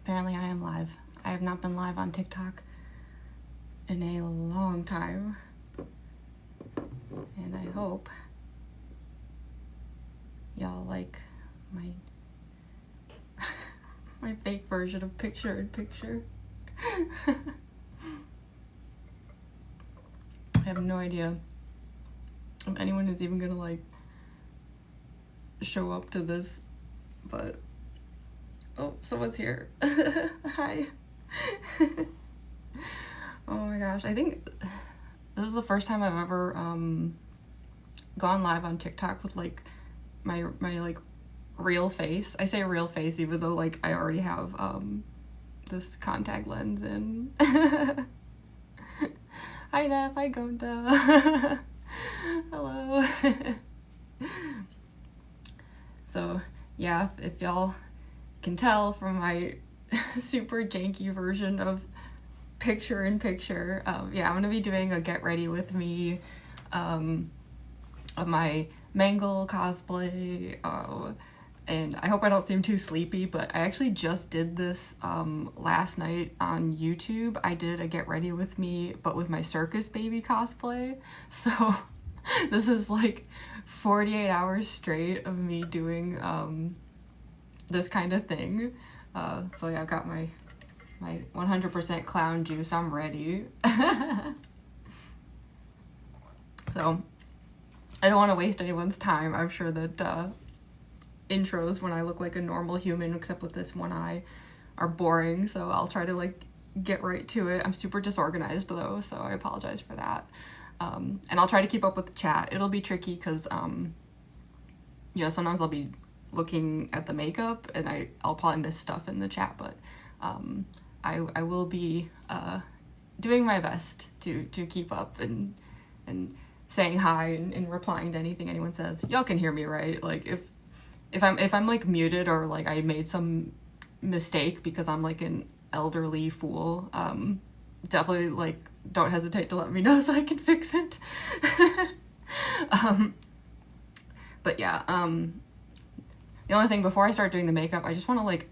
Apparently I am live. I have not been live on TikTok in a long time. And I hope y'all like my my fake version of picture-in-picture. I have no idea if anyone is even gonna like show up to this, but oh, someone's here. Hi. Oh my gosh, I think this is the first time I've ever gone live on TikTok with like my like real face. I say real face even though like I already have this contact lens in. Hi Nef, hi Gonda. Hello. So yeah, if y'all can tell from my super janky version of picture-in-picture, yeah, I'm gonna be doing a get ready with me of my Mangle cosplay, and I hope I don't seem too sleepy, but I actually just did this last night on YouTube. I did a get ready with me, but with my circus baby cosplay, so this is like 48 hours straight of me doing this kind of thing. So yeah, I've got my 100% clown juice. I'm ready. So I don't want to waste anyone's time. I'm sure that intros when I look like a normal human except with this one eye are boring, so I'll try to like get right to it. I'm super disorganized though, so I apologize for that. And I'll try to keep up with the chat. It'll be tricky because you know, sometimes I'll be looking at the makeup and I'll probably miss stuff in the chat, but I will be doing my best to keep up and saying hi and replying to anything anyone says. Y'all can hear me, right? Like if I'm like muted or like I made some mistake because I'm like an elderly fool, definitely like don't hesitate to let me know so I can fix it. But yeah, the only thing before I start doing the makeup, I just want to like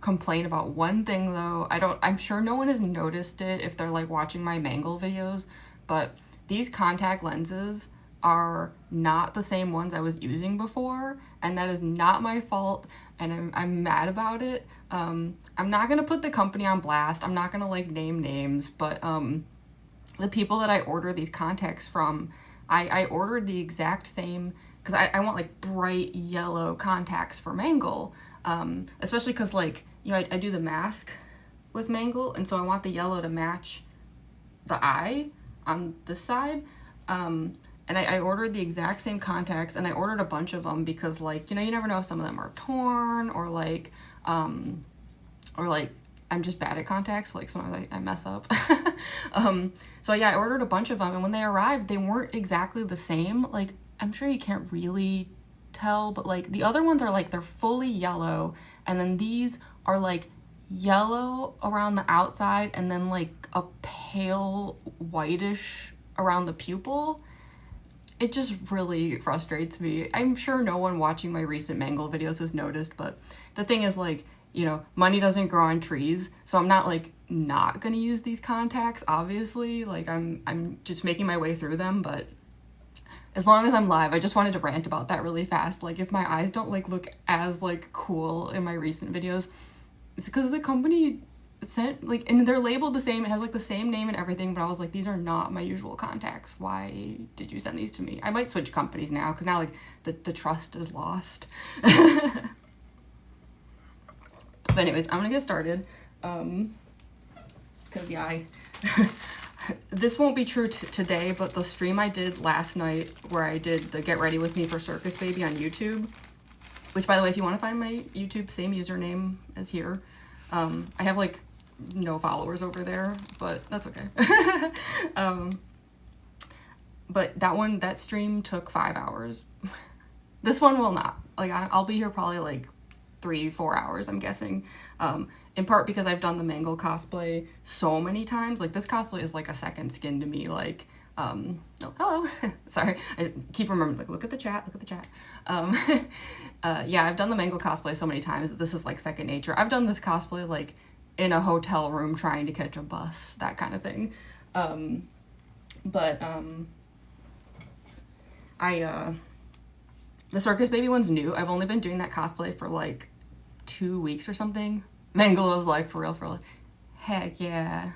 complain about one thing though. I'm sure no one has noticed it if they're like watching my Mangle videos, but these contact lenses are not the same ones I was using before, and that is not my fault, and I'm mad about it. I'm not gonna put the company on blast. I'm not gonna like name names, but the people that I order these contacts from, I ordered the exact same, because I want like bright yellow contacts for Mangle, especially because like, you know, I do the mask with Mangle, and so I want the yellow to match the eye on this side. And I ordered the exact same contacts, and I ordered a bunch of them because like, you know, you never know if some of them are torn or like I'm just bad at contacts, like sometimes I mess up. So yeah, I ordered a bunch of them, and when they arrived, they weren't exactly the same. Like, I'm sure you can't really tell, but like the other ones are like, they're fully yellow, and then these are like yellow around the outside and then like a pale whitish around the pupil. It just really frustrates me. I'm sure no one watching my recent Mangle videos has noticed, but the thing is like, you know, money doesn't grow on trees, so I'm not like not gonna use these contacts, obviously. Like I'm just making my way through them, but as long as I'm live, I just wanted to rant about that really fast. Like if my eyes don't like look as like cool in my recent videos, it's because the company sent like, and they're labeled the same, it has like the same name and everything, but I was like, these are not my usual contacts. Why did you send these to me? I might switch companies now because now like the trust is lost. But anyways, I'm gonna get started, because yeah, this won't be true today, but the stream I did last night where I did the get ready with me for Circus Baby on YouTube, which by the way, if you want to find my YouTube, same username as here. I have like no followers over there, but that's okay. But that stream took 5 hours. This one will not. Like I'll be here probably like 3-4 hours, I'm guessing, in part because I've done the Mangle cosplay so many times. Like this cosplay is like a second skin to me. Like oh, hello. Sorry, I keep remembering, like, look at the chat. Yeah, I've done the Mangle cosplay so many times that this is like second nature. I've done this cosplay like in a hotel room trying to catch a bus, that kind of thing. The Circus Baby one's new. I've only been doing that cosplay for like 2 weeks or something. Mangle was like, for real, heck yeah.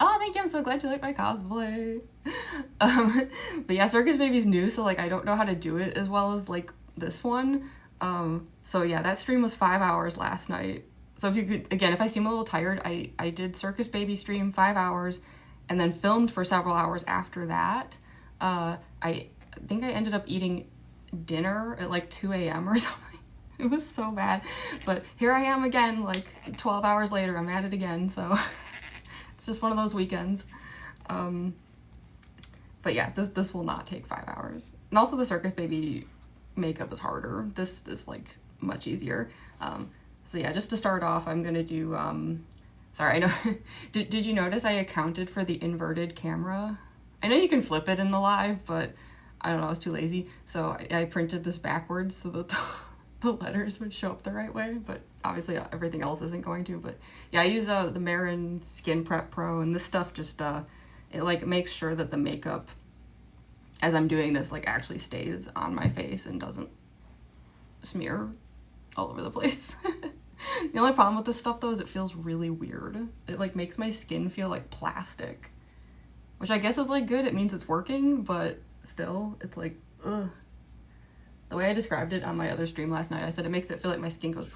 Oh, thank you, I'm so glad you like my cosplay. But yeah, Circus Baby's new, so like I don't know how to do it as well as like this one. So yeah, that stream was 5 hours last night. So if you could, again, if I seem a little tired, I did Circus Baby stream 5 hours and then filmed for several hours after that. I think I ended up eating dinner at like 2 a.m. or something. It was so bad. But here I am again, like 12 hours later, I'm at it again, so it's just one of those weekends. But yeah, this will not take 5 hours. And also the Circus Baby makeup is harder. This is like much easier. So yeah, just to start off, I'm gonna do, sorry, I know, did you notice I accounted for the inverted camera? I know you can flip it in the live, but I don't know, I was too lazy. So I printed this backwards so that the letters would show up the right way, but obviously everything else isn't going to. But yeah, I use the Marin Skin Prep Pro, and this stuff just, it like makes sure that the makeup as I'm doing this like actually stays on my face and doesn't smear all over the place. The only problem with this stuff though is it feels really weird. It like makes my skin feel like plastic, which I guess is like good. It means it's working, but still, it's like, ugh. The way I described it on my other stream last night, I said it makes it feel like my skin goes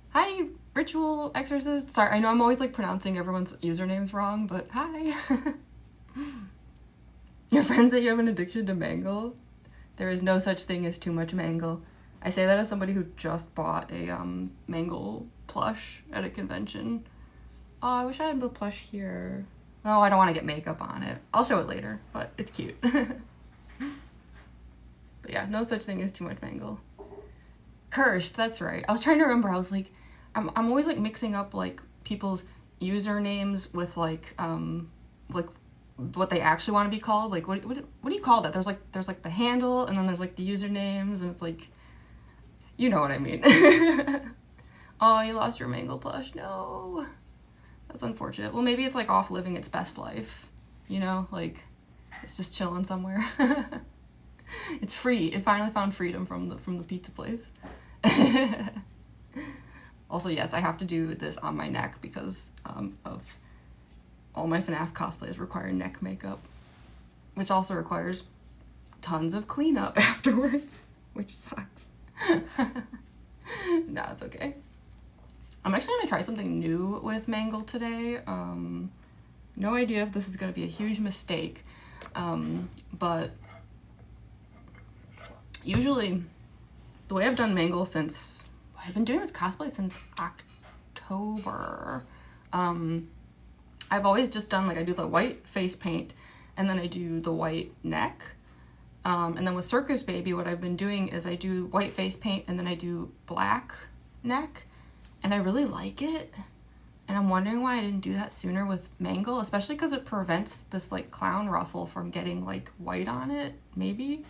Hi, Ritual Exorcist. Sorry, I know I'm always like pronouncing everyone's usernames wrong, but hi. Your friends say you have an addiction to Mangle? There is no such thing as too much Mangle. I say that as somebody who just bought a Mangle plush at a convention. Oh, I wish I had the plush here. Oh, I don't want to get makeup on it. I'll show it later, but it's cute. But yeah, no such thing as too much Mangle. Cursed, that's right. I was trying to remember. I was like, I'm always like mixing up like people's usernames with like what they actually want to be called. Like what do you call that? There's like the handle, and then there's like the usernames, and it's like, you know what I mean. Oh, you lost your Mangle plush. No, that's unfortunate. Well, maybe it's like off living its best life, you know, like it's just chilling somewhere. It's free. It finally found freedom from the pizza place. Also, yes, I have to do this on my neck because of all my FNAF cosplays require neck makeup, which also requires tons of cleanup afterwards, which sucks. No, it's okay. I'm actually gonna try something new with Mangle today. No idea if this is gonna be a huge mistake, but usually the way I've done Mangle since, I've been doing this cosplay since October. I've always just done like, I do the white face paint and then I do the white neck. And then with Circus Baby, what I've been doing is I do white face paint and then I do black neck, and I really like it. And I'm wondering why I didn't do that sooner with Mangle, especially because it prevents this like clown ruffle from getting like white on it, maybe.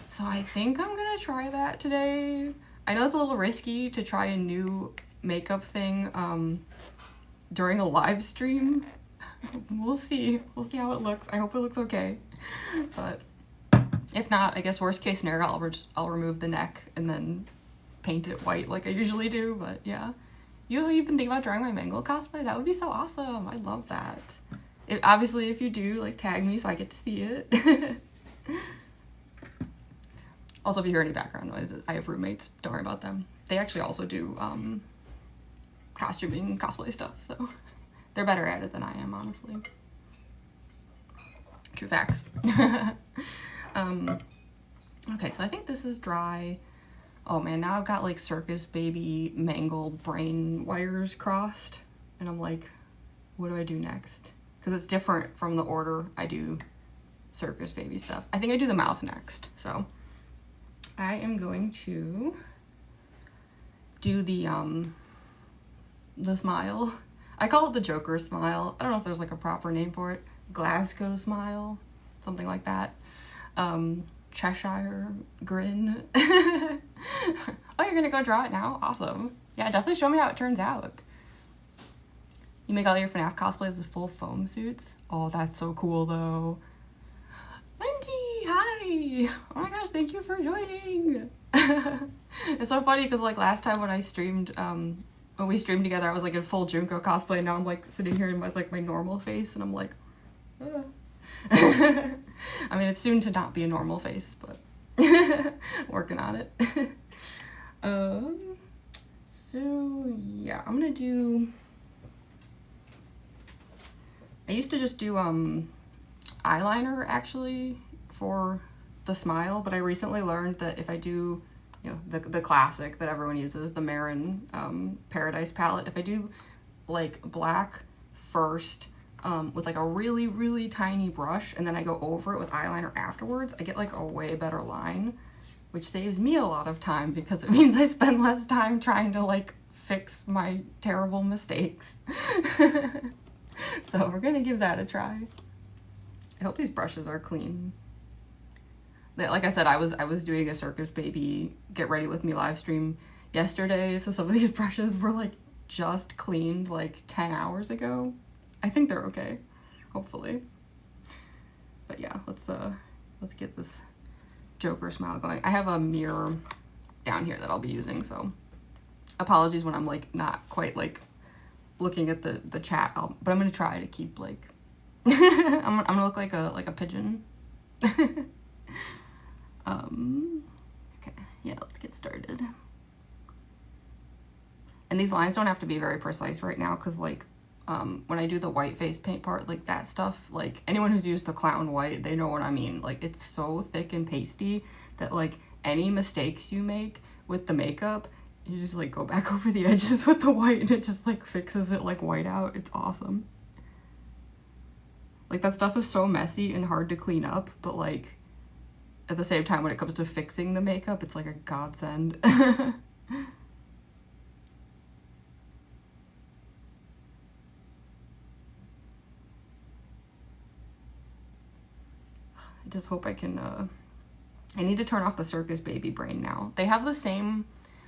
So I think I'm gonna try that today. I know it's a little risky to try a new makeup thing during a live stream. We'll see. We'll see how it looks. I hope it looks okay. But if not, I guess worst case scenario, I'll remove the neck and then paint it white like I usually do. But yeah, you even think about drawing my Mangle cosplay? That would be so awesome. I'd love that. Obviously, if you do, like tag me so I get to see it. Also, if you hear any background noise, I have roommates. Don't worry about them. They actually also do costuming, cosplay stuff, so they're better at it than I am, honestly. True facts. Okay, so I think this is dry. Oh man, now I've got like Circus Baby Mangle brain wires crossed, and I'm like, what do I do next? Because it's different from the order I do Circus Baby stuff. I think I do the mouth next, so I am going to do the smile. I call it the Joker smile. I don't know if there's like a proper name for it. Glasgow smile, something like that. Cheshire grin. Oh, you're gonna go draw it now? Awesome. Yeah, definitely show me how it turns out. You make all your FNAF cosplays with full foam suits? Oh, that's so cool though. Wendy, hi! Oh my gosh, thank you for joining! It's so funny because like last time when I streamed, when we streamed together, I was like in full Junko cosplay, and now I'm like sitting here in my, like, my normal face, and I'm like, I mean, it's soon to not be a normal face, but working on it. So yeah, I'm gonna do, I used to just do eyeliner actually for the smile, but I recently learned that if I do, you know, the classic that everyone uses, the Marin Paradise palette, if I do like black first with like a really, really tiny brush, and then I go over it with eyeliner afterwards, I get like a way better line, which saves me a lot of time because it means I spend less time trying to like fix my terrible mistakes. So we're gonna give that a try. I hope these brushes are clean. Like I said, I was doing a Circus Baby Get Ready With Me live stream yesterday, so some of these brushes were like just cleaned like 10 hours ago. I think they're okay, hopefully. But yeah, let's get this Joker smile going. I have a mirror down here that I'll be using, so apologies when I'm like not quite like looking at the chat, but I'm gonna try to keep like I'm gonna look like a pigeon. Okay, yeah, let's get started. And these lines don't have to be very precise right now, because like when I do the white face paint part, like that stuff, like anyone who's used the clown white, they know what I mean. Like it's so thick and pasty that like any mistakes you make with the makeup, you just like go back over the edges with the white and it just like fixes it like white out. It's awesome. Like that stuff is so messy and hard to clean up, but like at the same time when it comes to fixing the makeup, it's like a godsend. I just hope I can, I need to turn off the Circus Baby brain now. They have the same,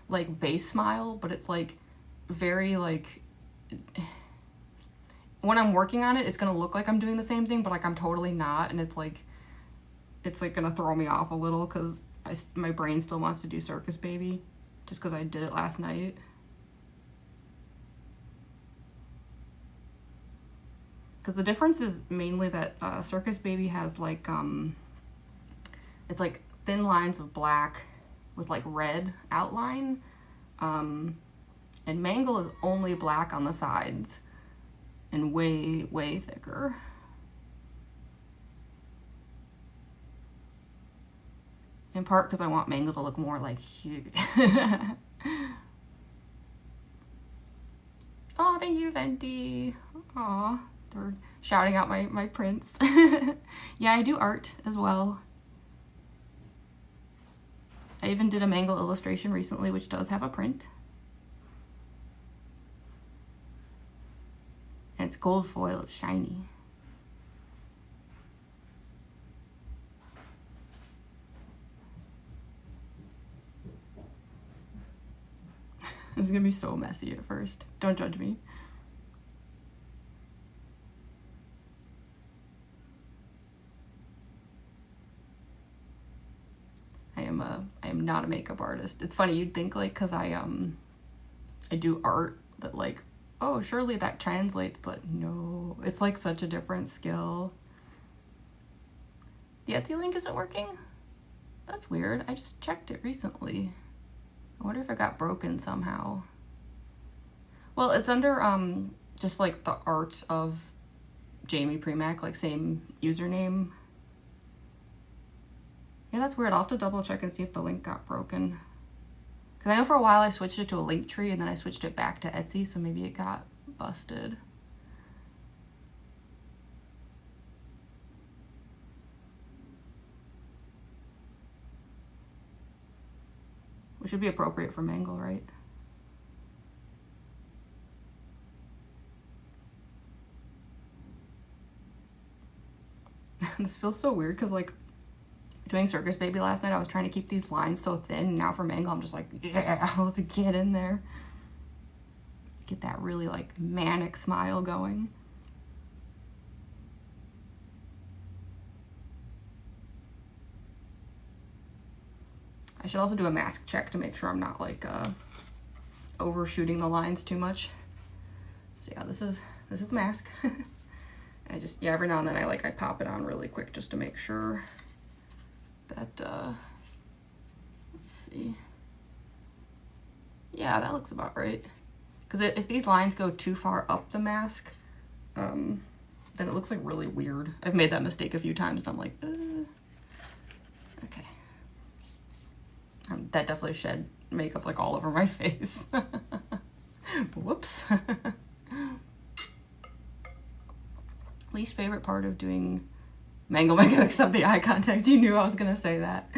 like, base smile, but it's, like, very, like, when I'm working on it, it's gonna look like I'm doing the same thing, but, like, I'm totally not, and it's, like, gonna throw me off a little, because my brain still wants to do Circus Baby, just because I did it last night. Because the difference is mainly that Circus Baby has like, it's like thin lines of black with like red outline. And Mangle is only black on the sides and way, way thicker. In part because I want Mangle to look more like huge. Oh, thank you, Venti. Aw. They're shouting out my prints. Yeah, I do art as well. I even did a Mangle illustration recently, which does have a print. And it's gold foil, it's shiny. This is gonna be so messy at first. Don't judge me. I am not a makeup artist. It's funny, you'd think like, cause I do art, that like, oh, surely that translates, but no, it's like such a different skill. The Etsy link isn't working? That's weird. I just checked it recently. I wonder if it got broken somehow. Well, it's under just like the art of Jamie Premack, like same username. Yeah, that's weird. I'll have to double check and see if the link got broken. Because I know for a while I switched it to a link tree and then I switched it back to Etsy, so maybe it got busted. Which would be appropriate for Mangle, right? This feels so weird because like Doing Circus Baby last night, I was trying to keep these lines so thin. Now for Mangle, I'm just like, yeah, let's get in there. Get that really like manic smile going. I should also do a mask check to make sure I'm not like overshooting the lines too much. So yeah, this is the mask. I just, yeah, every now and then I pop it on really quick just to make sure that, let's see. Yeah, that looks about right. Because if these lines go too far up the mask, then it looks like really weird. I've made that mistake a few times and I'm like, okay. That definitely shed makeup like all over my face. Whoops. Least favorite part of doing Mangle makeup except the eye contacts. You knew I was gonna say that.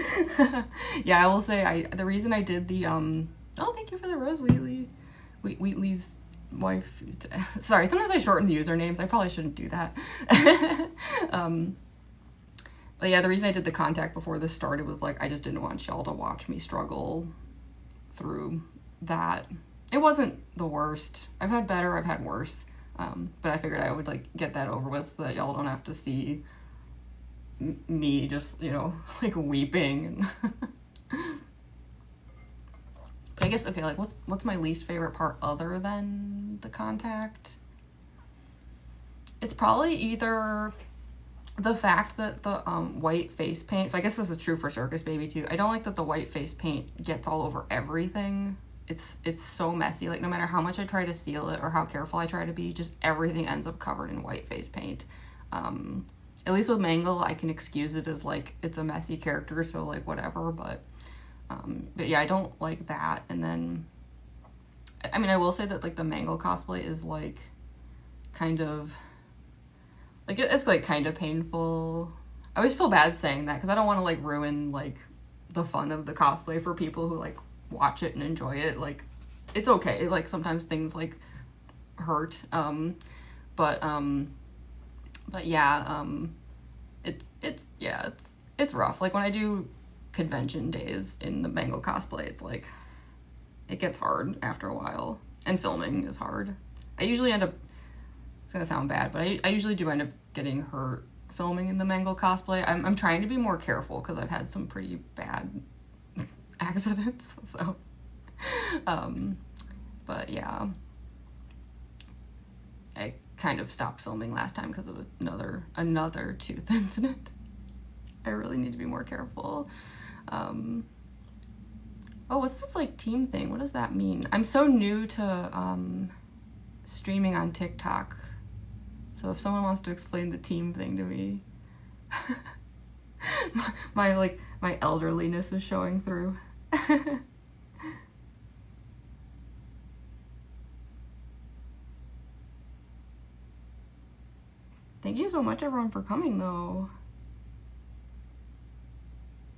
Yeah, I will say the reason I did the oh, thank you for the rose, Wheatley. Wheatley's wife. Sorry, sometimes I shorten the usernames. I probably shouldn't do that. But yeah, the reason I did the contact before this started was like I just didn't want y'all to watch me struggle through that. It wasn't the worst. I've had better, I've had worse. But I figured I would like get that over with so that y'all don't have to see me just, you know, like weeping. But I guess, okay, like what's my least favorite part other than the contact? It's probably either the fact that the white face paint, so I guess this is true for Circus Baby too. I don't like that the white face paint gets all over everything. It's so messy. Like no matter how much I try to seal it or how careful I try to be, just everything ends up covered in white face paint. At least with Mangle, I can excuse it as like it's a messy character, so like whatever. But yeah, I don't like that. And then, I mean, I will say that like the Mangle cosplay is like kind of like it's like kind of painful. I always feel bad saying that because I don't want to like ruin like the fun of the cosplay for people who like watch it and enjoy it. Like it's okay, like sometimes things like hurt, but yeah, it's rough. Like when I do convention days in the Mangle cosplay, it's like it gets hard after a while, and filming is hard. I usually end up, it's gonna sound bad, but I usually do end up getting hurt filming in the Mangle cosplay. I'm trying to be more careful because I've had some pretty bad accidents, so but yeah, I kind of stopped filming last time because of another tooth incident. I really need to be more careful. Oh, what's this like team thing? What does that mean? I'm so new to streaming on TikTok, so if someone wants to explain the team thing to me. my elderliness is showing through. Thank you so much everyone for coming though.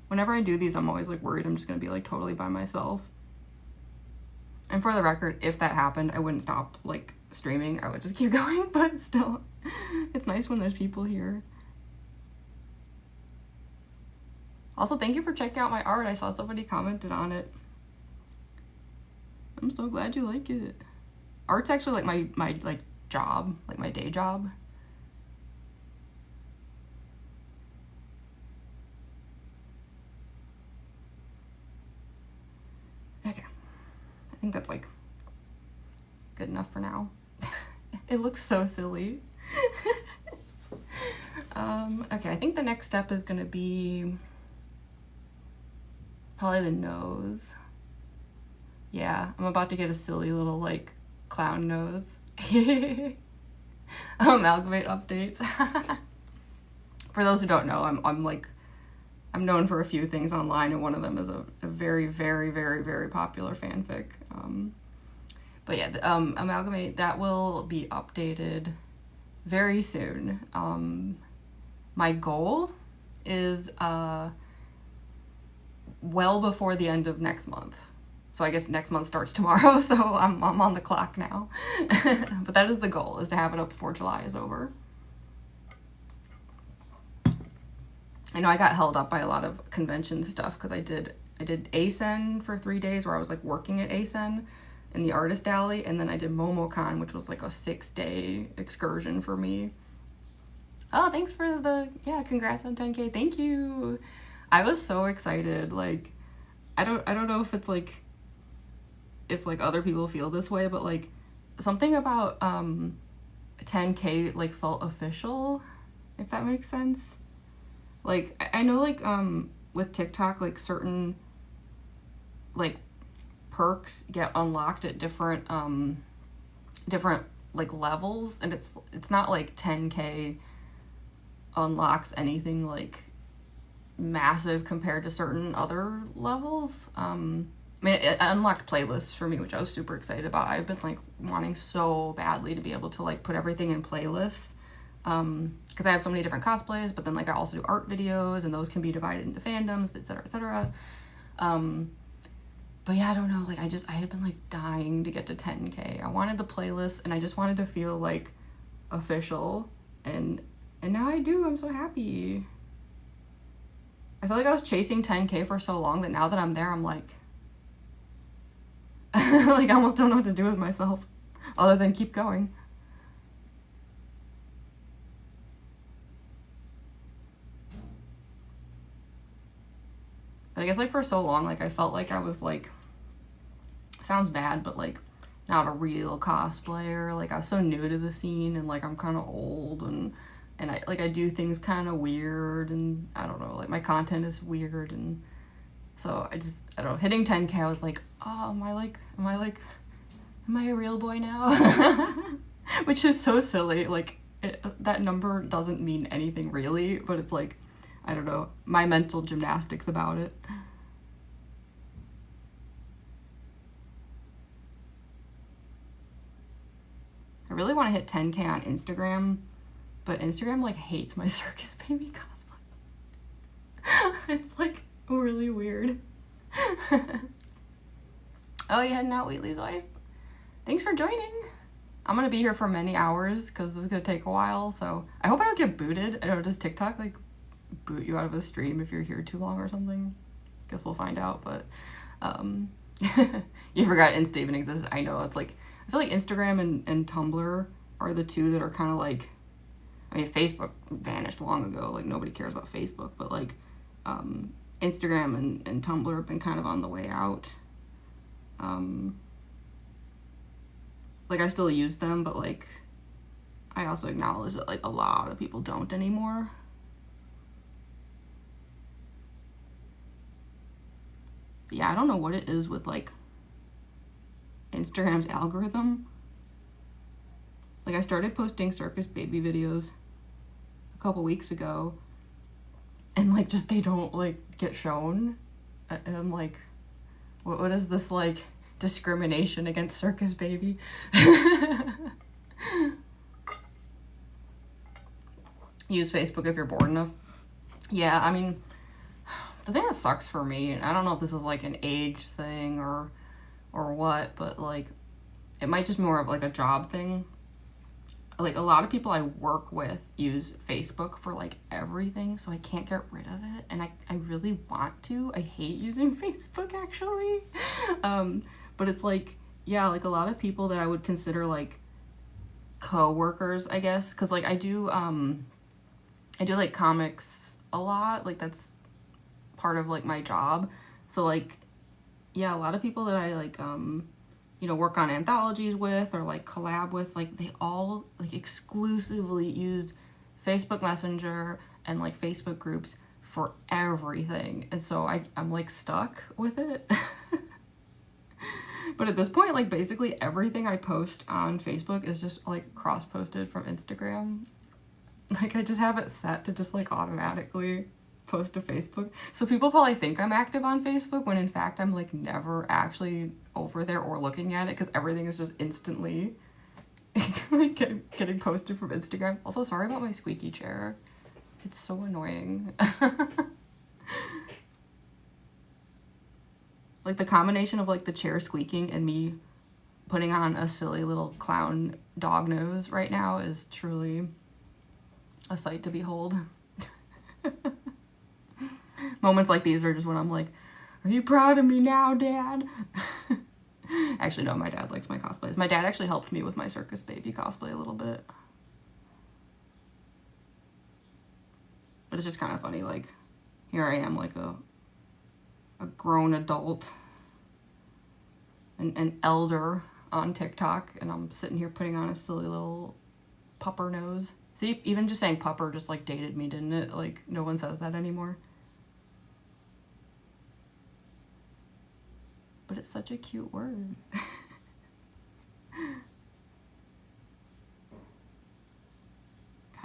Whenever I do these, I'm always like worried I'm just gonna be like totally by myself. And for the record, if that happened, I wouldn't stop like streaming. I would just keep going, but still, it's nice when there's people here. Also, thank you for checking out my art. I saw somebody commented on it. I'm so glad you like it. Art's actually like my like job, like my day job. Okay, I think that's like good enough for now. It looks so silly. Okay, I think the next step is gonna be probably the nose. Yeah, I'm about to get a silly little like clown nose. Amalgamate updates. For those who don't know, I'm known for a few things online, and one of them is a very, very, very, very popular fanfic. But yeah, Amalgamate, that will be updated very soon. My goal is well before the end of next month. So I guess next month starts tomorrow, so I'm on the clock now. But that is the goal, is to have it up before July is over. I know I got held up by a lot of convention stuff because I did ASEN for 3 days where I was like working at ASEN in the artist alley, and then I did MomoCon, which was like a 6-day excursion for me. Oh, thanks for the, yeah, congrats on 10K. Thank you. I was so excited. Like, I don't know if it's like, if like other people feel this way, but like something about 10K like felt official, if that makes sense. Like, I know like with TikTok, like certain like perks get unlocked at different like levels, and it's not like 10K unlocks anything like massive compared to certain other levels. I mean, it unlocked playlists for me, which I was super excited about. I've been like wanting so badly to be able to like put everything in playlists, because I have so many different cosplays, but then like I also do art videos, and those can be divided into fandoms, etc., etc. But yeah, I don't know, like I had been like dying to get to 10K. I wanted the playlist, and I just wanted to feel like official, and now I do. I'm so happy. I feel like I was chasing 10K for so long that now that I'm there, I'm like, like I almost don't know what to do with myself other than keep going. But I guess like for so long, like I felt like I was like, sounds bad, but like not a real cosplayer. Like I was so new to the scene, and like I'm kind of old, and I do things kind of weird, and I don't know, like my content is weird, and so I don't know, hitting 10K, I was like, oh, am I a real boy now? Which is so silly. Like that number doesn't mean anything really, but it's like, I don't know, my mental gymnastics about it. I really want to hit 10K on Instagram, but Instagram like hates my circus baby cosplay. It's like really weird. Oh, you heading out, Wheatley's wife? Thanks for joining. I'm gonna be here for many hours because this is gonna take a while, so I hope I don't get booted. I don't know, does TikTok like boot you out of a stream if you're here too long or something? Guess we'll find out, but you forgot Insta even exists. I know, it's like, I feel like Instagram and Tumblr are the two that are kind of like, I mean, Facebook vanished long ago, like nobody cares about Facebook, but like Instagram and Tumblr have been kind of on the way out. Like I still use them, but like I also acknowledge that like a lot of people don't anymore. But yeah, I don't know what it is with like Instagram's algorithm. Like I started posting circus baby videos a couple weeks ago, and like just they don't like get shown, and I'm like, what is this like discrimination against circus baby? Use Facebook if you're bored enough. Yeah, I mean, the thing that sucks for me, and I don't know if this is like an age thing or what, but like it might just be more of like a job thing. Like a lot of people I work with use Facebook for like everything, so I can't get rid of it, and I really want to. I hate using Facebook actually. But it's like, yeah, like a lot of people that I would consider like co-workers, I guess, because like I do like comics a lot, like that's part of like my job. So like, yeah, a lot of people that I like you know, work on anthologies with or like collab with, like they all like exclusively use Facebook Messenger and like Facebook groups for everything, and so I'm like stuck with it. But at this point, like basically everything I post on Facebook is just like cross-posted from Instagram. Like I just have it set to just like automatically post to Facebook. So people probably think I'm active on Facebook when in fact I'm like never actually over there or looking at it, because everything is just instantly like getting posted from Instagram. Also, sorry about my squeaky chair. It's so annoying. Like the combination of like the chair squeaking and me putting on a silly little clown dog nose right now is truly a sight to behold. Moments like these are just when I'm like, are you proud of me now, Dad? Actually, no, my dad likes my cosplays. My dad actually helped me with my circus baby cosplay a little bit. But it's just kind of funny, like, here I am, like a grown adult, an elder on TikTok, and I'm sitting here putting on a silly little pupper nose. See, even just saying pupper just, like, dated me, didn't it? Like, no one says that anymore. But it's such a cute word.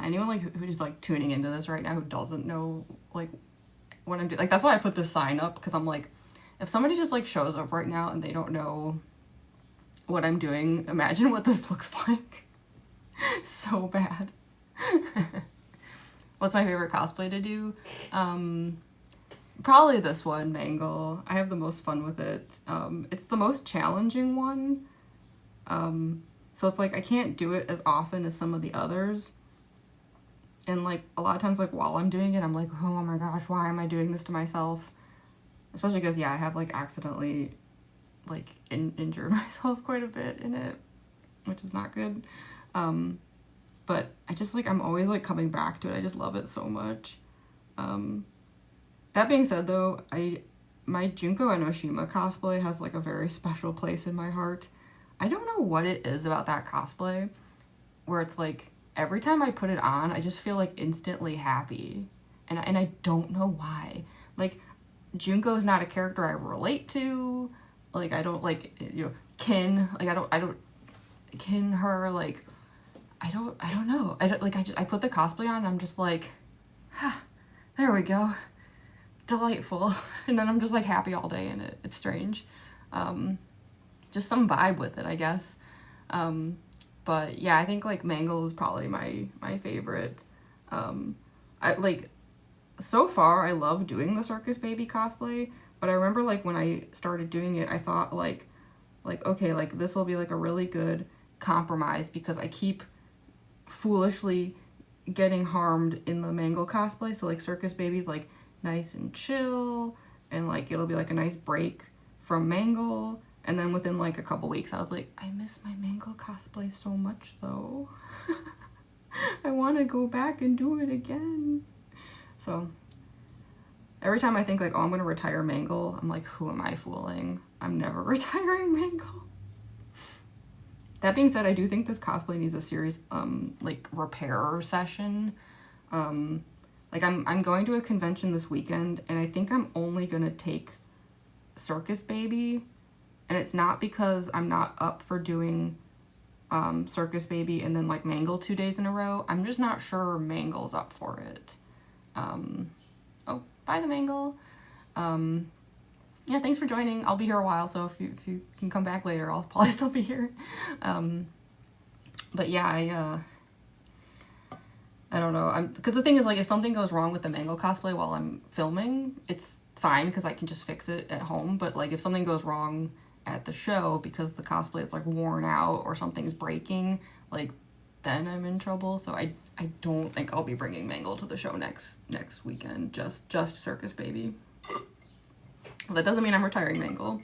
Anyone, like, who's, like, tuning into this right now who doesn't know, like, what I'm doing. Like, that's why I put this sign up, because I'm like, if somebody just, like, shows up right now and they don't know what I'm doing, imagine what this looks like. So bad. What's my favorite cosplay to do? Probably this one, Mangle. I have the most fun with it. It's the most challenging one. So it's like I can't do it as often as some of the others. And like a lot of times, like while I'm doing it, I'm like, oh my gosh, why am I doing this to myself? Especially because, yeah, I have like accidentally like injured myself quite a bit in it, which is not good. But I just like, I'm always like coming back to it. I just love it so much. That being said though, my Junko Enoshima cosplay has like a very special place in my heart. I don't know what it is about that cosplay where it's like every time I put it on, I just feel like instantly happy. And I don't know why. Like, Junko is not a character I relate to. Like, I don't like, you know, kin. Like, I don't kin her. Like, I don't know. I put the cosplay on and I'm just like, ah, there we go. Delightful. And then I'm just like happy all day in it. It's strange. Just some vibe with it, I guess. But yeah, I think like Mangle is probably my favorite. I like, so far I love doing the circus baby cosplay, but I remember like when I started doing it, I thought like okay, like this will be like a really good compromise because I keep foolishly getting harmed in the Mangle cosplay. So like circus baby's like nice and chill, and like it'll be like a nice break from Mangle. And then within like a couple weeks, I was like, I miss my Mangle cosplay so much though. I want to go back and do it again. So every time I think like, oh, I'm going to retire Mangle, I'm like, who am I fooling? I'm never retiring Mangle. That being said, I do think this cosplay needs a serious like repair session. Like I'm going to a convention this weekend, and I think I'm only going to take Circus Baby. And it's not because I'm not up for doing Circus Baby and then like Mangle 2 days in a row. I'm just not sure Mangle's up for it. Oh, bye the Mangle. Yeah, thanks for joining. I'll be here a while, so if you can come back later, I'll probably still be here. But yeah, I don't know. Because the thing is, like, if something goes wrong with the Mangle cosplay while I'm filming, it's fine because I can just fix it at home. But like, if something goes wrong at the show because the cosplay is like worn out or something's breaking, like then I'm in trouble. So I don't think I'll be bringing Mangle to the show next weekend. Just Circus Baby. Well, that doesn't mean I'm retiring Mangle.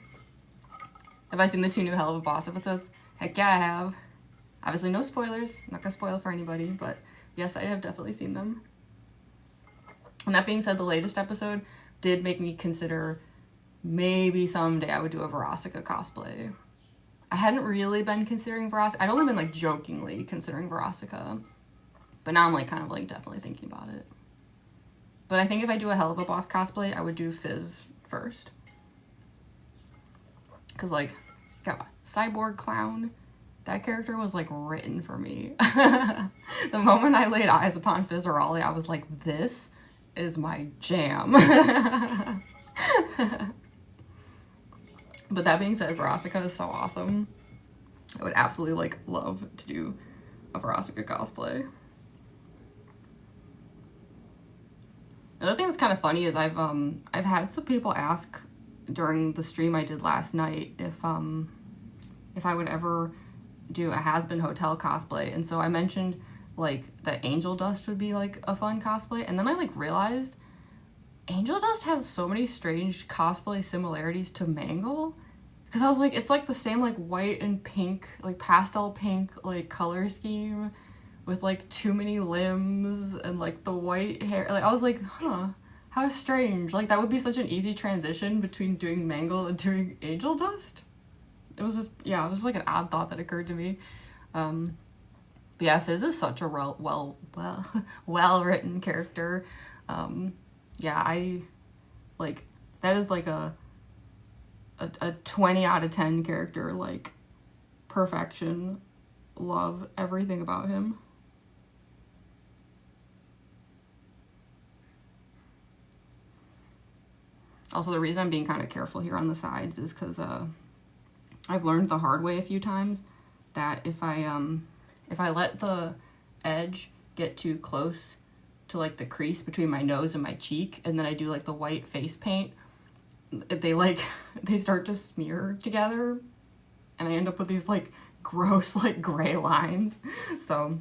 Have I seen the 2 new Hell of a Boss episodes? Heck yeah, I have. Obviously no spoilers. I'm not gonna spoil for anybody, but yes, I have definitely seen them. And that being said, the latest episode did make me consider maybe someday I would do a Verosika cosplay. I hadn't really been considering Verosika. I'd only been like jokingly considering Verosika. But now I'm like kind of like definitely thinking about it. But I think if I do a Hell of a Boss cosplay, I would do Fizz first. Because like, God, Cyborg Clown, that character was like written for me. The moment I laid eyes upon Fizzarolli, I was like, this is my jam. But that being said, Verosika is so awesome. I would absolutely like love to do a Verosika cosplay. The other thing that's kind of funny is I've had some people ask during the stream I did last night if I would ever do a Has-Been Hotel cosplay, and so I mentioned like that Angel Dust would be like a fun cosplay, and then I like realized Angel Dust has so many strange cosplay similarities to Mangle. Because I was like, it's like the same like white and pink, like pastel pink like color scheme with like too many limbs and like the white hair. Like I was like, huh, how strange. Like that would be such an easy transition between doing Mangle and doing Angel Dust. It was just, yeah, it was just like an odd thought that occurred to me. But yeah, Fizz is such a well written character. Yeah, I like, that is like a 20 out of 10 character, like perfection. Love everything about him. Also, the reason I'm being kind of careful here on the sides is because I've learned the hard way a few times that if I let the edge get too close to like the crease between my nose and my cheek, and then I do like the white face paint, they start to smear together, and I end up with these like gross like gray lines. So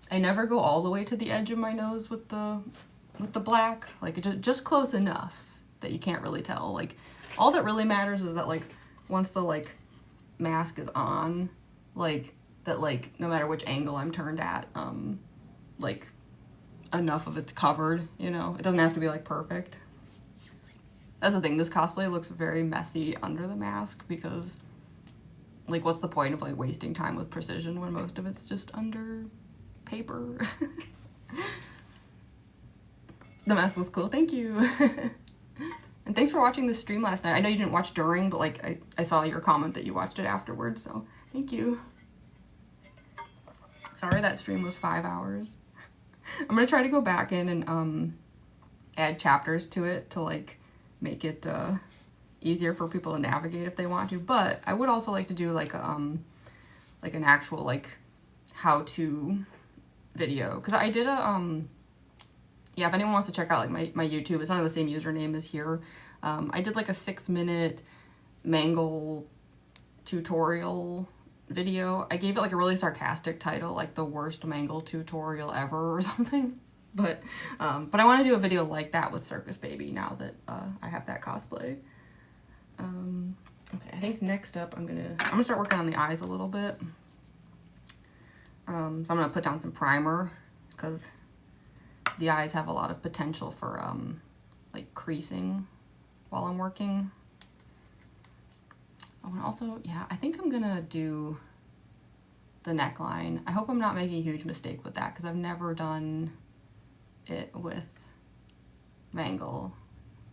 I never go all the way to the edge of my nose with the black, like just close enough that you can't really tell. Like all that really matters is that like once the like mask is on, like that, like no matter which angle I'm turned at, like enough of it's covered, you know. It doesn't have to be like perfect. That's the thing, this cosplay looks very messy under the mask because like what's the point of like wasting time with precision when most of it's just under paper. The mask looks cool, thank you. And thanks for watching the stream last night. I know you didn't watch during, but like I saw your comment that you watched it afterwards, so thank you. Sorry that stream was 5 hours. I'm gonna try to go back in and add chapters to it to like make it easier for people to navigate if they want to, but I would also like to do like an actual like how-to video, because I did a yeah, if anyone wants to check out like my YouTube, it's under the same username as here. I did like a 6-minute Mangle tutorial video. I gave it like a really sarcastic title, like the worst Mangle tutorial ever or something. But I want to do a video like that with Circus Baby now that I have that cosplay. Okay, I think next up I'm gonna start working on the eyes a little bit. So I'm gonna put down some primer because the eyes have a lot of potential for like creasing while I'm working. Oh, and also, yeah, I think I'm gonna do the neckline. I hope I'm not making a huge mistake with that because I've never done it with Mangle,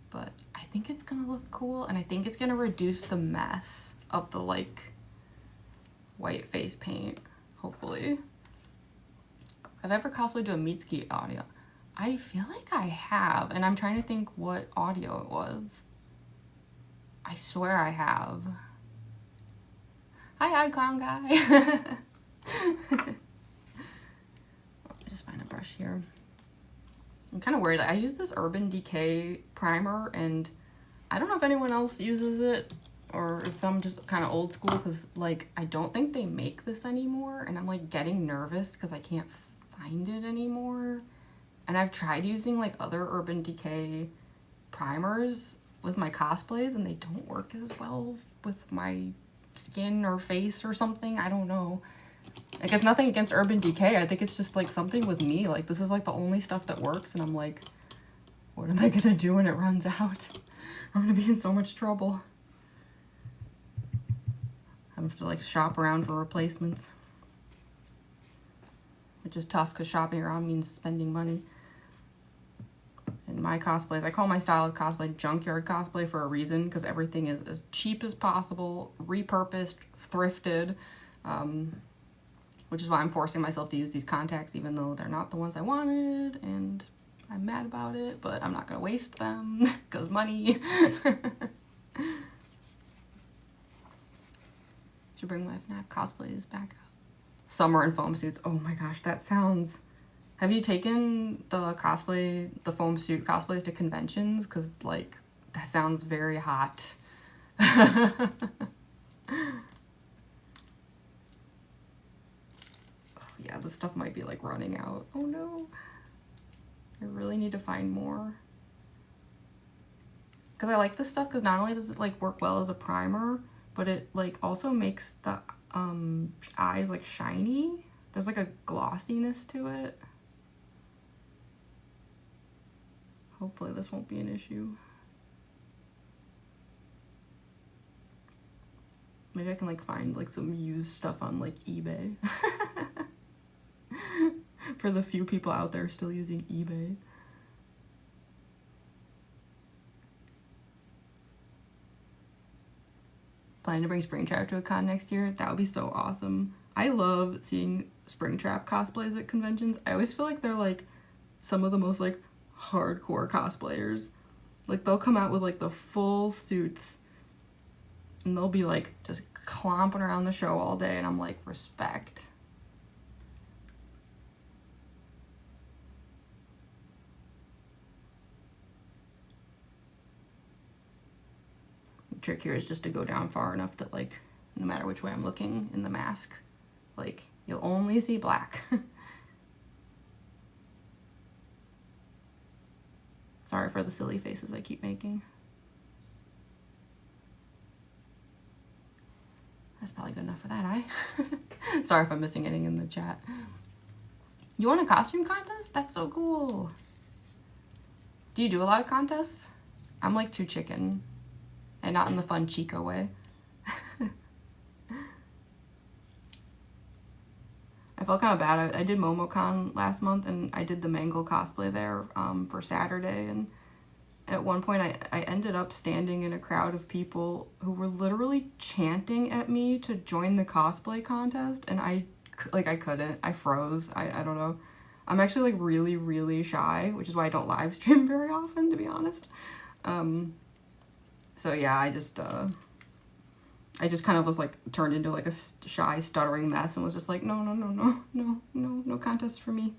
but I think it's gonna look cool, and I think it's gonna reduce the mess of the like white face paint, hopefully. Have I ever cosplayed to a Mitsuki audio? I feel like I have, and I'm trying to think what audio it was. I swear I have. Hi, Ad Clown Guy. Let me just find a brush here. I'm kind of worried. I use this Urban Decay primer, and I don't know if anyone else uses it or if I'm just kind of old school, because like I don't think they make this anymore, and I'm like getting nervous because I can't find it anymore. And I've tried using like other Urban Decay primers with my cosplays, and they don't work as well with my skin or face or something. I don't know. Like, it's nothing against Urban Decay. I think it's just like something with me. Like, this is like the only stuff that works, and I'm like, what am I gonna do when it runs out? I'm gonna be in so much trouble. I have to like shop around for replacements, which is tough because shopping around means spending money. And my cosplays, I call my style of cosplay junkyard cosplay for a reason, because everything is as cheap as possible, repurposed, thrifted, which is why I'm forcing myself to use these contacts even though they're not the ones I wanted, and I'm mad about it, but I'm not gonna waste them because money. Should bring my FNAF cosplays back out. Summer and foam suits. Oh my gosh, that sounds... Have you taken the foam suit cosplays to conventions? Because, like, that sounds very hot. Oh, yeah, this stuff might be, like, running out. Oh, no. I really need to find more. Because I like this stuff because not only does it like work well as a primer, but it like also makes the eyes like shiny. There's like a glossiness to it. Hopefully this won't be an issue. Maybe I can like find like some used stuff on like eBay. For the few people out there still using eBay. Planning to bring Springtrap to a con next year. That would be so awesome. I love seeing Springtrap cosplays at conventions. I always feel like they're like some of the most like hardcore cosplayers. Like they'll come out with like the full suits and they'll be like just clomping around the show all day, and I'm like, respect. The trick here is just to go down far enough that like no matter which way I'm looking in the mask, like you'll only see black. Sorry for the silly faces I keep making. That's probably good enough for that eye. Sorry if I'm missing anything in the chat. You want a costume contest? That's so cool. Do you do a lot of contests? I'm like too chicken. And not in the fun Chico way. I felt kind of bad. I did MomoCon last month and I did the Mangle cosplay there for Saturday, and at one point I ended up standing in a crowd of people who were literally chanting at me to join the cosplay contest, and I couldn't. I froze. I don't know. I'm actually like really, really shy, which is why I don't live stream very often, to be honest. So yeah, I just kind of was like turned into like a shy, stuttering mess and was just like, no contest for me.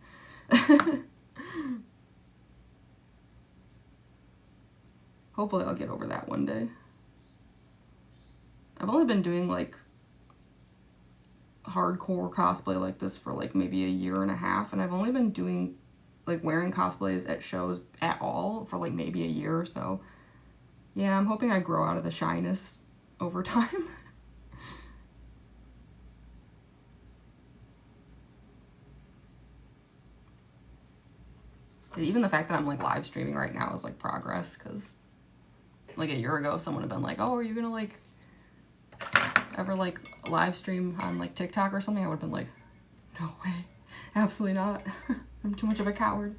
Hopefully I'll get over that one day. I've only been doing like hardcore cosplay like this for like maybe a year and a half, and I've only been doing like wearing cosplays at shows at all for like maybe a year or so. Yeah, I'm hoping I grow out of the shyness over time. Even the fact that I'm like live streaming right now is like progress, because like a year ago if someone had been like, oh, are you gonna like ever like live stream on like TikTok or something, I would have been like, no way, absolutely not. I'm too much of a coward.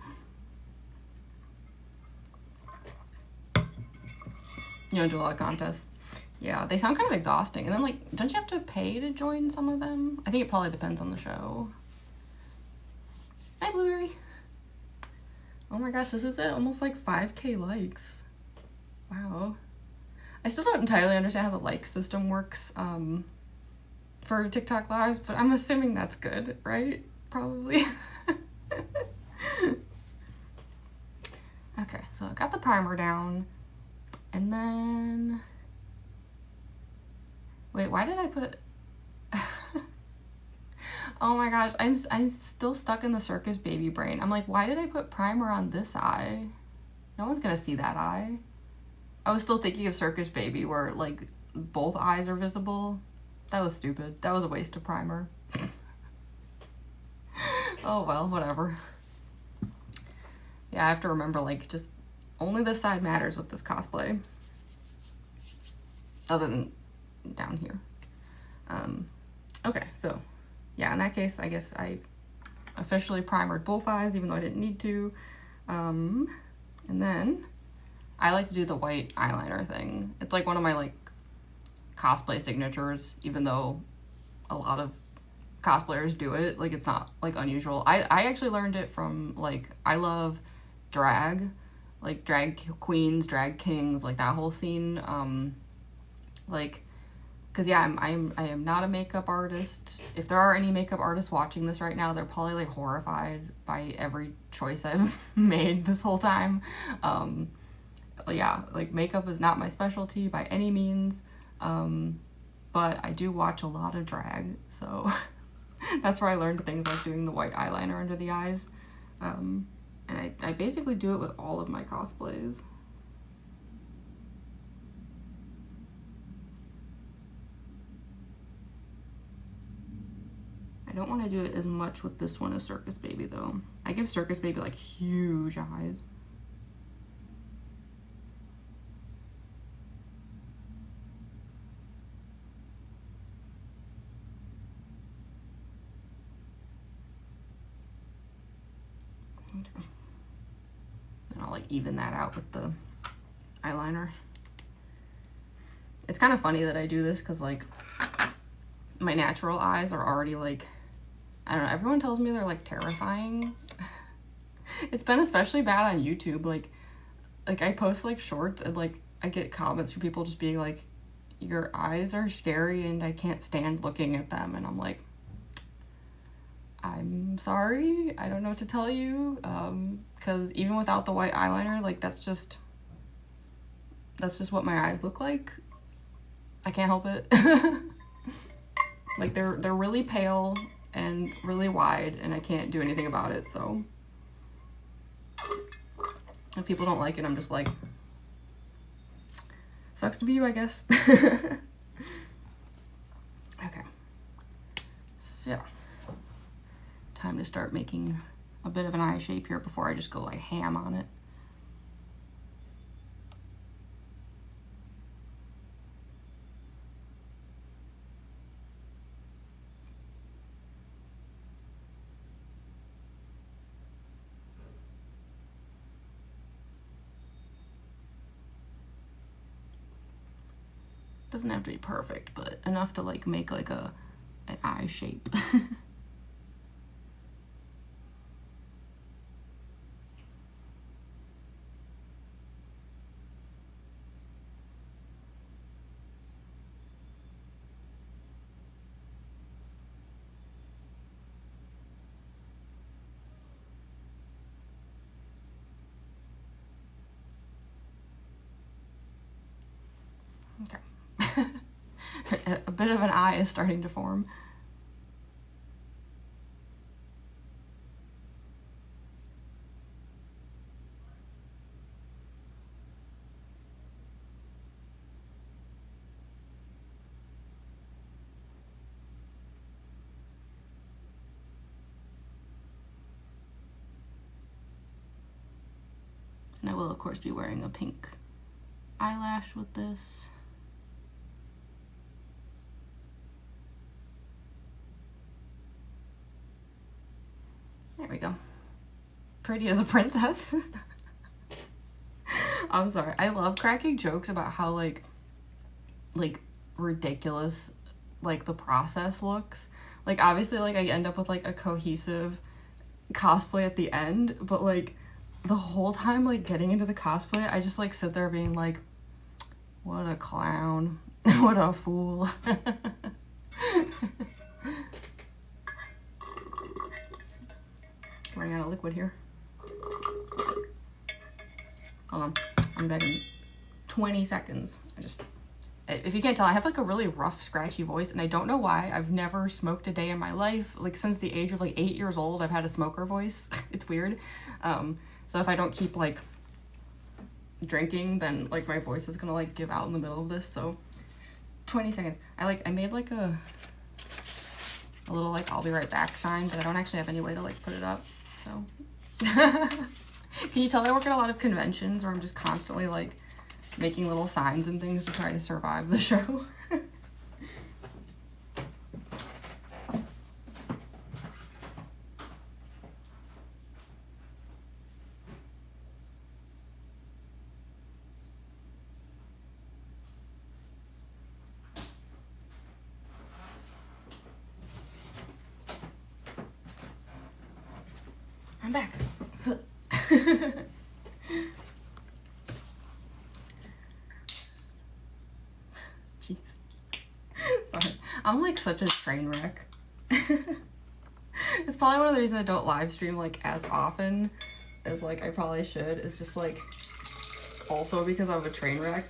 You don't do a lot of contests. Yeah, they sound kind of exhausting. And then like, don't you have to pay to join some of them? I think it probably depends on the show. Hi, Blueberry. Oh my gosh, this is at almost like 5K likes. Wow. I still don't entirely understand how the like system works for TikTok lives, but I'm assuming that's good, right? Probably. Okay, so I got the primer down. And then, wait, why did I put, oh my gosh, I'm still stuck in the circus baby brain. I'm like, why did I put primer on this eye? No one's gonna see that eye. I was still thinking of circus baby where like both eyes are visible. That was stupid. That was a waste of primer. Oh well, whatever. Yeah, I have to remember like just only this side matters with this cosplay, other than down here. Okay, so yeah, in that case, I guess I officially primered both eyes, even though I didn't need to. And then I like to do the white eyeliner thing. It's like one of my like cosplay signatures, even though a lot of cosplayers do it. Like it's not like unusual. I actually learned it from like, I love drag, like drag queens, drag kings, like that whole scene. Like, cause yeah, I am not a makeup artist. If there are any makeup artists watching this right now, they're probably like horrified by every choice I've made this whole time. Yeah, like makeup is not my specialty by any means. But I do watch a lot of drag, so that's where I learned things like doing the white eyeliner under the eyes. And I basically do it with all of my cosplays. I don't want to do it as much with this one as Circus Baby though. I give Circus Baby like huge eyes. Okay. And I'll like even that out with the eyeliner. It's kind of funny that I do this because like my natural eyes are already like, I don't know, everyone tells me they're like terrifying. It's been especially bad on YouTube. Like I post like shorts and like I get comments from people just being like, your eyes are scary and I can't stand looking at them. And I'm like, I'm sorry, I don't know what to tell you. Because even without the white eyeliner, like that's just what my eyes look like. I can't help it. Like they're really pale and really wide and I can't do anything about it, so if people don't like it, I'm just like, sucks to be you, I guess. Okay. So, time to start making a bit of an eye shape here before I just go like ham on it. Doesn't have to be perfect, but enough to like make like an eye shape. Okay. A bit of an eye is starting to form. And I will of course be wearing a pink eyelash with this. There we go. Pretty as a princess. I'm sorry. I love cracking jokes about how like ridiculous like the process looks. Like obviously like I end up with like a cohesive cosplay at the end, but like the whole time like getting into the cosplay, I just like sit there being like, what a clown. What a fool. Running out of liquid here. Hold on, I'm back in 20 seconds. If you can't tell, I have like a really rough, scratchy voice, and I don't know why. I've never smoked a day in my life. Like since the age of like 8 years old, I've had a smoker voice. It's weird. So if I don't keep like drinking, then like my voice is gonna like give out in the middle of this. So 20 seconds. I made like a little like I'll be right back sign, but I don't actually have any way to like put it up. So can you tell I work at a lot of conventions where I'm just constantly like making little signs and things to try to survive the show? I'm back. Jeez. Sorry. I'm like such a train wreck. It's probably one of the reasons I don't live stream like as often as like I probably should. It's just like also because I'm a train wreck.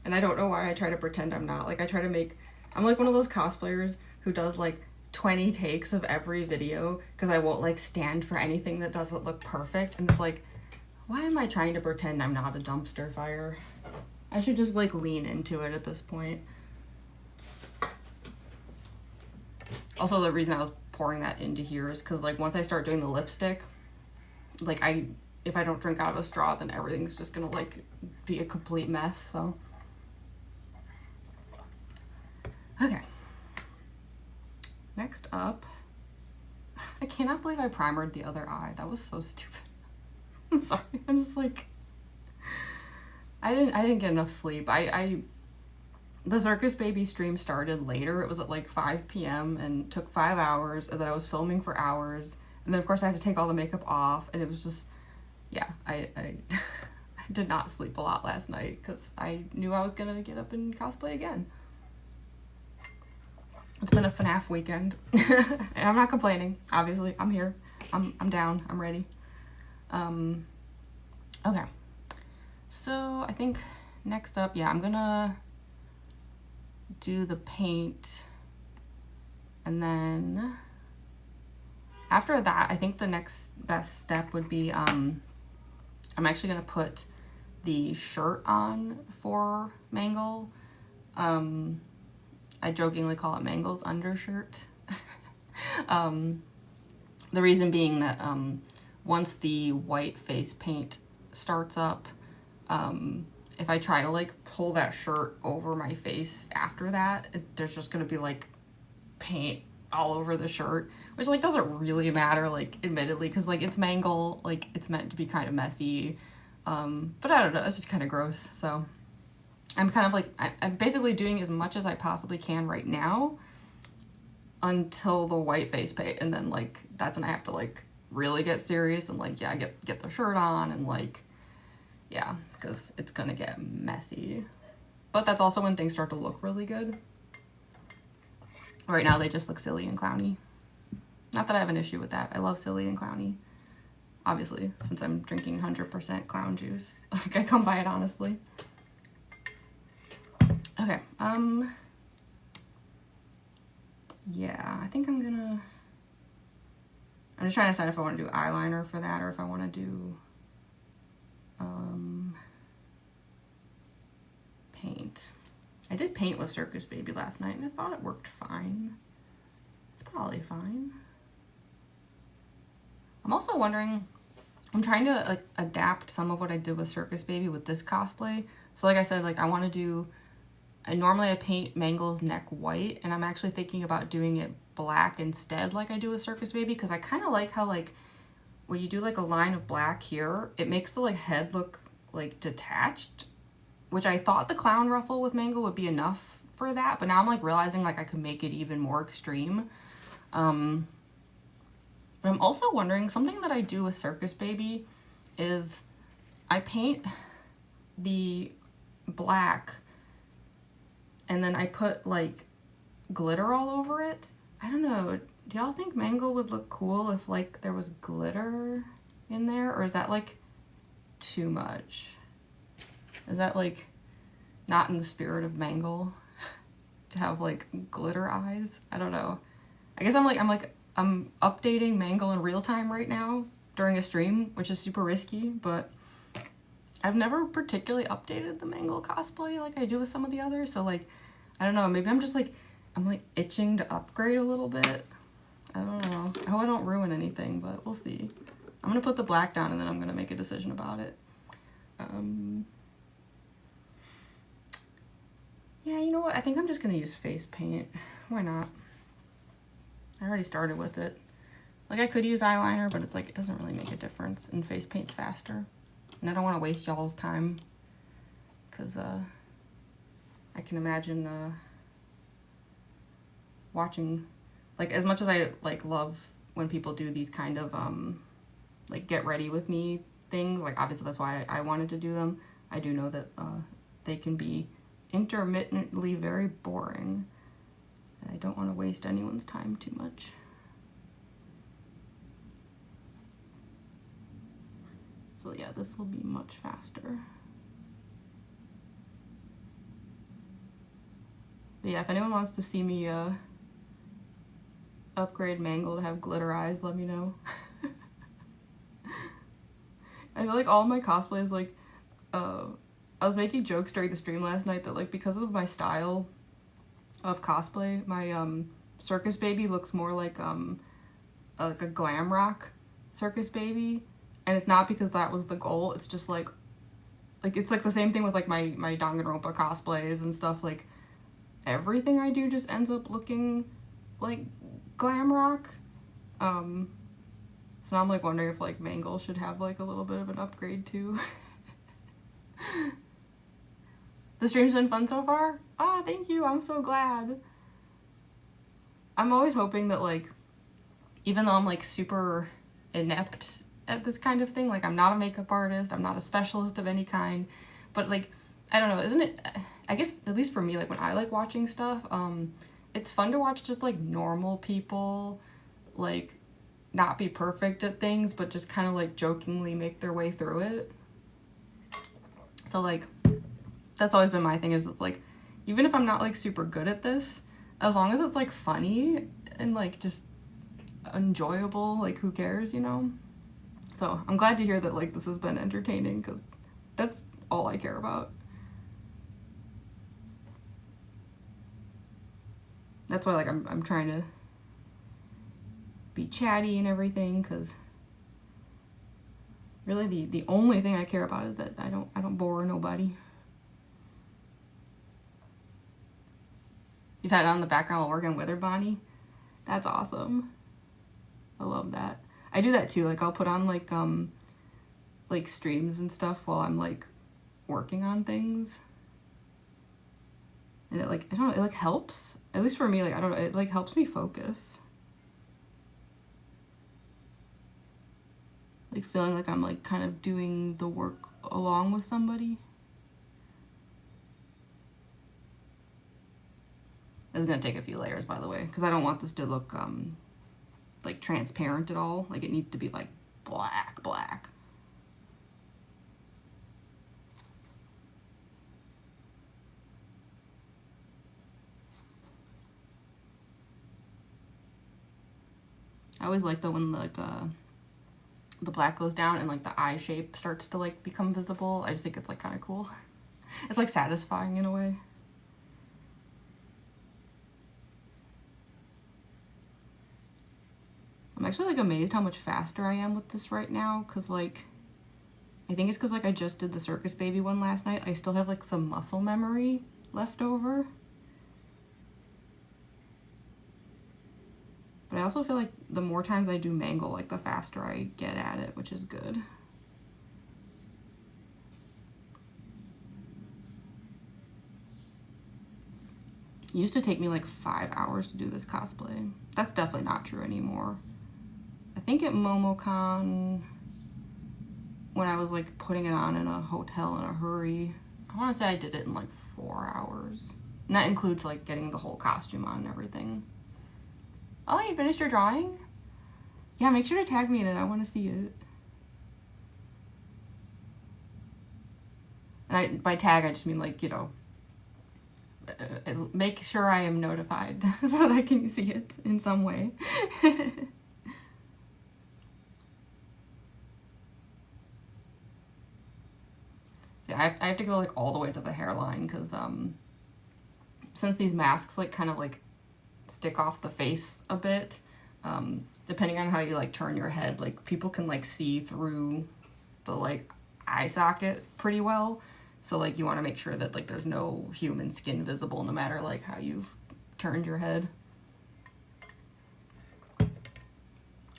And I don't know why I try to pretend I'm not. Like I'm like one of those cosplayers who does like 20 takes of every video because I won't like stand for anything that doesn't look perfect. And it's like, why am I trying to pretend I'm not a dumpster fire? I should just like lean into it at this point. Also, the reason I was pouring that into here is because, like, once I start doing the lipstick, like, if I don't drink out of a straw, then everything's just gonna, like, be a complete mess, so. Okay. Next up, I cannot believe I primered the other eye. That was so stupid. I'm sorry. I'm just like, I didn't get enough sleep. The Circus Baby stream started later. It was at like 5 p.m. and took 5 hours, and then I was filming for hours. And then of course I had to take all the makeup off, and it was just, yeah, I did not sleep a lot last night because I knew I was gonna get up and cosplay again. It's been a FNAF weekend. And I'm not complaining, obviously. I'm here. I'm down. I'm ready. Okay. So I think next up, yeah, I'm gonna do the paint, and then after that, I think the next best step would be I'm actually gonna put the shirt on for Mangle. I jokingly call it Mangle's undershirt. The reason being that once the white face paint starts up, if I try to like pull that shirt over my face after that, there's just gonna be like paint all over the shirt, which like doesn't really matter, like admittedly, because like it's Mangle, like it's meant to be kind of messy, but I don't know, it's just kind of gross. So I'm kind of like, I'm basically doing as much as I possibly can right now until the white face paint, and then like that's when I have to like really get serious and like, yeah, get the shirt on and like, yeah, because it's gonna get messy. But that's also when things start to look really good. Right now they just look silly and clowny. Not that I have an issue with that. I love silly and clowny. Obviously, since I'm drinking 100% clown juice. Like, I come by it honestly. Okay, yeah, I think I'm just trying to decide if I want to do eyeliner for that or if I want to do paint. I did paint with Circus Baby last night and I thought it worked fine. It's probably fine. I'm also wondering, I'm trying to like adapt some of what I did with Circus Baby with this cosplay. So like I said, like I want to do, normally I paint Mangle's neck white, and I'm actually thinking about doing it black instead like I do with Circus Baby, because I kind of like how like when you do like a line of black here, it makes the like head look like detached, which I thought the clown ruffle with Mangle would be enough for that, but now I'm like realizing like I could make it even more extreme. But I'm also wondering, something that I do with Circus Baby is I paint the black and then I put like glitter all over it. I don't know, do y'all think Mangle would look cool if like there was glitter in there, or is that like too much? Is that like not in the spirit of Mangle to have like glitter eyes? I don't know. I guess I'm updating Mangle in real time right now during a stream, which is super risky, but I've never particularly updated the Mangle cosplay like I do with some of the others, so like, I don't know, maybe I'm like itching to upgrade a little bit. I don't know. I hope I don't ruin anything, but we'll see. I'm gonna put the black down and then I'm gonna make a decision about it. Yeah, you know what? I think I'm just gonna use face paint. Why not? I already started with it. Like, I could use eyeliner, but it's like, it doesn't really make a difference, and face paint's faster. And I don't want to waste y'all's time, because I can imagine watching, like, as much as I like love when people do these kind of like get ready with me things, like obviously that's why I wanted to do them. I do know that they can be intermittently very boring, and I don't want to waste anyone's time too much. So yeah, this will be much faster. But yeah, if anyone wants to see me upgrade Mangle to have glitter eyes, let me know. I feel like all my cosplays, like, I was making jokes during the stream last night that, like, because of my style of cosplay, my circus baby looks more like a glam rock circus baby, and it's not because that was the goal. It's just like it's like the same thing with like my Danganronpa cosplays and stuff. Like everything I do just ends up looking like glam rock. So now I'm like wondering if like Mangle should have like a little bit of an upgrade too. The stream's been fun so far? Ah, thank you, I'm so glad. I'm always hoping that like, even though I'm like super inept at this kind of thing, like I'm not a makeup artist, I'm not a specialist of any kind, but like, I don't know, isn't it, I guess at least for me, like when I like watching stuff, it's fun to watch just like normal people like not be perfect at things, but just kind of like jokingly make their way through it. So like, that's always been my thing, is it's like, even if I'm not like super good at this, as long as it's like funny and like just enjoyable, like who cares, you know? So I'm glad to hear that like this has been entertaining, because that's all I care about. That's why like I'm trying to be chatty and everything, because really the only thing I care about is that I don't bore nobody. You've had it on the background while working with her, Bonnie? That's awesome. I love that. I do that too, like I'll put on like streams and stuff while I'm like working on things. And it like, I don't know, it like helps. At least for me, like I don't know, it like helps me focus. Like feeling like I'm like kind of doing the work along with somebody. This is gonna take a few layers, by the way, because I don't want this to look like transparent at all. Like it needs to be like black. I always like though when like the black goes down and like the eye shape starts to like become visible. I just think it's like kind of cool. It's like satisfying in a way. I'm actually like amazed how much faster I am with this right now, because like I think it's because like I just did the circus baby one last night. I still have like some muscle memory left over. But I also feel like the more times I do Mangle, like the faster I get at it, which is good. It used to take me like 5 hours to do this cosplay. That's definitely not true anymore. I think at MomoCon, when I was like putting it on in a hotel in a hurry, I want to say I did it in like 4 hours. And that includes like getting the whole costume on and everything. Oh, you finished your drawing? Yeah, make sure to tag me in it. I want to see it. And by tag, I just mean like, you know, make sure I am notified so that I can see it in some way. So I have to go like all the way to the hairline, because since these masks like kind of like stick off the face a bit, depending on how you like turn your head, like people can like see through the like eye socket pretty well. So like you want to make sure that like there's no human skin visible no matter like how you've turned your head.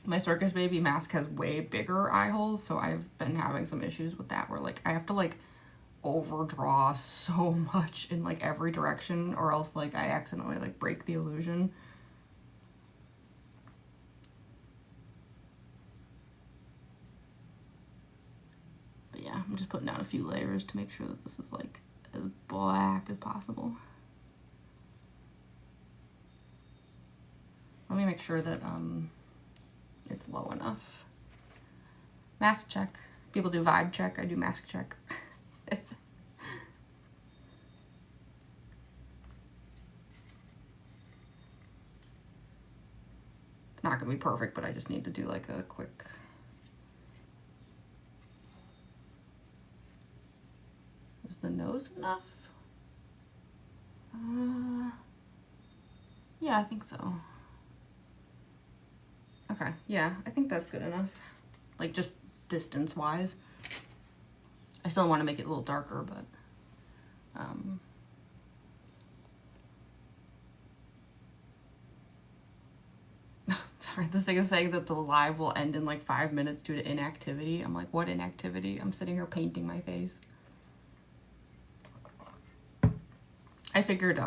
My circus baby mask has way bigger eye holes, so I've been having some issues with that, where like I have to like overdraw so much in like every direction, or else like I accidentally like break the illusion. But yeah, I'm just putting down a few layers to make sure that this is like as black as possible. Let me make sure that it's low enough. Mask check. People do vibe check, I do mask check. It's not gonna be perfect, but I just need to do like a quick... Is the nose enough? Yeah, I think so. Okay, yeah, I think that's good enough. Like, just distance-wise. I still want to make it a little darker, but... Sorry, this thing is saying that the live will end in like 5 minutes due to inactivity. I'm like, what inactivity? I'm sitting here painting my face. I figured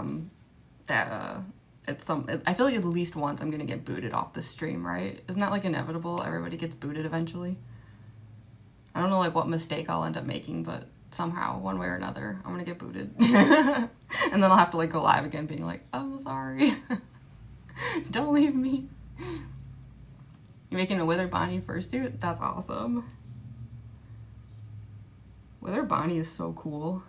that I feel like at least once I'm gonna get booted off the stream, right? Isn't that like inevitable? Everybody gets booted eventually. I don't know like what mistake I'll end up making, but somehow, one way or another, I'm gonna get booted. And then I'll have to like go live again being like, I'm sorry. Don't leave me. You're making a Wither Bonnie fursuit? That's awesome. Wither Bonnie is so cool.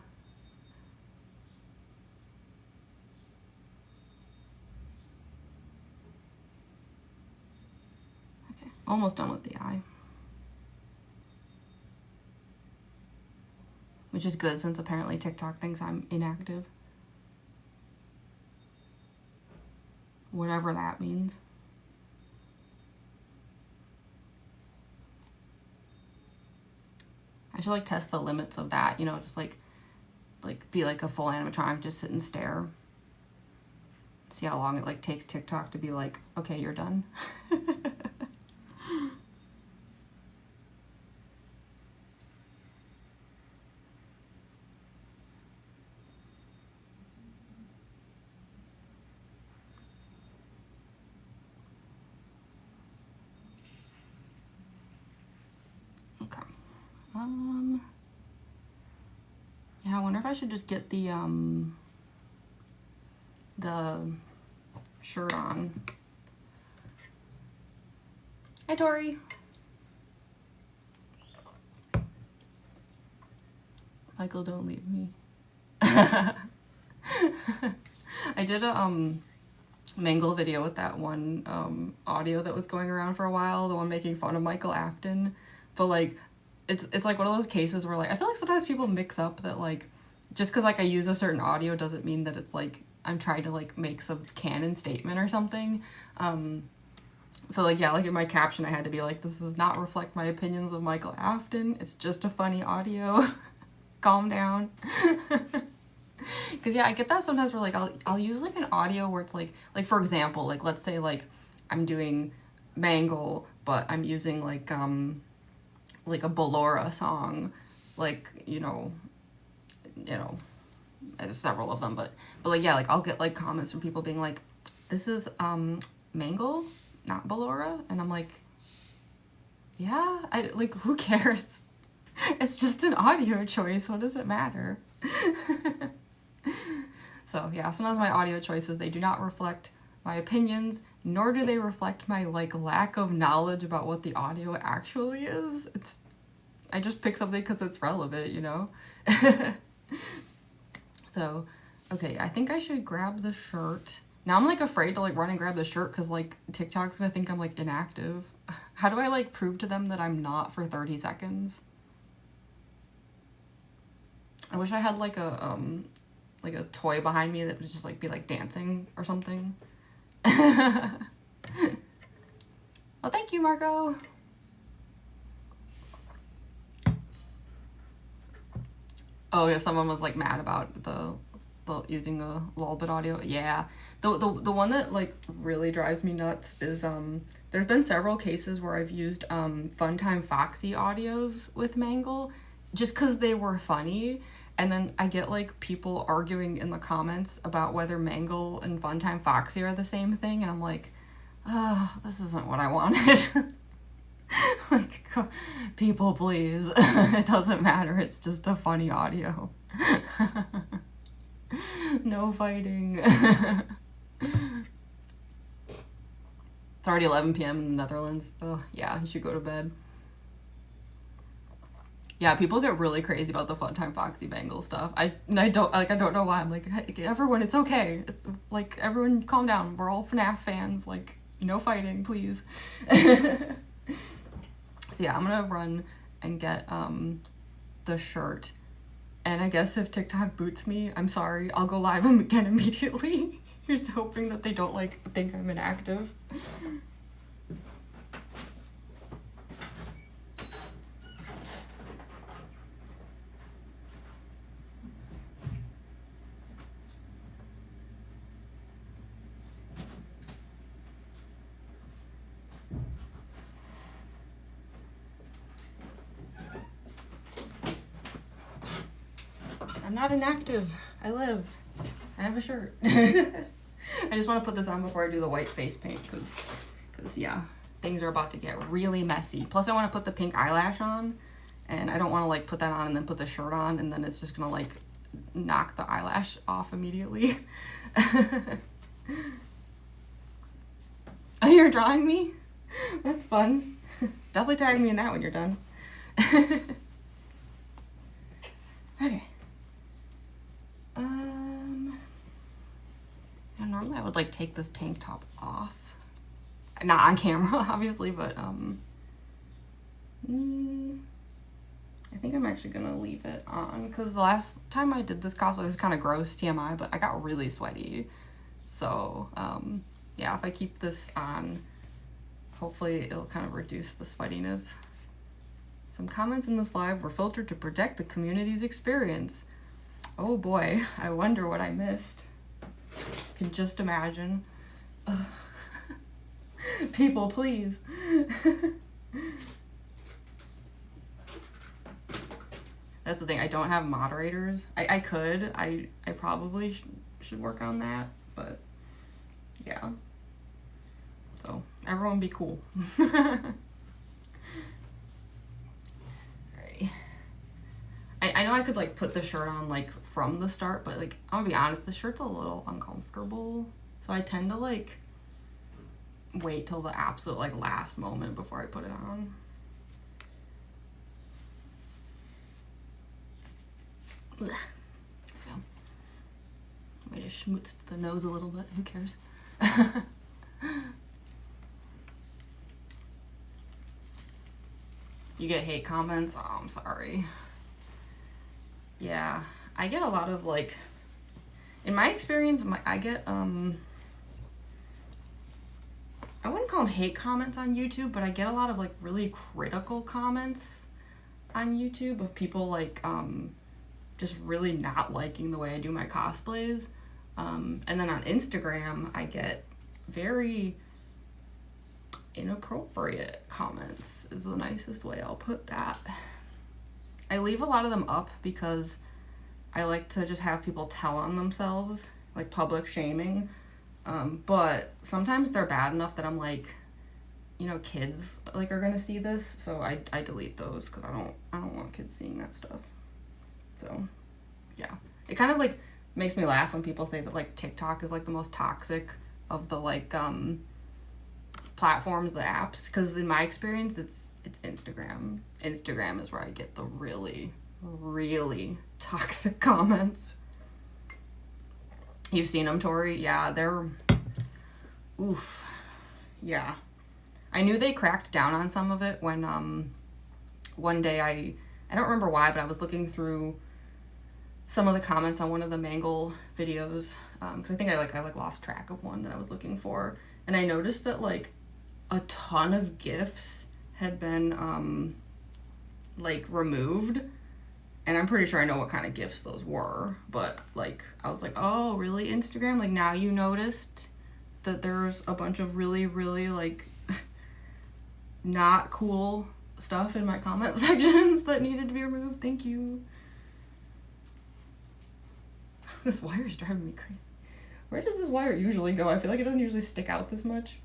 Okay, almost done with the eye. Which is good since apparently TikTok thinks I'm inactive. Whatever that means. I should like test the limits of that, you know, just like be like a full animatronic, just sit and stare. See how long it like takes TikTok to be like, okay, you're done. Okay. Yeah, I wonder if I should just get the shirt on. Hi, Tori. Michael, don't leave me. I did a Mangle video with that one audio that was going around for a while, the one making fun of Michael Afton, but like it's like one of those cases where like I feel like sometimes people mix up that like just because like I use a certain audio doesn't mean that it's like I'm trying to like make some canon statement or something. So like yeah, like in my caption I had to be like, this does not reflect my opinions of Michael Afton, it's just a funny audio. Calm down. Because yeah, I get that sometimes where like I'll use like an audio where it's like for example, like let's say like I'm doing Mangle but I'm using like a Ballora song, like you know there's several of them, but like yeah, like I'll get like comments from people being like, this is Mangle, not Ballora, and I'm like, yeah, I like, who cares? It's just an audio choice, what does it matter? So yeah, sometimes my audio choices, they do not reflect my opinions, nor do they reflect my like lack of knowledge about what the audio actually is. I just pick something because it's relevant, you know? So, okay, I think I should grab the shirt. Now I'm like afraid to like run and grab the shirt because like TikTok's gonna think I'm like inactive. How do I like prove to them that I'm not for 30 seconds? I wish I had like a toy behind me that would just like be like dancing or something. Well, thank you, Marco. Oh yeah, someone was like mad about the using the lullbit audio. Yeah, the one that like really drives me nuts is there's been several cases where I've used Funtime Foxy audios with Mangle just because they were funny, and then I get like people arguing in the comments about whether Mangle and Funtime Foxy are the same thing, and I'm like, oh, this isn't what I wanted. Like, people, please. It doesn't matter, it's just a funny audio. No fighting. It's already 11 p.m. in the Netherlands. Oh yeah, you should go to bed. Yeah, people get really crazy about the Funtime Foxy Mangle stuff. I don't know why. I'm like, hey, everyone, it's okay. It's, like, everyone calm down. We're all FNAF fans. Like, no fighting, please. So yeah, I'm gonna run and get the shirt, and I guess if TikTok boots me, I'm sorry, I'll go live again immediately. You're just hoping that they don't like think I'm inactive. I'm not inactive. I live. I have a shirt. I just want to put this on before I do the white face paint because yeah, things are about to get really messy. Plus I want to put the pink eyelash on, and I don't want to like put that on and then put the shirt on and then it's just gonna like knock the eyelash off immediately. Oh, you're drawing me? That's fun. Definitely tag me in that when you're done. Okay. Normally I would like take this tank top off. Not on camera, obviously, but I think I'm actually gonna leave it on because the last time I did this cosplay, this is kind of gross, TMI, but I got really sweaty. So yeah, if I keep this on, hopefully it'll kind of reduce the sweatiness. Some comments in this live were filtered to protect the community's experience. Oh boy, I wonder what I missed. Can just imagine. Ugh. People, please. That's the thing, I don't have moderators. I could, I probably should work on that, but yeah. So, everyone be cool. Alrighty. I know I could like put the shirt on like from the start, but like, I'm gonna be honest, the shirt's a little uncomfortable. So I tend to like wait till the absolute like last moment before I put it on. Ugh. So, I might have schmoozed the nose a little bit, who cares? You get hate comments? Oh, I'm sorry. Yeah, I get a lot of like, in my experience, I get, I wouldn't call them hate comments on YouTube, but I get a lot of like really critical comments on YouTube of people like, just really not liking the way I do my cosplays. And then on Instagram, I get very inappropriate comments is the nicest way I'll put that. I leave a lot of them up because I like to just have people tell on themselves, like public shaming. But sometimes they're bad enough that I'm like, you know, kids like are gonna see this, so I delete those because I don't want kids seeing that stuff. So yeah, it kind of like makes me laugh when people say that like TikTok is like the most toxic of the like platforms, the apps, because in my experience it's Instagram. Instagram is where I get the really toxic comments. You've seen them, Tori? Yeah, they're oof. Yeah, I knew they cracked down on some of it when one day I don't remember why, but I was looking through some of the comments on one of the Mangle videos because I think I lost track of one that I was looking for, and I noticed that like a ton of GIFs had been like removed, and I'm pretty sure I know what kind of GIFs those were, but like I was like, oh really, Instagram, like now you noticed that there's a bunch of really like not cool stuff in my comment sections that needed to be removed. Thank you. This wire is driving me crazy. Where does this wire usually go? I feel like it doesn't usually stick out this much.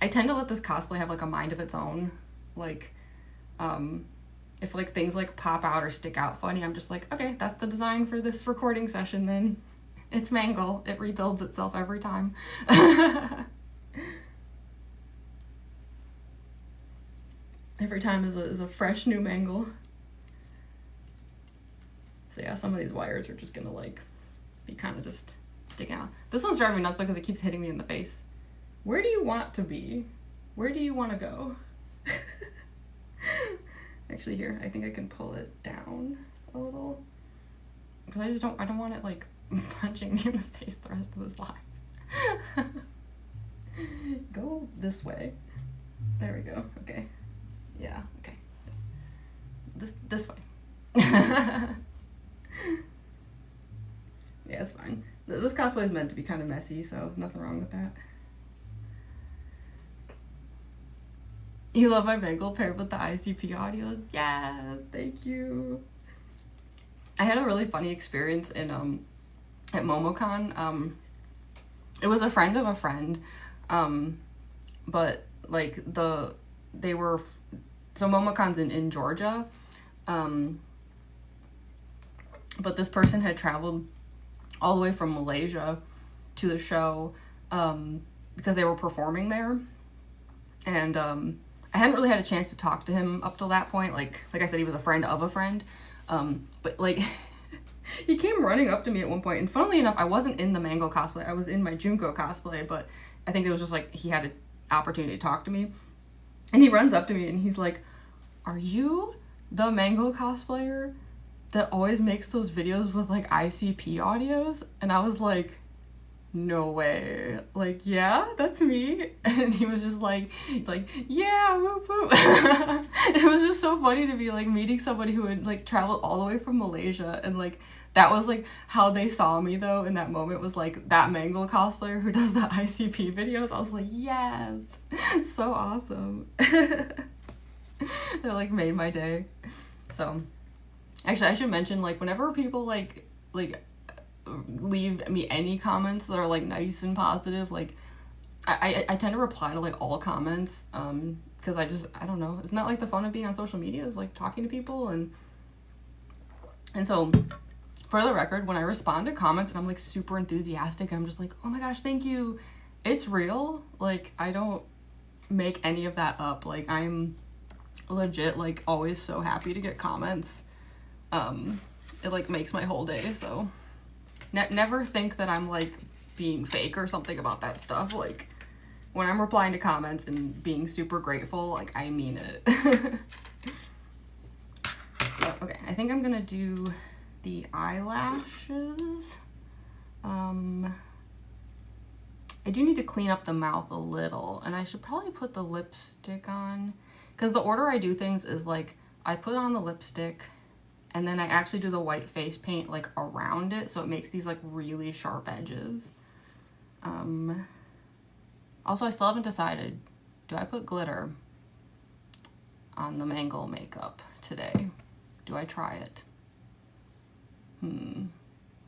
I tend to let this cosplay have like a mind of its own. Like, if like things like pop out or stick out funny, I'm just like, okay, that's the design for this recording session then. It's Mangle. It rebuilds itself every time. Every time is a fresh new Mangle. So yeah, some of these wires are just gonna like be kind of just sticking out. This one's driving me nuts though because it keeps hitting me in the face. Where do you want to be? Where do you want to go? Actually here, I think I can pull it down a little. Because I don't want it like punching me in the face the rest of this live. Go this way. There we go. Okay. Yeah, okay. This way. Yeah, it's fine. This cosplay is meant to be kind of messy, so nothing wrong with that. You love my Mangle paired with the ICP audios? Yes, thank you. I had a really funny experience in at MomoCon. It was a friend of a friend, but like they were, so MomoCon's in Georgia, but this person had traveled all the way from Malaysia to the show because they were performing there, and I hadn't really had a chance to talk to him up till that point. Like I said, he was a friend of a friend, but like he came running up to me at one point, and funnily enough, I wasn't in the Mangle cosplay, I was in my Junko cosplay, but I think it was just like he had an opportunity to talk to me, and he runs up to me and he's like, "Are you the Mangle cosplayer that always makes those videos with like ICP audios?" And I was like, "No way." Like, "Yeah, that's me." And he was just like, "Yeah, whoop whoop." It was just so funny to be like meeting somebody who had like traveled all the way from Malaysia, and like that was like how they saw me though in that moment, was like that Mangle cosplayer who does the ICP videos. I was like, yes, so awesome. It like made my day. So actually I should mention, like, whenever people like leave me any comments that are like nice and positive, like I tend to reply to like all comments, because I don't know, isn't that like the fun of being on social media, is like talking to people, and so for the record, when I respond to comments and I'm like super enthusiastic, I'm just like, "Oh my gosh, thank you," it's real. Like, I don't make any of that up. Like, I'm legit like always so happy to get comments. It like makes my whole day, so never think that I'm like being fake or something about that stuff. Like, when I'm replying to comments and being super grateful, like, I mean it. So, okay, I think I'm gonna do the eyelashes. I do need to clean up the mouth a little, and I should probably put the lipstick on, because the order I do things is like I put on the lipstick and then I actually do the white face paint like around it, so it makes these like really sharp edges. Also, I still haven't decided, do I put glitter on the Mangle makeup today? Do I try it? I'm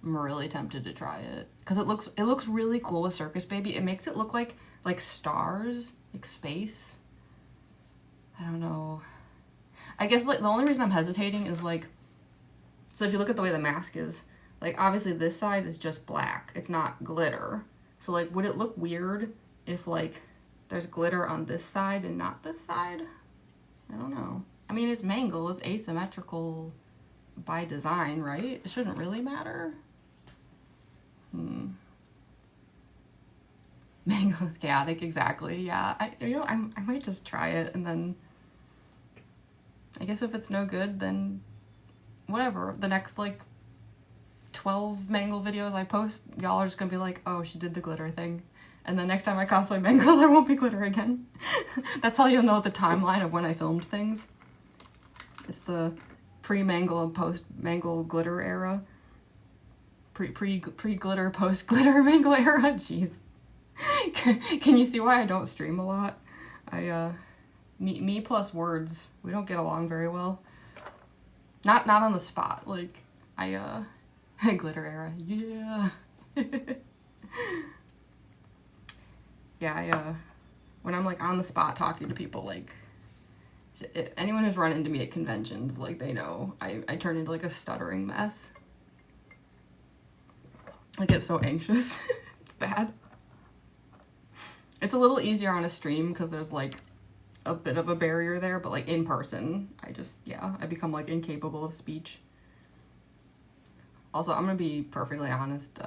really tempted to try it because it looks really cool with Circus Baby. It makes it look like stars, like space. I don't know. I guess like the only reason I'm hesitating is like, so if you look at the way the mask is, like obviously this side is just black. It's not glitter. So like, would it look weird if like there's glitter on this side and not this side? I don't know. I mean, it's Mangle, it's asymmetrical by design, right? It shouldn't really matter. Mango's chaotic, exactly. Yeah, I might just try it, and then I guess if it's no good, then whatever. The next like 12 Mangle videos I post, y'all are just gonna be like, "Oh, she did the glitter thing." And the next time I cosplay Mangle, there won't be glitter again. That's how you'll know the timeline of when I filmed things. It's the pre-Mangle and post-Mangle glitter era. Pre-glitter, post-glitter Mangle era. Jeez. Can you see why I don't stream a lot? Me plus words, we don't get along very well. Not on the spot. Like, glitter era, yeah. Yeah, when I'm like on the spot talking to people, like, anyone who's run into me at conventions, like, they know I turn into like a stuttering mess. I get so anxious. It's bad. It's a little easier on a stream because there's like a bit of a barrier there, but like in person, I become like incapable of speech. Also, I'm gonna be perfectly honest,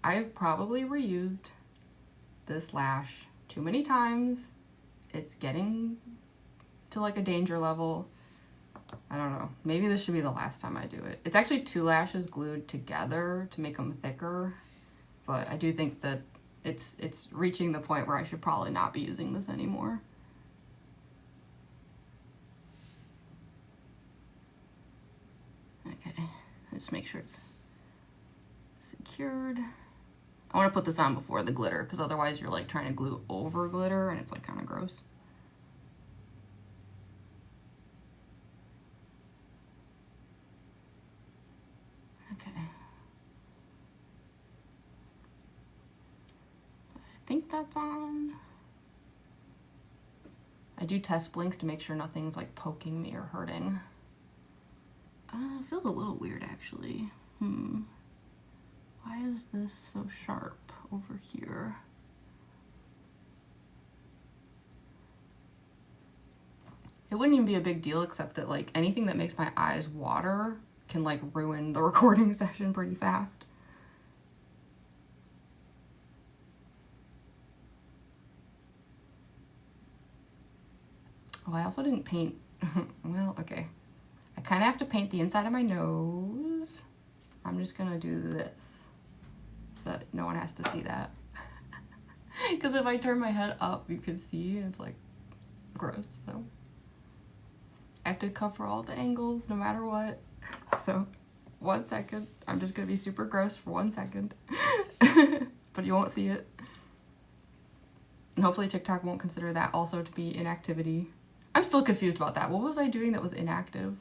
I've probably reused this lash too many times. It's getting to like a danger level. I don't know, maybe this should be the last time I do it. It's actually 2 lashes glued together to make them thicker, but I do think that it's reaching the point where I should probably not be using this anymore. Okay, just make sure it's secured. I want to put this on before the glitter, because otherwise you're like trying to glue over glitter and it's like kind of gross. Okay. I think that's on. I do test blinks to make sure nothing's like poking me or hurting. It feels a little weird actually. Why is this so sharp over here? It wouldn't even be a big deal, except that like anything that makes my eyes water can like ruin the recording session pretty fast. Oh, I also didn't paint. Well, okay. I kind of have to paint the inside of my nose. I'm just gonna do this so that no one has to see that. Because if I turn my head up, you can see, and it's like gross. So I have to cover all the angles no matter what. So 1 second. I'm just gonna be super gross for 1 second. But you won't see it. And hopefully TikTok won't consider that also to be inactivity. I'm still confused about that. What was I doing that was inactive?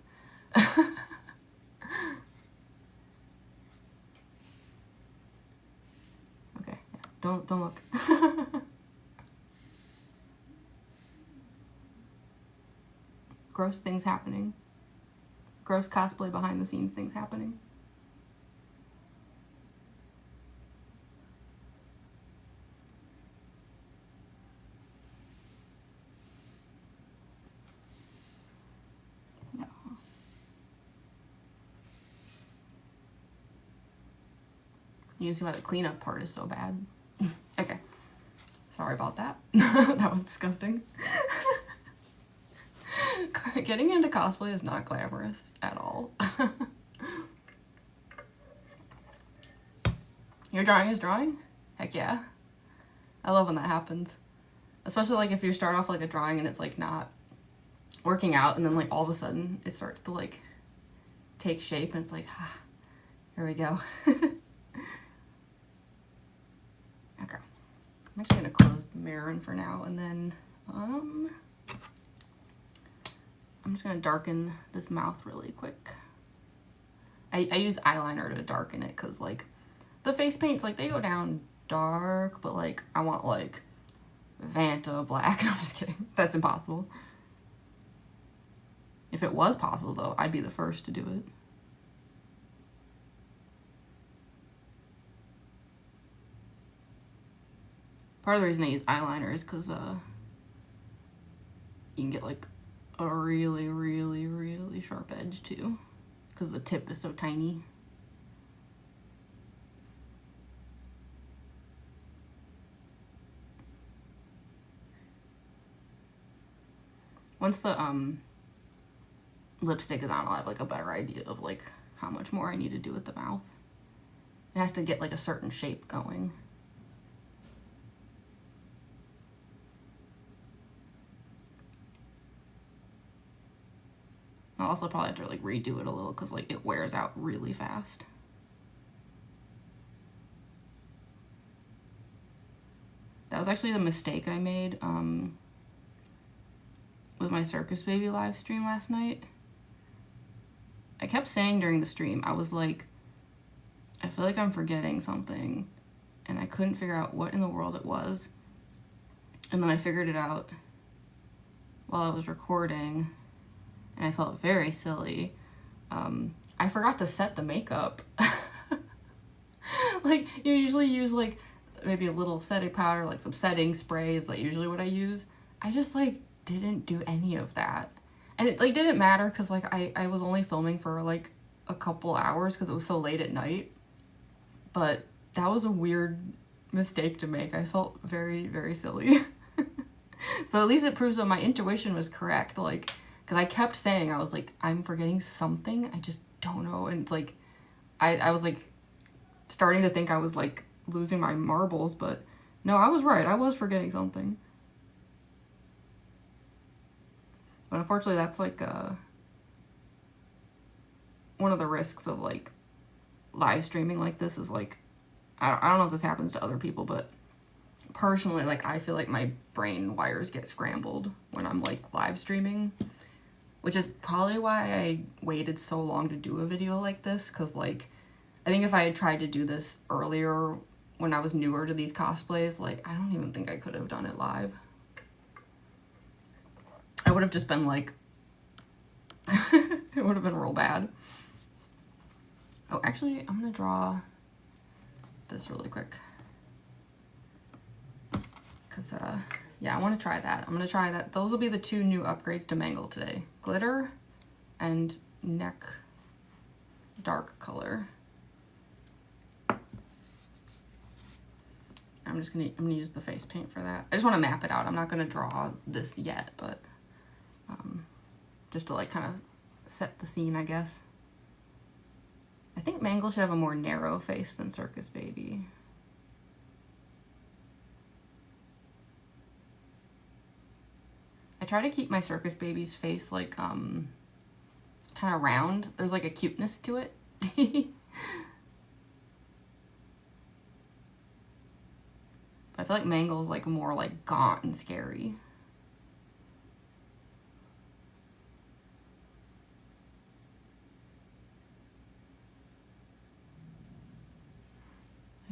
Okay, yeah, don't look. Gross things happening. Gross cosplay behind the scenes things happening. You can see why the cleanup part is so bad. Okay. Sorry about that. That was disgusting. Getting into cosplay is not glamorous at all. Your drawing is drawing? Heck yeah. I love when that happens. Especially like if you start off like a drawing and it's like not working out, and then like all of a sudden it starts to like take shape and it's like, ah, here we go. Okay, I'm actually gonna close the mirror in for now, and then I'm just gonna darken this mouth really quick. I use eyeliner to darken it because like the face paints, like they go down dark, but like I want like Vanta black. No, I'm just kidding. That's impossible. If it was possible though, I'd be the first to do it. Part of the reason I use eyeliner is because you can get like a really, really, really sharp edge too, because the tip is so tiny. Once the lipstick is on, I'll have like a better idea of like how much more I need to do with the mouth. It has to get like a certain shape going. I'll also probably have to like redo it a little because like it wears out really fast. That was actually the mistake I made with my Circus Baby live stream last night. I kept saying during the stream, I was like, I feel like I'm forgetting something, and I couldn't figure out what in the world it was. And then I figured it out while I was recording, and I felt very silly. I forgot to set the makeup. Like, you usually use like maybe a little setting powder, like some setting sprays, like usually what I use. I just like didn't do any of that. And it like didn't matter because like I was only filming for like a couple hours because it was so late at night. But that was a weird mistake to make. I felt very, very silly. So at least it proves that my intuition was correct. Like, because I kept saying, I was like, I'm forgetting something. I just don't know. And it's like, I was like starting to think I was like losing my marbles, but No, I was right. I was forgetting something. But unfortunately, that's like one of the risks of like live streaming like this is like, I don't know if this happens to other people, but personally, like I feel like my brain wires get scrambled when I'm like live streaming, which is probably why I waited so long to do a video like this, because like I think if I had tried to do this earlier when I was newer to these cosplays, like I don't even think I could have done it live. I would have just been like it would have been real bad. Oh, actually, I'm gonna draw this really quick. Because, yeah, I want to try that. I'm gonna try that. Those will be the 2 new upgrades to Mangle today. Glitter and neck dark color. I'm gonna use the face paint for that. I just want to map it out. I'm not gonna draw this yet, but just to like kind of set the scene, I guess. I think Mangle should have a more narrow face than Circus Baby. I try to keep my Circus Baby's face like kind of round. There's like a cuteness to it. But I feel like Mangle's like more like gaunt and scary.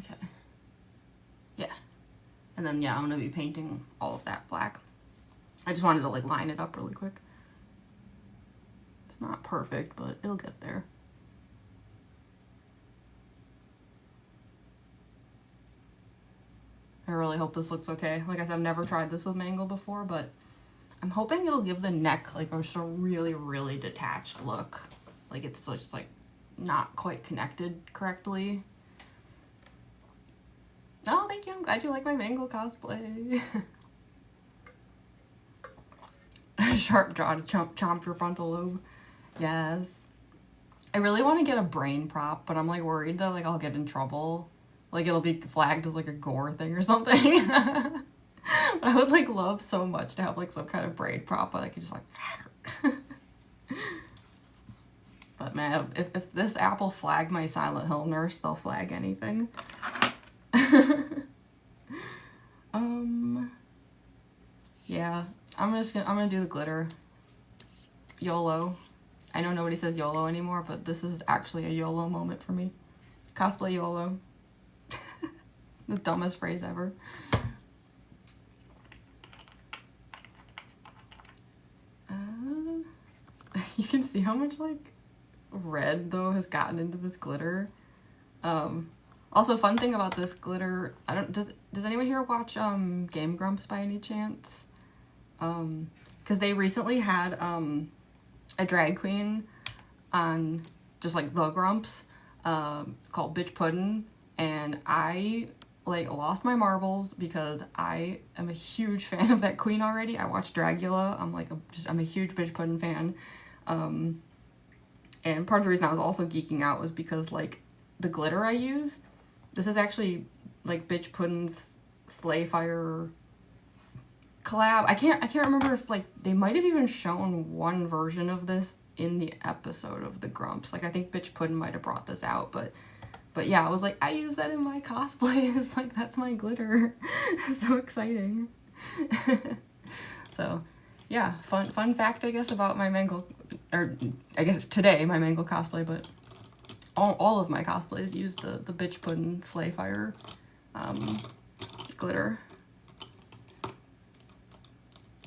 Okay. Yeah. And then yeah, I'm gonna be painting all of that black. I just wanted to like line it up really quick. It's not perfect, but it'll get there. I really hope this looks okay. Like I said, I've never tried this with Mangle before, but I'm hoping it'll give the neck like just a really, really detached look. Like it's just like not quite connected correctly. Oh, thank you. I'm glad you like my Mangle cosplay. Sharp jaw to chomp your frontal lobe. Yes. I really want to get a brain prop, but I'm like worried that like I'll get in trouble. Like it'll be flagged as like a gore thing or something. But I would like love so much to have like some kind of brain prop that I could just like But man, if this Apple flagged my Silent Hill nurse, they'll flag anything. Yeah, I'm gonna do the glitter. YOLO. I know nobody says YOLO anymore, but this is actually a YOLO moment for me. Cosplay YOLO. The dumbest phrase ever. You can see how much like red though has gotten into this glitter. Also, fun thing about this glitter, does anyone here watch Game Grumps by any chance? Because they recently had a drag queen on just like the Grumps called Bitch Puddin', and I like lost my marbles because I am a huge fan of that queen already. I watched Dragula. I'm a huge Bitch Puddin' fan. And part of the reason I was also geeking out was because like the glitter I use, this is actually like Bitch Puddin's Slayfire collab. I can't remember if like they might have even shown one version of this in the episode of the Grumps. Like I think Bitch Puddin might have brought this out, but yeah, I was like, I use that in my cosplay. It's like that's my glitter. So exciting. So yeah, fun fact I guess about my Mangle, or I guess today my Mangle cosplay, but all of my cosplays use the Bitch Puddin' Slayfire glitter.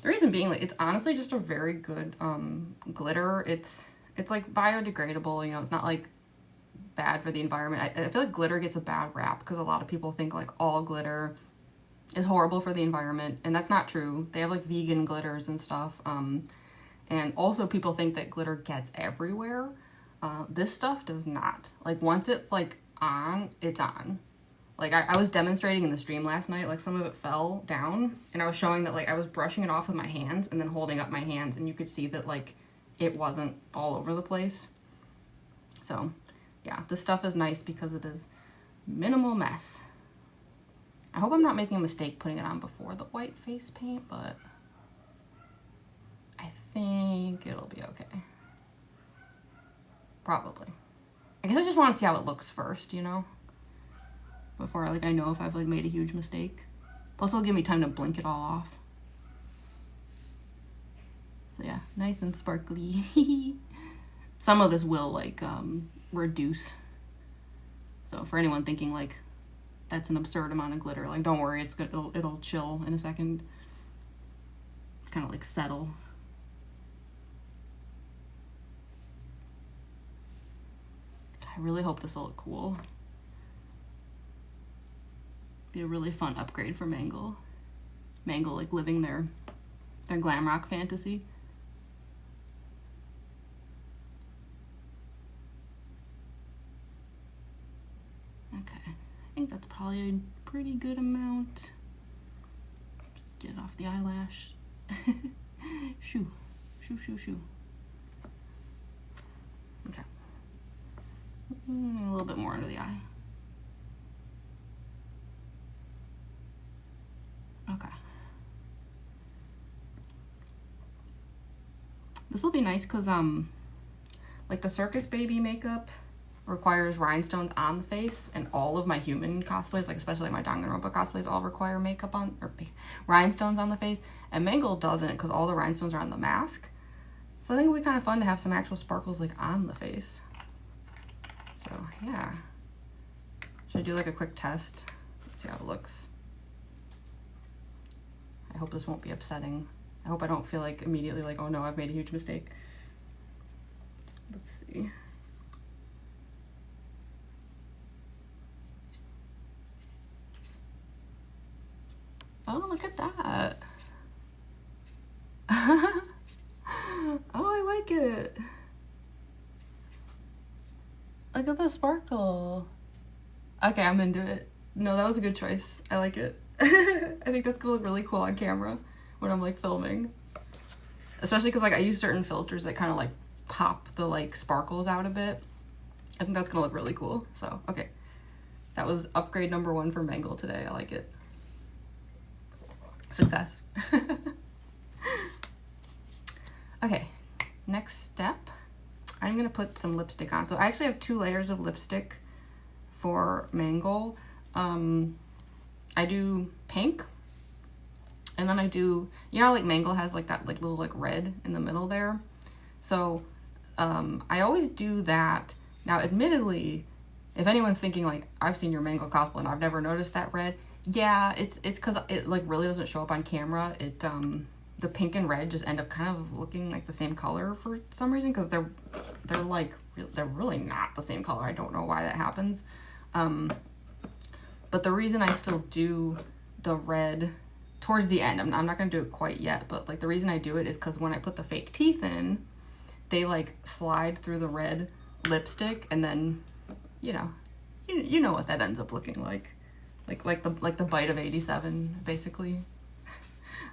The reason being, like, it's honestly just a very good glitter. It's like biodegradable, you know, it's not like bad for the environment. I feel like glitter gets a bad rap because a lot of people think like all glitter is horrible for the environment, and that's not true. They have like vegan glitters and stuff. And also people think that glitter gets everywhere. This stuff does not. Like once it's like on, it's on. Like I was demonstrating in the stream last night, like some of it fell down, and I was showing that like I was brushing it off with my hands and then holding up my hands, and you could see that like it wasn't all over the place. So yeah, this stuff is nice because it is minimal mess. I hope I'm not making a mistake putting it on before the white face paint, but I think it'll be okay. Probably. I guess I just want to see how it looks first, you know? Before like I know if I've like made a huge mistake. Plus it'll give me time to blink it all off. So yeah, nice and sparkly. Some of this will like reduce. So for anyone thinking like that's an absurd amount of glitter, like don't worry, it's good. It'll chill in a second. Kind of like settle. I really hope this will look cool. Be a really fun upgrade for Mangle. Mangle like living their glam rock fantasy. Okay, I think that's probably a pretty good amount. Just get off the eyelash. Shoo, shoo, shoo, shoo. Okay. A little bit more under the eye. Okay. This will be nice because like the circus baby makeup requires rhinestones on the face, and all of my human cosplays, like especially my Danganronpa cosplays, all require makeup on or rhinestones on the face, and Mangle doesn't because all the rhinestones are on the mask. So I think it would be kind of fun to have some actual sparkles like on the face. So yeah, should I do like a quick test? Let's see how it looks. I hope this won't be upsetting. I hope I don't feel like immediately like, oh no, I've made a huge mistake. Let's see. Oh, look at that. Oh, I like it. Look at the sparkle. Okay, I'm into it. No, that was a good choice. I like it. I think that's gonna look really cool on camera when I'm like filming. Especially because like I use certain filters that kind of like pop the like sparkles out a bit. I think that's gonna look really cool. So, okay. That was upgrade number 1 for Mangle today. I like it. Success. Okay, next step. I'm gonna put some lipstick on. So I actually have 2 layers of lipstick for Mangle. I do pink, and then I do, you know, like Mangle has like that like little like red in the middle there. So I always do that. Now, admittedly, if anyone's thinking like, I've seen your Mangle cosplay and I've never noticed that red, yeah, it's because it like really doesn't show up on camera. It the pink and red just end up kind of looking like the same color for some reason, because they're really not the same color. I don't know why that happens. But the reason I still do the red towards the end, I'm not gonna do it quite yet, but like the reason I do it is because when I put the fake teeth in, they like slide through the red lipstick, and then you know what that ends up looking like the bite of 87 basically.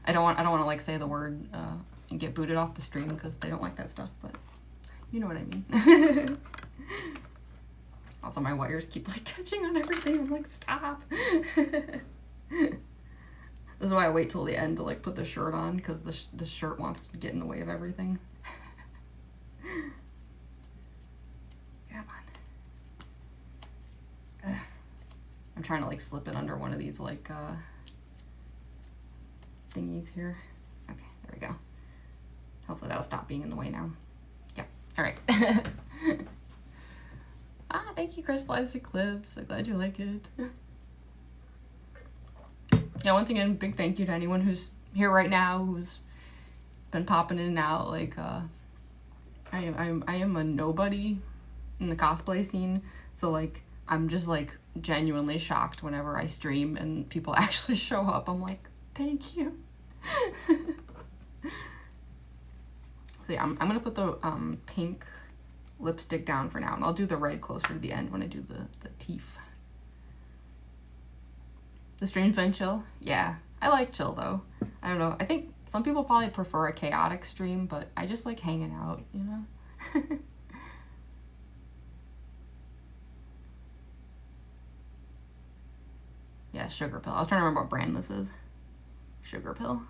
I don't want to like say the word and get booted off the stream because they don't like that stuff, but you know what I mean. Also, my wires keep like catching on everything. I'm like, stop. This is why I wait till the end to like put the shirt on, because the shirt wants to get in the way of everything. Come on. I'm trying to like slip it under one of these like thingies here. Okay, there we go. Hopefully that'll stop being in the way now. Yeah, all right. Thank you, Crystallized Eclipse. I'm glad you like it. Yeah, once again, big thank you to anyone who's here right now, who's been popping in and out. Like, I am a nobody in the cosplay scene, so like I'm just like genuinely shocked whenever I stream and people actually show up. I'm like, thank you. So yeah, I'm gonna put the pink lipstick down for now, and I'll do the red closer to the end when I do the TEEF. The stream's been chill? Yeah, I like chill though. I don't know, I think some people probably prefer a chaotic stream, but I just like hanging out, you know? Yeah, Yeah, Sugar Pill. I was trying to remember what brand this is. Sugar Pill.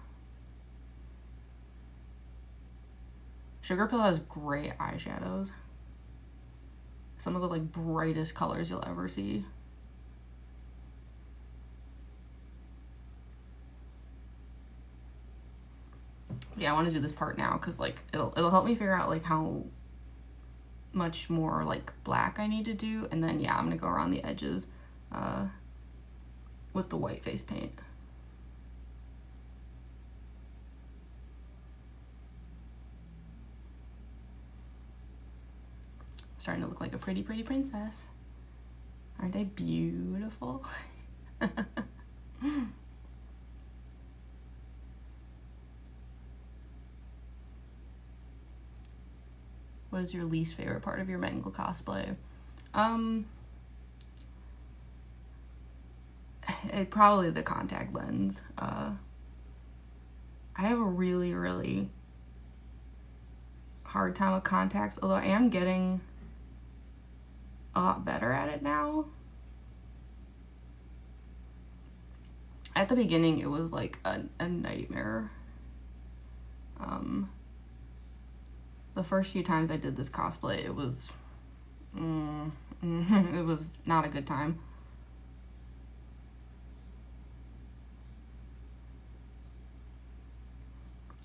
Sugar Pill has great eyeshadows. Some of the like brightest colors you'll ever see. Yeah, I want to do this part now because like it'll help me figure out like how much more like black I need to do, and then yeah, I'm gonna go around the edges with the white face paint. Starting to look like a pretty princess. Aren't I beautiful? What is your least favorite part of your Mangle cosplay? Probably the contact lens. I have a really hard time with contacts, although I am getting a lot better at it now. At the beginning, it was like a nightmare. The first few times I did this cosplay, it was it was not a good time.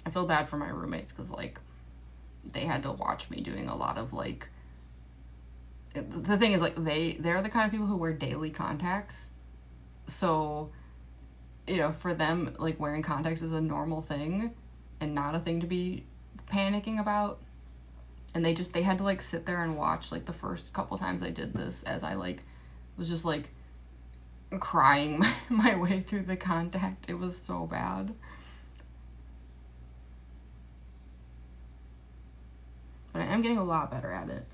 I feel bad for my roommates because like they had to watch me doing a lot of like, the thing is like they're the kind of people who wear daily contacts, so you know, for them like wearing contacts is a normal thing and not a thing to be panicking about. And they had to like sit there and watch like the first couple times I did this as I like was just like crying my way through the contact. It was so bad. But I am getting a lot better at it.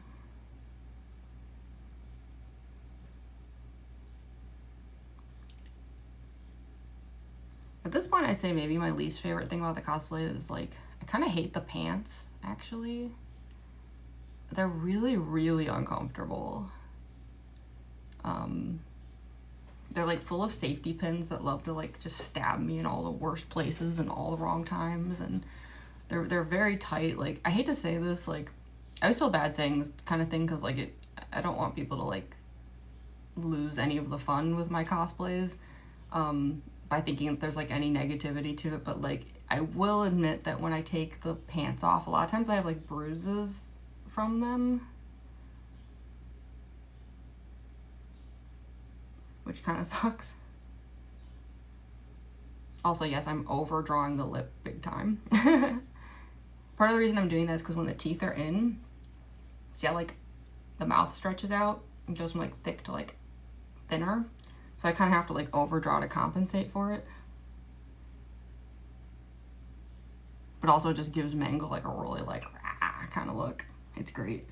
At this point, I'd say maybe my least favorite thing about the cosplay is like, I kind of hate the pants, actually. They're really uncomfortable. They're like full of safety pins that love to like just stab me in all the worst places and all the wrong times, and they're very tight. Like, I hate to say this, like, I always feel bad saying this kind of thing because like I don't want people to like lose any of the fun with my cosplays by thinking that there's like any negativity to it, but like I will admit that when I take the pants off, a lot of times I have like bruises from them, which kind of sucks. Also, yes, I'm overdrawing the lip big time. Part of the reason I'm doing this is because when the teeth are in, see how like the mouth stretches out and goes from like thick to like thinner, so I kind of have to like overdraw to compensate for it. But also it just gives Mangle like a really like rah kind of look. It's great.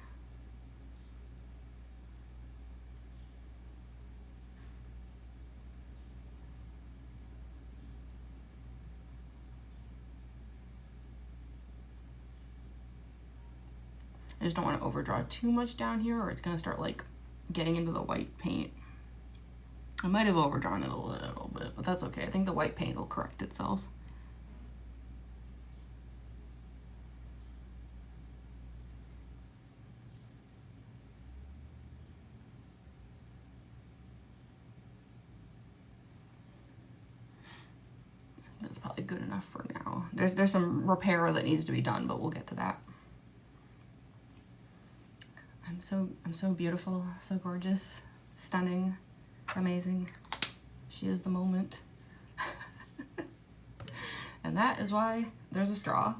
I just don't want to overdraw too much down here or it's going to start like getting into the white paint. I might have overdrawn it a little bit, but that's okay. I think the white paint will correct itself. That's probably good enough for now. There's some repair that needs to be done, but we'll get to that. I'm so beautiful, so gorgeous, stunning, amazing. She is the moment. And that is why there's a straw.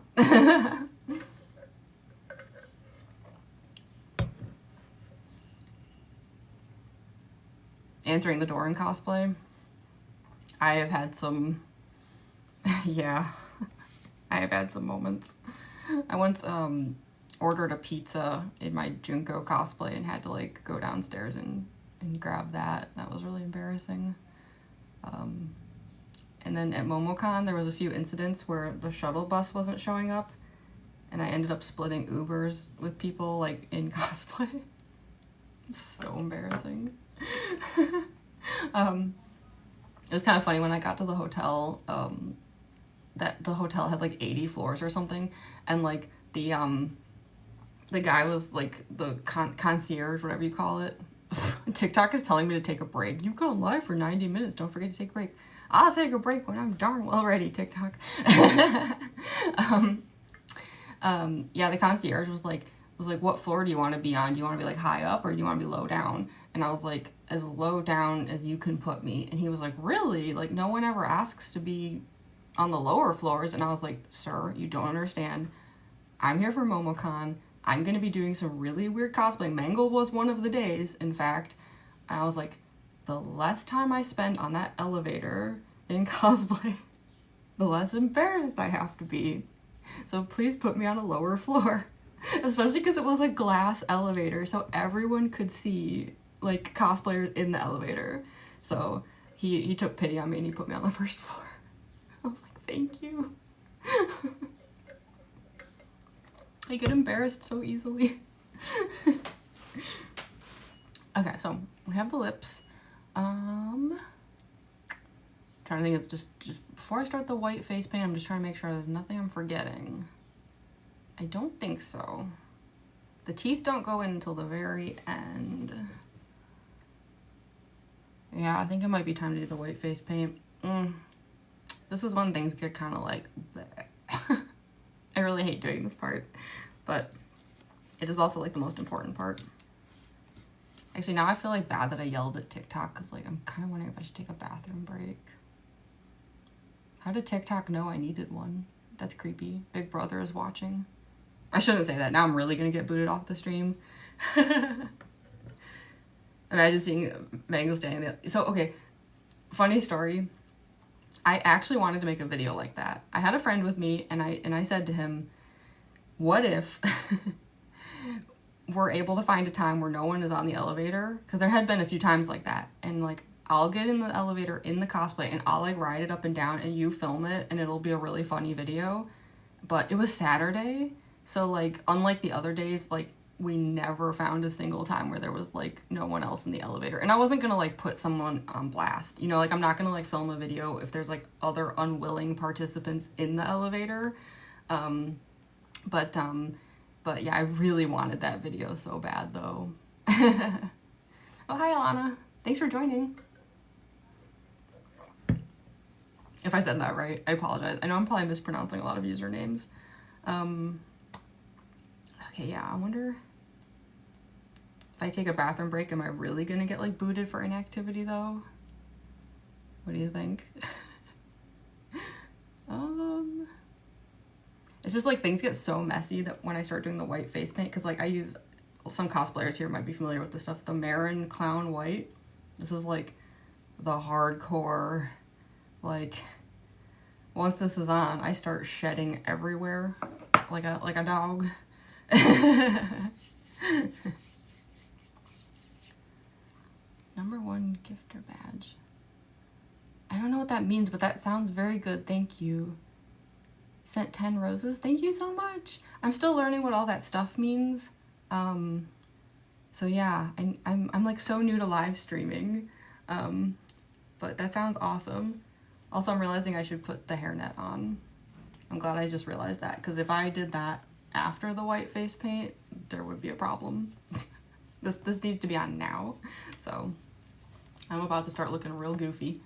Answering the door in cosplay, I have had some, yeah, I have had some moments. I once ordered a pizza in my Junko cosplay and had to like go downstairs and grab that. That was really embarrassing. And then at MomoCon, there was a few incidents where the shuttle bus wasn't showing up, and I ended up splitting Ubers with people like in cosplay. So embarrassing. It was kind of funny when I got to the hotel, that the hotel had like 80 floors or something, and like the guy was like the concierge, whatever you call it. TikTok is telling me to take a break. You've gone live for 90 minutes. Don't forget to take a break. I'll take a break when I'm darn well ready, TikTok. Yeah, the concierge was like, what floor do you want to be on? Do you want to be like high up or do you want to be low down? And I was like, as low down as you can put me. And he was like, really? Like, no one ever asks to be on the lower floors. And I was like, sir, you don't understand. I'm here for MomoCon. I'm going to be doing some really weird cosplay. Mangle was one of the days, in fact. And I was like, the less time I spend on that elevator in cosplay, the less embarrassed I have to be. So please put me on a lower floor. Especially because it was a glass elevator, so everyone could see, like, cosplayers in the elevator. So he took pity on me and he put me on the first floor. I was like, thank you. I get embarrassed so easily. Okay, so we have the lips. Trying to think of just before I start the white face paint, I'm just trying to make sure there's nothing I'm forgetting. I don't think so. The teeth don't go in until the very end. Yeah, I think it might be time to do the white face paint. This is when things get kind of like bleh. I really hate doing this part, but it is also like the most important part. Actually, now I feel like bad that I yelled at TikTok because like I'm kind of wondering if I should take a bathroom break. How did TikTok know I needed one? That's creepy. Big Brother is watching. I shouldn't say that. Now I'm really gonna get booted off the stream. Imagine seeing Mangle standing there. So, okay, funny story. I actually wanted to make a video like that. I had a friend with me, and I said to him, what if we're able to find a time where no one is on the elevator? Because there had been a few times like that. And, like, I'll get in the elevator in the cosplay, and I'll, like, ride it up and down, and you film it, and it'll be a really funny video. But it was Saturday. So, like, unlike the other days, like, we never found a single time where there was, like, no one else in the elevator. And I wasn't gonna, like, put someone on blast. You know, like, I'm not gonna, like, film a video if there's, like, other unwilling participants in the elevator. But yeah, I really wanted that video so bad, though. Oh, hi, Alana. Thanks for joining. If I said that right, I apologize. I know I'm probably mispronouncing a lot of usernames. Okay, yeah, I wonder if I take a bathroom break, am I really gonna get like booted for inactivity though? What do you think? It's just like things get so messy that when I start doing the white face paint, because like I use, some cosplayers here might be familiar with this stuff, the Marin Clown White. This is like the hardcore, like once this is on, I start shedding everywhere like a dog. #1 gifter badge. I don't know what that means, but that sounds very good. Thank you. Sent 10 roses. Thank you so much. I'm still learning what all that stuff means. So yeah, I'm like so new to live streaming. But that sounds awesome. Also, I'm realizing I should put the hairnet on. I'm glad I just realized that, because if I did that after the white face paint, there would be a problem. This needs to be on now. So I'm about to start looking real goofy.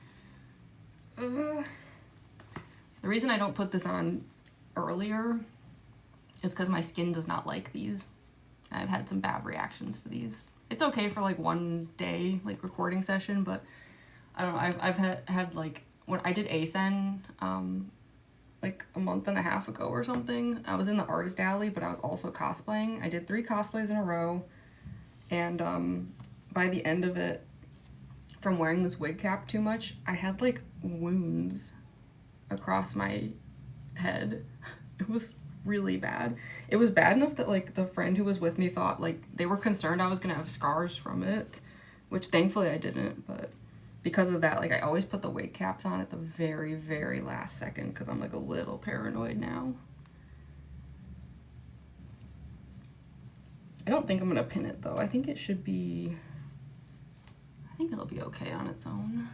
The reason I don't put this on earlier is because my skin does not like these. I've had some bad reactions to these. It's okay for like one day, like recording session, but I don't know, I've had like, when I did ASEN, like a month and a half ago or something, I was in the artist alley, but I was also cosplaying. I did 3 cosplays in a row, and by the end of it, from wearing this wig cap too much, I had like wounds across my head. It was really bad. It was bad enough that like the friend who was with me thought like they were concerned I was gonna have scars from it, which thankfully I didn't, but because of that, like I always put the wig caps on at the very, very last second because I'm like a little paranoid now. I don't think I'm gonna pin it though. I think it should be, I think it'll be okay on its own.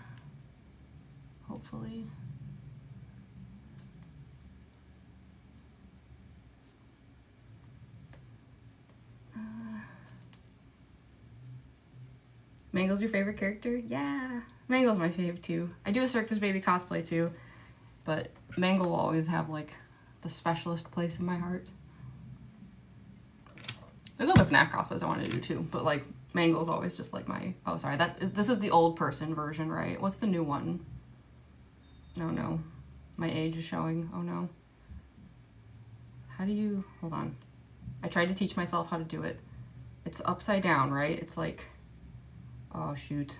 hopefully. Mangle's your favorite character? Yeah, Mangle's my fave too. I do a Circus Baby cosplay too, but Mangle will always have like the specialist place in my heart. There's other FNAF cosplays I want to do too, but like Mangle's always just like my, oh sorry, this is the old person version, right? What's the new one? Oh no, my age is showing, oh no. How do you, hold on. I tried to teach myself how to do it. It's upside down, right? It's like, oh shoot.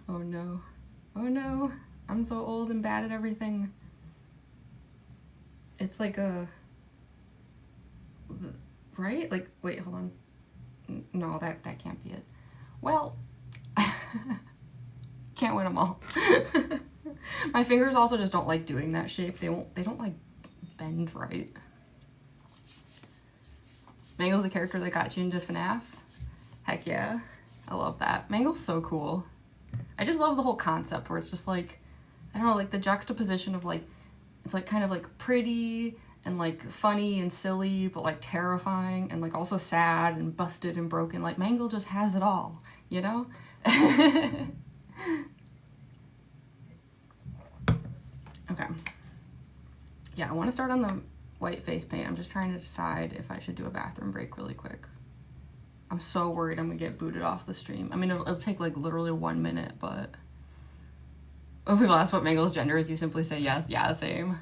Oh no. Oh no. I'm so old and bad at everything. It's like a, right? Like, wait, hold on. No, that can't be it. Well, can't win them all. My fingers also just don't like doing that shape. They don't like bend right. Mangle's a character that got you into FNAF. Heck yeah. I love that. Mangle's so cool. I just love the whole concept where it's just like, I don't know, like the juxtaposition of like, it's like kind of like pretty and like funny and silly, but like terrifying and like also sad and busted and broken. Like Mangle just has it all, you know? Okay. Yeah, I want to start on the white face paint. I'm just trying to decide if I should do a bathroom break really quick. I'm so worried I'm gonna get booted off the stream. I mean, it'll take like literally 1 minute, but when people ask what Mangle's gender is, you simply say yes, yeah, same.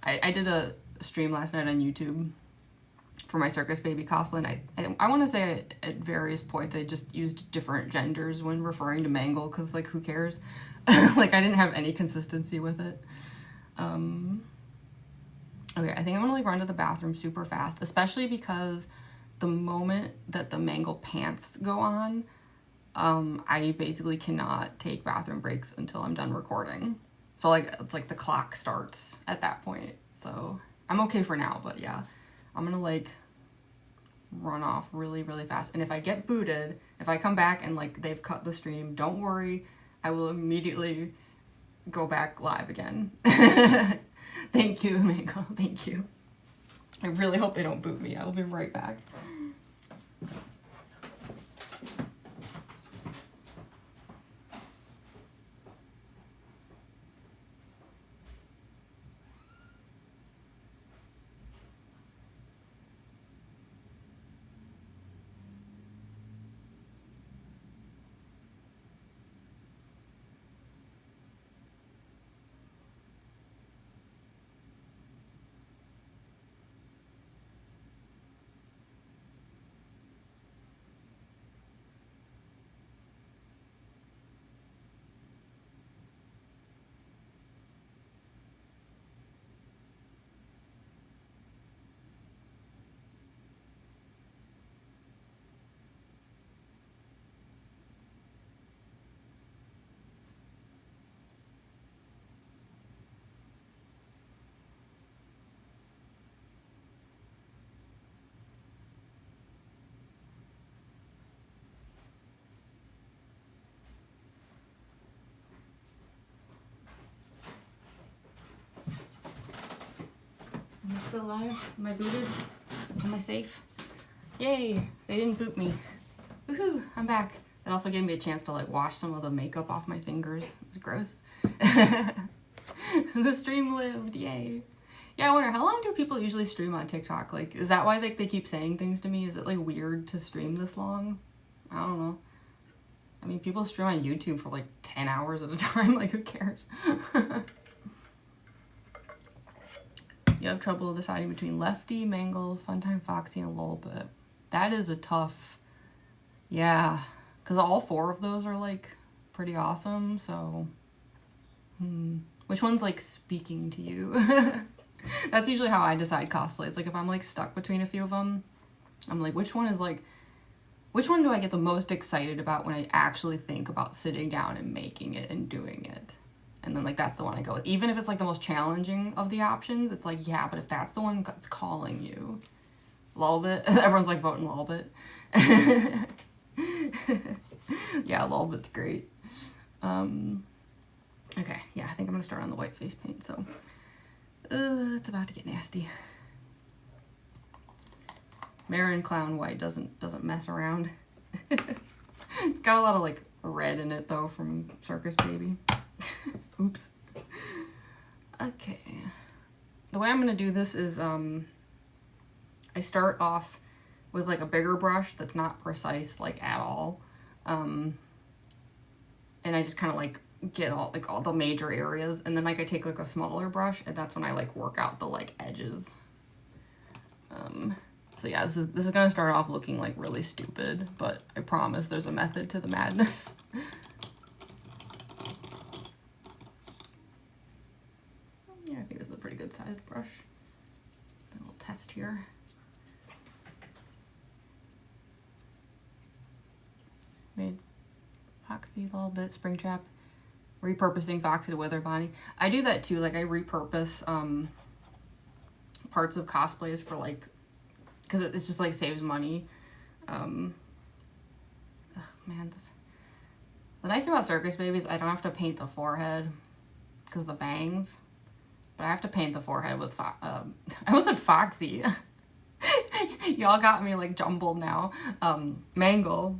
I did a stream last night on YouTube for my Circus Baby cosplay, and I want to say at various points I just used different genders when referring to Mangle, because like who cares? Like I didn't have any consistency with it. Okay, I think I'm gonna like run to the bathroom super fast, especially because the moment that the Mangle pants go on, I basically cannot take bathroom breaks until I'm done recording. So like, it's like the clock starts at that point. So I'm okay for now, but yeah, I'm gonna like run off really, really fast. And if I get booted, if I come back and like they've cut the stream, don't worry, I will immediately go back live again. Thank you, Mangle, thank you. I really hope they don't boot me. I will be right back. Am I still alive? Am I booted? Am I safe? Yay! They didn't boot me. Woohoo! I'm back. That also gave me a chance to like wash some of the makeup off my fingers. It was gross. The stream lived, yay. Yeah, I wonder, how long do people usually stream on TikTok? Like, is that why they keep saying things to me? Is it like weird to stream this long? I don't know. I mean, people stream on YouTube for like 10 hours at a time. Like, who cares? You have trouble deciding between Lefty, Mangle, Funtime, Foxy, and Lolbit. That is a tough, yeah, because all 4 of those are like pretty awesome. So, which one's like speaking to you? That's usually how I decide cosplays. Like if I'm like stuck between a few of them, I'm like, which one do I get the most excited about when I actually think about sitting down and making it and doing it? And then like that's the one I go with. Even if it's like the most challenging of the options, it's like, yeah, but if that's the one that's calling you. Lolbit. Everyone's like voting Lolbit. Yeah, Lolbit's great. Okay, yeah, I think I'm gonna start on the white face paint, so it's about to get nasty. Marin Clown White doesn't mess around. It's got a lot of like red in it though from Circus Baby. Oops. Okay. The way I'm gonna do this is I start off with like a bigger brush that's not precise like at all. And I just kind of like get all the major areas, and then like I take like a smaller brush, and that's when I like work out the like edges. So yeah, this is gonna start off looking like really stupid, but I promise there's a method to the madness. Yeah, I think this is a pretty good sized brush. A little test here. Made Foxy a little bit, Springtrap. Repurposing Foxy to Wither Bonnie. I do that too, like I repurpose parts of cosplays for like, because it's just like saves money. Man, the nice thing about Circus Baby is I don't have to paint the forehead because the bangs, but I have to paint the forehead with I almost said Foxy. Y'all got me like jumbled now. Mangle,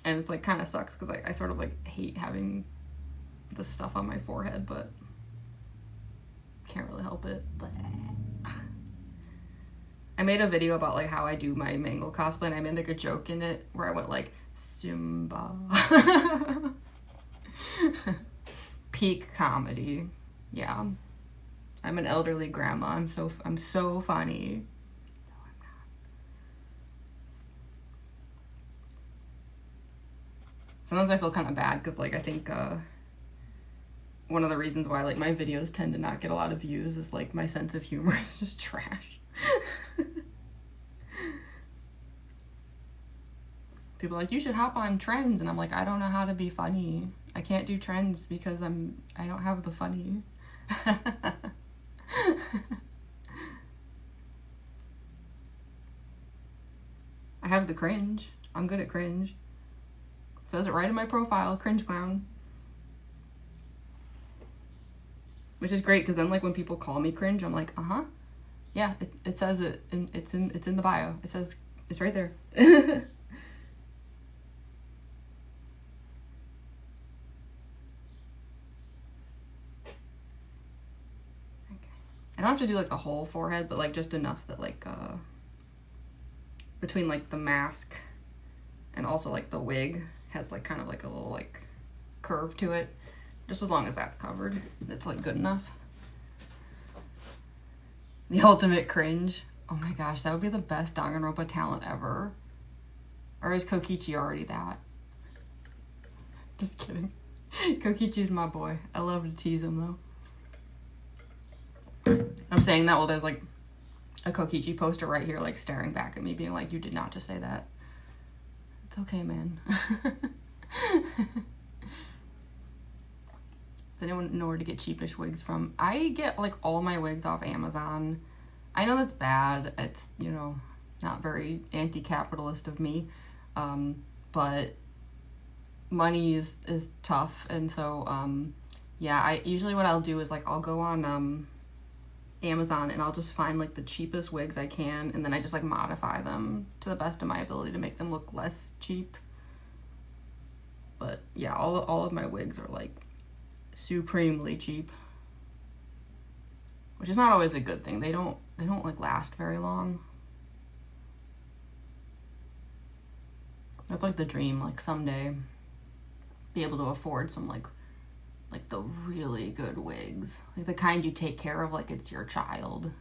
and it's like kind of sucks because I sort of like hate having the stuff on my forehead, but can't really help it. But I made a video about like how I do my Mangle cosplay, and I made like a joke in it where I went like Simba. Peak comedy. Yeah, I'm an elderly grandma. I'm so funny. No, I'm not. Sometimes I feel kind of bad because like I think one of the reasons why like my videos tend to not get a lot of views is like my sense of humor is just trash. People are like, you should hop on trends, and I'm like, I don't know how to be funny. I can't do trends because I don't have the funny. I have the cringe. I'm good at cringe. It says it right in my profile, cringe clown. Which is great because then like when people call me cringe, I'm like, yeah, it says it, and it's in the bio. It says it's right there. Okay. I don't have to do like the whole forehead, but like just enough that like between like the mask and also like the wig has like kind of like a little like curve to it. Just as long as that's covered, it's like good enough. The ultimate cringe. Oh my gosh, that would be the best Danganronpa talent ever. Or is Kokichi already that? Just kidding. Kokichi's my boy. I love to tease him though. I'm saying that while there's like a Kokichi poster right here like staring back at me being like, you did not just say that. It's okay, man. Does anyone know where to get cheapish wigs from? I get like all my wigs off Amazon. I know that's bad. It's, you know, not very anti-capitalist of me. But money is tough. And so, yeah, usually what I'll do is like, I'll go on Amazon and I'll just find like the cheapest wigs I can. And then I just like modify them to the best of my ability to make them look less cheap. But yeah, all of my wigs are like supremely cheap, which is not always a good thing. They don't like last very long. That's like the dream, like someday be able to afford some like the really good wigs, like the kind you take care of like it's your child.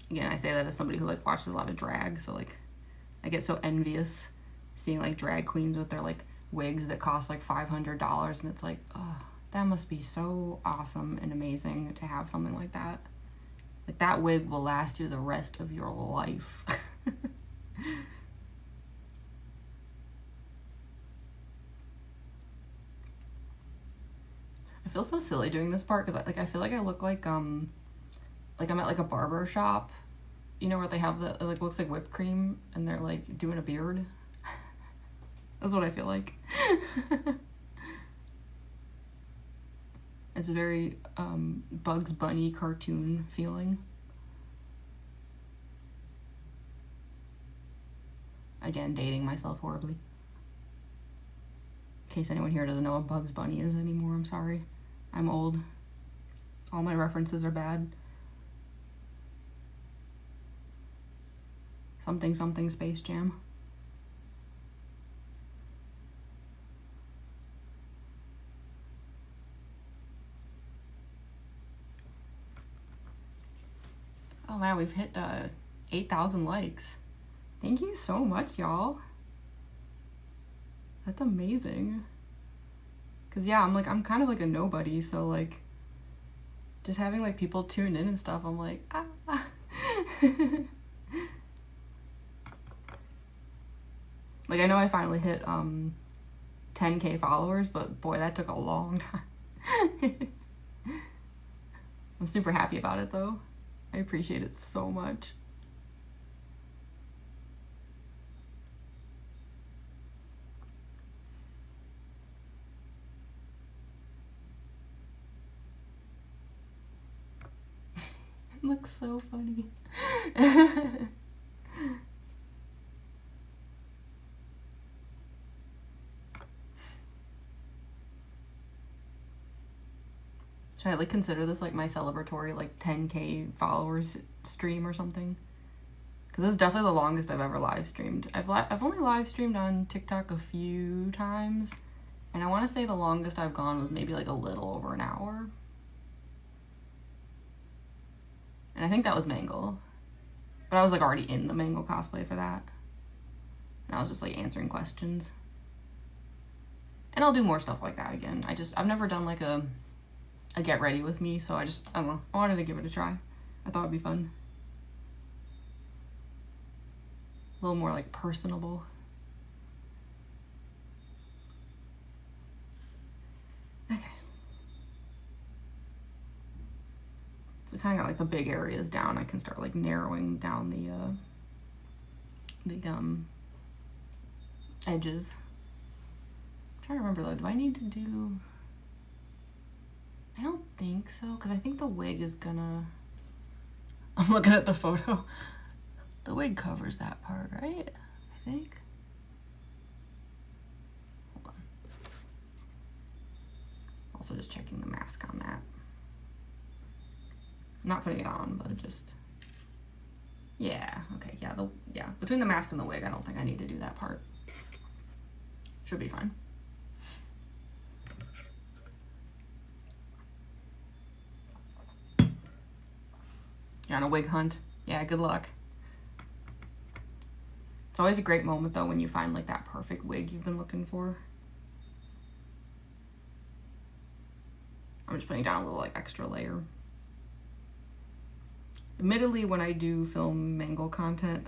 Again, I say that as somebody who like watches a lot of drag, so like I get so envious seeing like drag queens with their like wigs that cost like $500, and it's like, oh, that must be so awesome and amazing to have something like that. Like that wig will last you the rest of your life. I feel so silly doing this part because like I feel like I look like I'm at like a barber shop you know where they have the, it like looks like whipped cream and they're like doing a beard. That's what I feel like. It's a very Bugs Bunny cartoon feeling. Again, dating myself horribly. In case anyone here doesn't know what Bugs Bunny is anymore, I'm sorry. I'm old. All my references are bad. Something something Space Jam. Oh man, we've hit 8,000 likes. Thank you so much, y'all. That's amazing. Cause yeah, I'm kind of like a nobody, so like just having like people tune in and stuff, I'm like, ah. Like I know I finally hit 10K followers, but boy, that took a long time. I'm super happy about it though. I appreciate it so much. It looks so funny. Should I like consider this like my celebratory like 10K followers stream or something? Because this is definitely the longest I've ever live streamed. I've only live streamed on TikTok a few times, and I want to say the longest I've gone was maybe like a little over an hour. And I think that was Mangle. But I was like already in the Mangle cosplay for that. And I was just like answering questions. And I'll do more stuff like that again. I've never done like a get ready with me, so I don't know. I wanted to give it a try. I thought it'd be fun. A little more like personable. Okay. So kind of got like the big areas down. I can start like narrowing down the edges. I'm trying to remember though, do I need to do... I don't think so, because I think the wig is gonna... I'm looking at the photo. The wig covers that part, right? I think. Hold on. Also just checking the mask on that. I'm not putting it on, but just... Yeah, okay, yeah. Between the mask and the wig, I don't think I need to do that part. Should be fine. You're on a wig hunt. Yeah, good luck. It's always a great moment though when you find like that perfect wig you've been looking for. I'm just putting down a little like extra layer. Admittedly, when I do film Mangle content,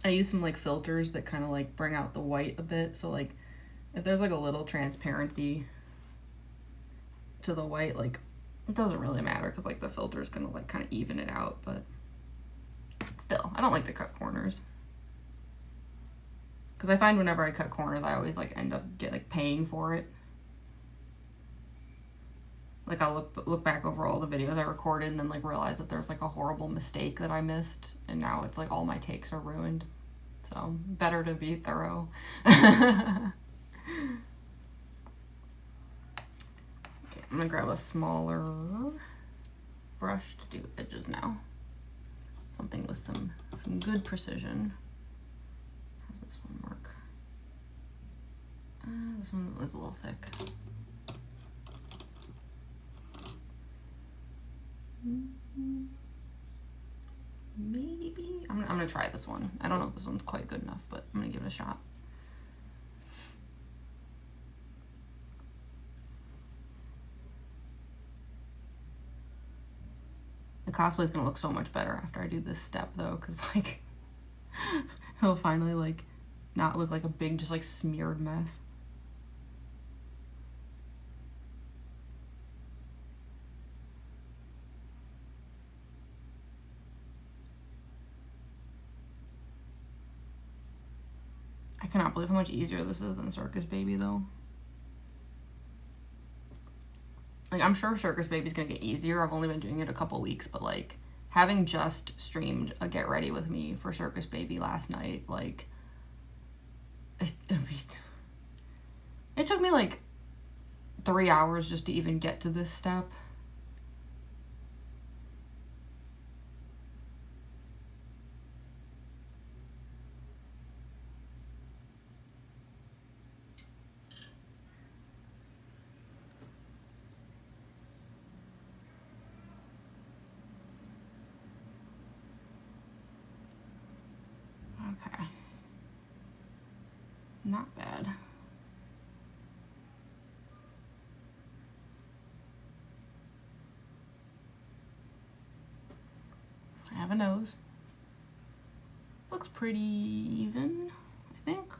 I use some like filters that kind of like bring out the white a bit. So like if there's like a little transparency to the white, like it doesn't really matter because like the filter is gonna like kind of even it out, but still, I don't like to cut corners. Because I find whenever I cut corners, I always like end up paying for it. Like I'll look back over all the videos I recorded and then like realize that there's like a horrible mistake that I missed, and now it's like all my takes are ruined. So better to be thorough. Okay, I'm gonna grab a smaller brush to do edges now. Something with some good precision. How does this one work? This one is a little thick. Maybe I'm gonna try this one. I don't know if this one's quite good enough, but I'm gonna give it a shot. The cosplay is gonna look so much better after I do this step though, because like it'll finally like not look like a big just like smeared mess. cannot believe how much easier this is than Circus Baby, though. Like, I'm sure Circus Baby's gonna get easier. I've only been doing it a couple weeks, but, like, having just streamed a Get Ready With Me for Circus Baby last night, like, it took me, like, 3 hours just to even get to this step. Okay. Not bad. I have a nose. Looks pretty even, I think.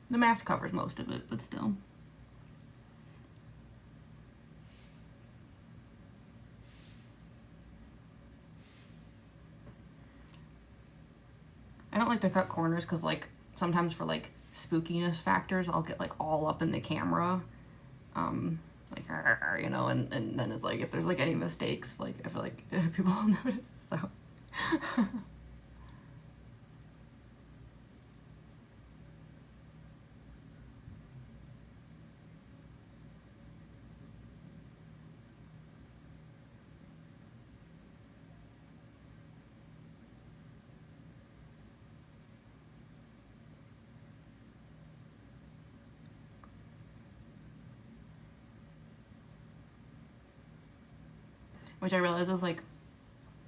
The mask covers most of it, but still. I don't like to cut corners because, like, sometimes for, like, spookiness factors, I'll get, like, all up in the camera. Like, you know, and then it's like, if there's, like, any mistakes, like, I feel like people will notice, so. Which I realize is, like,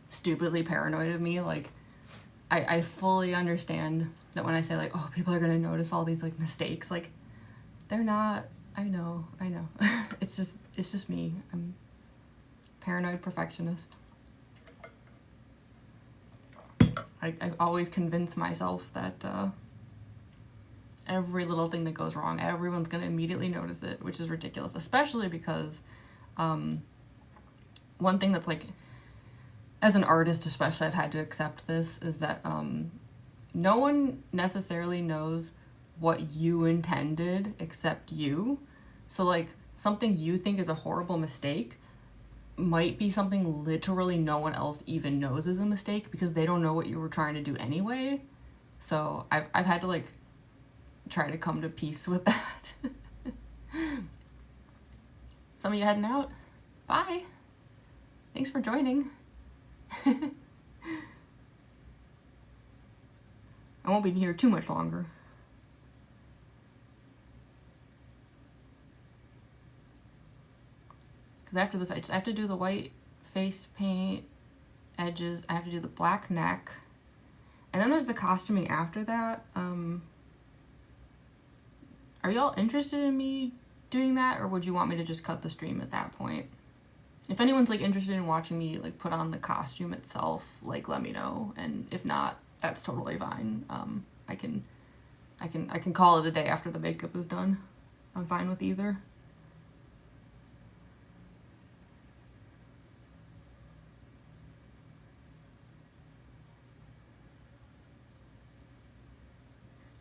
stupidly paranoid of me. Like, I fully understand that when I say, like, oh, people are gonna notice all these, like, mistakes, like, they're not. I know. It's just me. I'm paranoid perfectionist. I always convince myself that every little thing that goes wrong, everyone's gonna immediately notice it, which is ridiculous, especially because one thing that's, like, as an artist especially, I've had to accept this, is that no one necessarily knows what you intended except you. So, like, something you think is a horrible mistake might be something literally no one else even knows is a mistake because they don't know what you were trying to do anyway. So I've had to, like, try to come to peace with that. Some of you heading out? Bye. Thanks for joining. I won't be here too much longer. Because after this, I have to do the white face paint edges. I have to do the black neck. And then there's the costuming after that. Are y'all interested in me doing that? Or would you want me to just cut the stream at that point? If anyone's, like, interested in watching me, like, put on the costume itself, like, let me know. And if not, that's totally fine. I can call it a day after the makeup is done. I'm fine with either.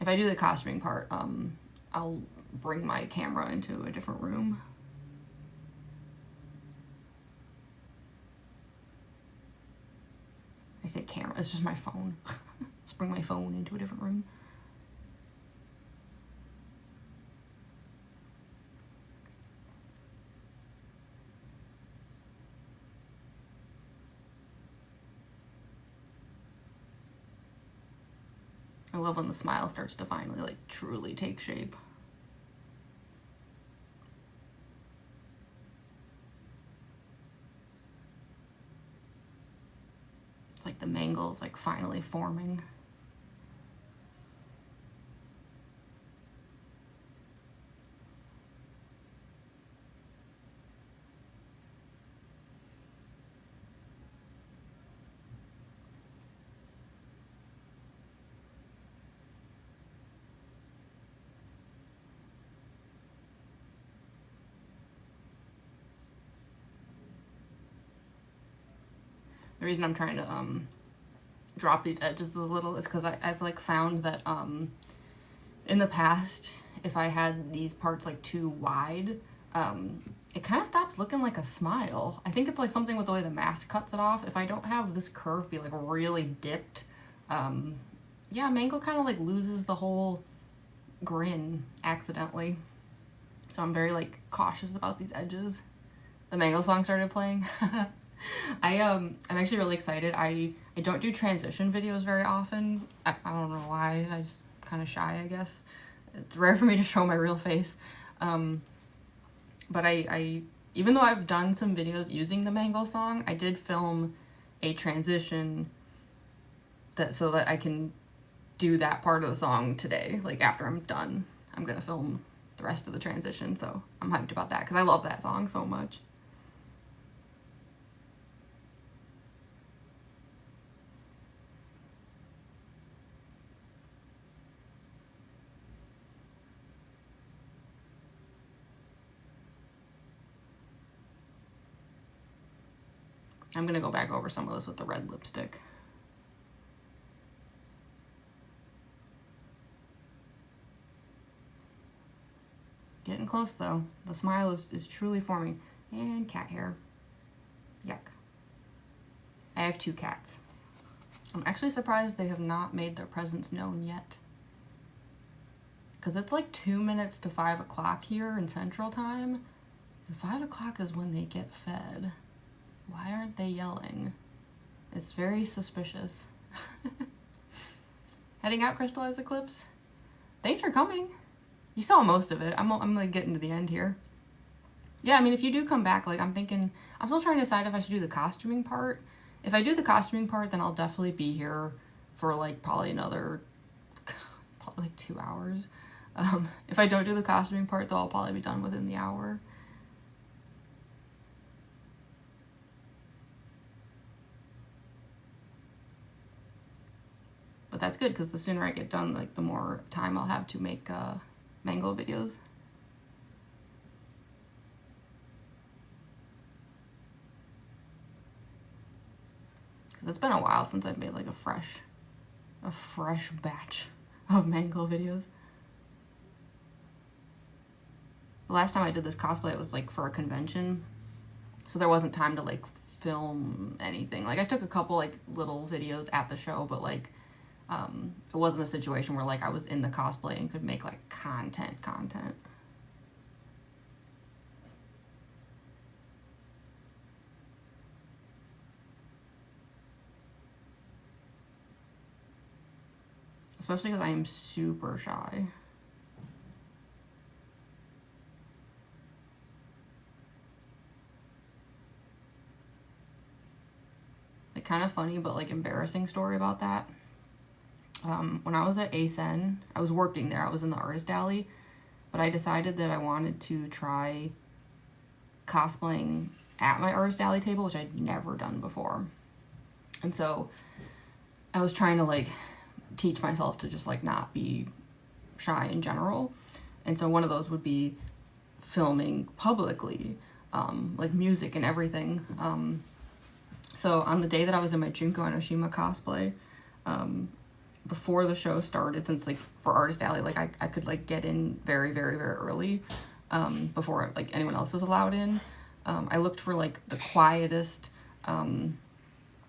If I do the costuming part, I'll bring my camera into a different room. I say camera, it's just my phone. Let's bring my phone into a different room. I love when the smile starts to finally, like, truly take shape. It's like the mangle is, like, finally forming. The reason I'm trying to drop these edges a little is because I've like found that in the past, if I had these parts like too wide, it kind of stops looking like a smile. I think it's like something with the way the mask cuts it off. If I don't have this curve be like really dipped, yeah, Mangle kind of like loses the whole grin accidentally. So I'm very like cautious about these edges. The Mangle song started playing. I'm actually really excited. I don't do transition videos very often. I don't know why. I just kind of shy, I guess. It's rare for me to show my real face. But I even though I've done some videos using the Mangle song, I did film a transition so that I can do that part of the song today. Like after I'm done, I'm gonna film the rest of the transition, so I'm hyped about that because I love that song so much. I'm gonna go back over some of this with the red lipstick. Getting close though. The smile is truly forming. And cat hair. Yuck. I have 2 cats. I'm actually surprised they have not made their presence known yet. Because it's like 2 minutes to 5 o'clock here in Central Time. And 5 o'clock is when they get fed. Why aren't they yelling? It's very suspicious. Heading out, Crystallized Eclipse? Thanks for coming. You saw most of it. I'm like getting to the end here. Yeah, I mean, if you do come back, like I'm still trying to decide if I should do the costuming part. If I do the costuming part, then I'll definitely be here for like probably another, probably like 2 hours. If I don't do the costuming part, though, I'll probably be done within the hour. But that's good, because the sooner I get done, like the more time I'll have to make Mangle videos. Because it's been a while since I've made like a fresh batch of Mangle videos. The last time I did this cosplay, it was like for a convention, so there wasn't time to like film anything. Like I took a couple like little videos at the show, but like it wasn't a situation where like I was in the cosplay and could make like content. Especially because I am super shy. Like kind of funny but like embarrassing story about that. When I was at ASEN, I was working there, I was in the artist alley, but I decided that I wanted to try cosplaying at my artist alley table, which I'd never done before. And so I was trying to like teach myself to just like not be shy in general. And so one of those would be filming publicly, like music and everything. So on the day that I was in my Junko Enoshima cosplay, before the show started, since like for Artist Alley, like I could like get in very early, before like anyone else is allowed in. I looked for like the quietest,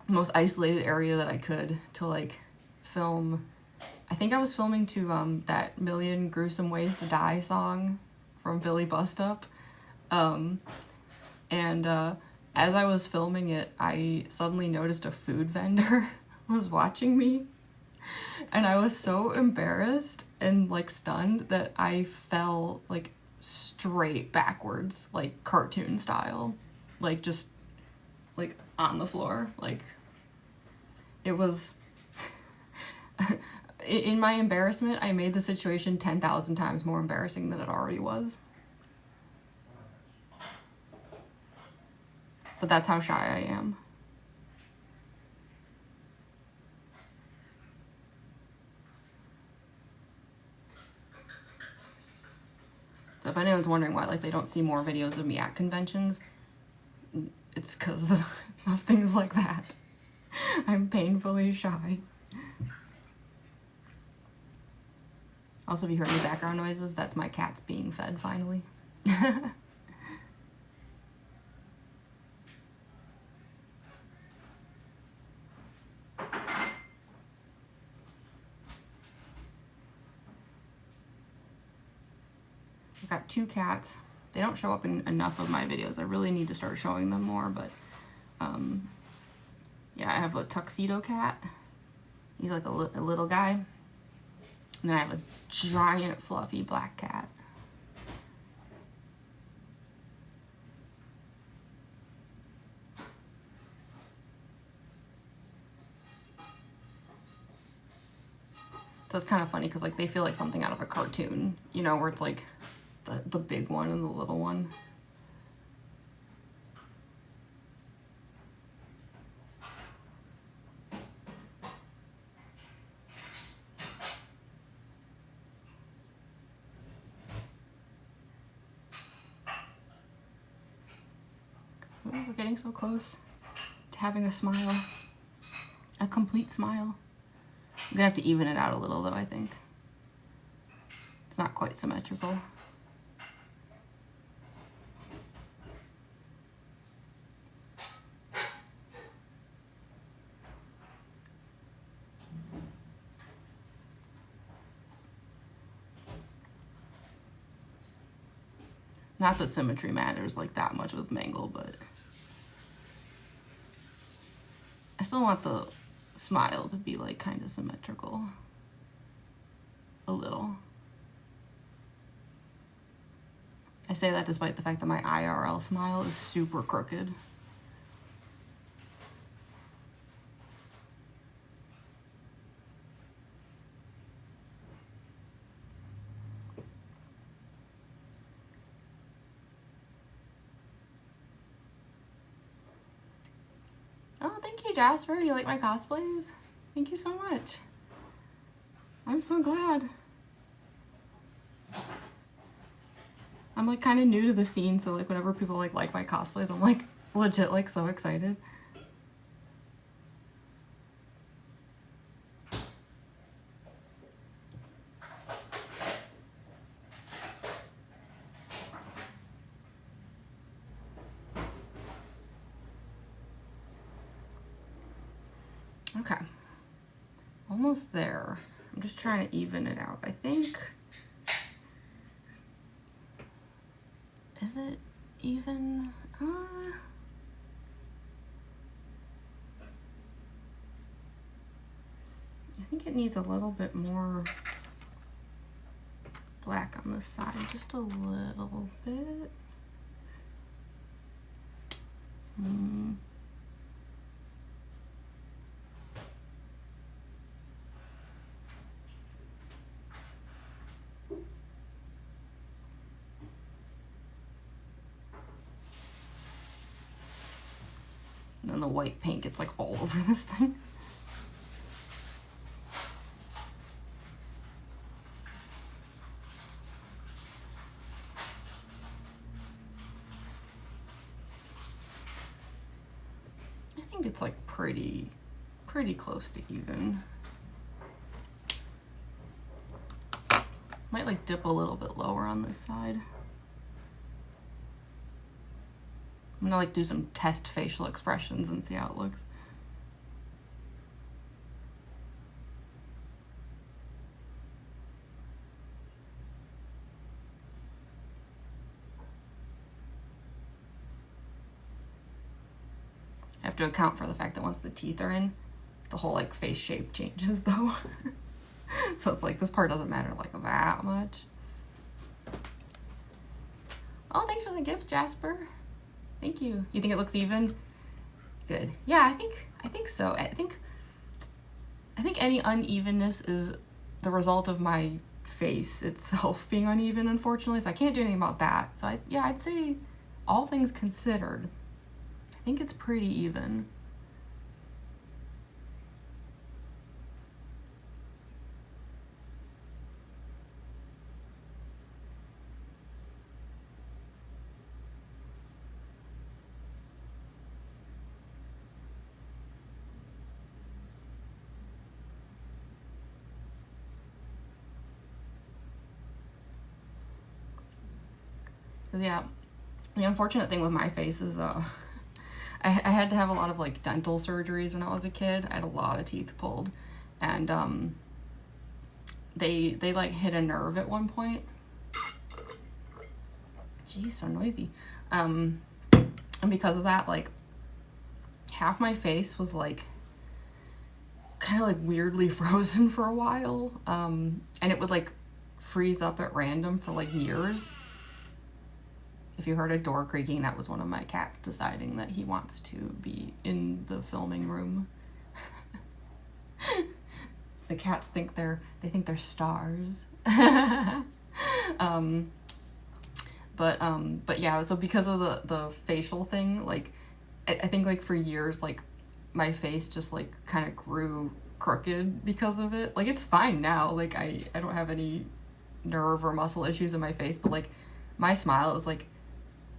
most isolated area that I could to like film. I think I was filming to that Million Gruesome Ways to Die song from Billy Bust Up. And as I was filming it, I suddenly noticed a food vendor was watching me. And I was so embarrassed and like stunned that I fell like straight backwards, like cartoon style, like just like on the floor. Like it was in my embarrassment, I made the situation 10,000 times more embarrassing than it already was. But that's how shy I am. So if anyone's wondering why like they don't see more videos of me at conventions, it's because of things like that. I'm painfully shy. Also, if you hear any background noises, that's my cats being fed finally. I've got 2 cats. They don't show up in enough of my videos. I really need to start showing them more, but yeah, I have a tuxedo cat. He's like a little guy. And then I have a giant fluffy black cat. So it's kind of funny because like they feel like something out of a cartoon, you know, where it's like the big one and the little one. Ooh, we're getting so close to having a smile, a complete smile. I'm gonna have to even it out a little though, I think. It's not quite symmetrical. Not that symmetry matters like that much with Mangle, but I still want the smile to be like kind of symmetrical. A little. I say that despite the fact that my IRL smile is super crooked. Oh, thank you, Jasper. You like my cosplays? Thank you so much. I'm so glad. I'm like kind of new to the scene, so like whenever people like my cosplays, I'm like legit like so excited. Okay, almost there. I'm just trying to even it out. I think, is it even? I think it needs a little bit more black on this side, just a little bit. Then the white paint gets like all over this thing. I think it's like pretty close to even. Might like dip a little bit lower on this side. I'm gonna like do some test facial expressions and see how it looks. I have to account for the fact that once the teeth are in, the whole like face shape changes though. So it's like this part doesn't matter like that much. Oh, thanks for the gifts, Jasper. Thank you. You think it looks even? Good. Yeah, I think so. I think any unevenness is the result of my face itself being uneven, unfortunately. So I can't do anything about that. So yeah, I'd say all things considered, I think it's pretty even. Cause yeah, the unfortunate thing with my face is I had to have a lot of like dental surgeries when I was a kid. I had a lot of teeth pulled, and they like hit a nerve at one point. Jeez, so noisy. And because of that, like half my face was like kind of like weirdly frozen for a while, and it would like freeze up at random for like years. If you heard a door creaking, that was one of my cats deciding that he wants to be in the filming room. The cats think they're stars. But yeah, so because of the facial thing, like I think like for years, like my face just like kind of grew crooked because of it. Like it's fine now, like I don't have any nerve or muscle issues in my face, but like my smile is like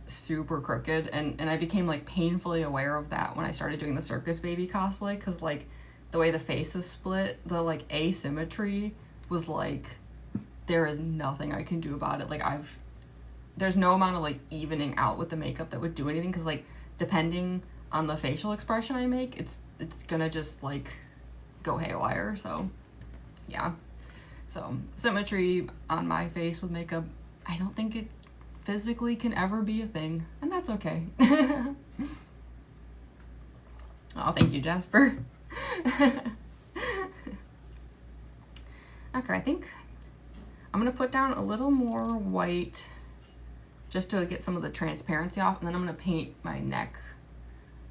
super crooked, and I became like painfully aware of that when I started doing the circus baby cosplay, because like the way the face is split, the like asymmetry was like, there is nothing I can do about it. Like there's no amount of like evening out with the makeup that would do anything, because like depending on the facial expression I make, it's gonna just like go haywire. So yeah, so symmetry on my face with makeup, I don't think it physically can ever be a thing, and that's okay. Oh, thank you, Jasper. Okay, I think I'm gonna put down a little more white just to get some of the transparency off, and then I'm gonna paint my neck,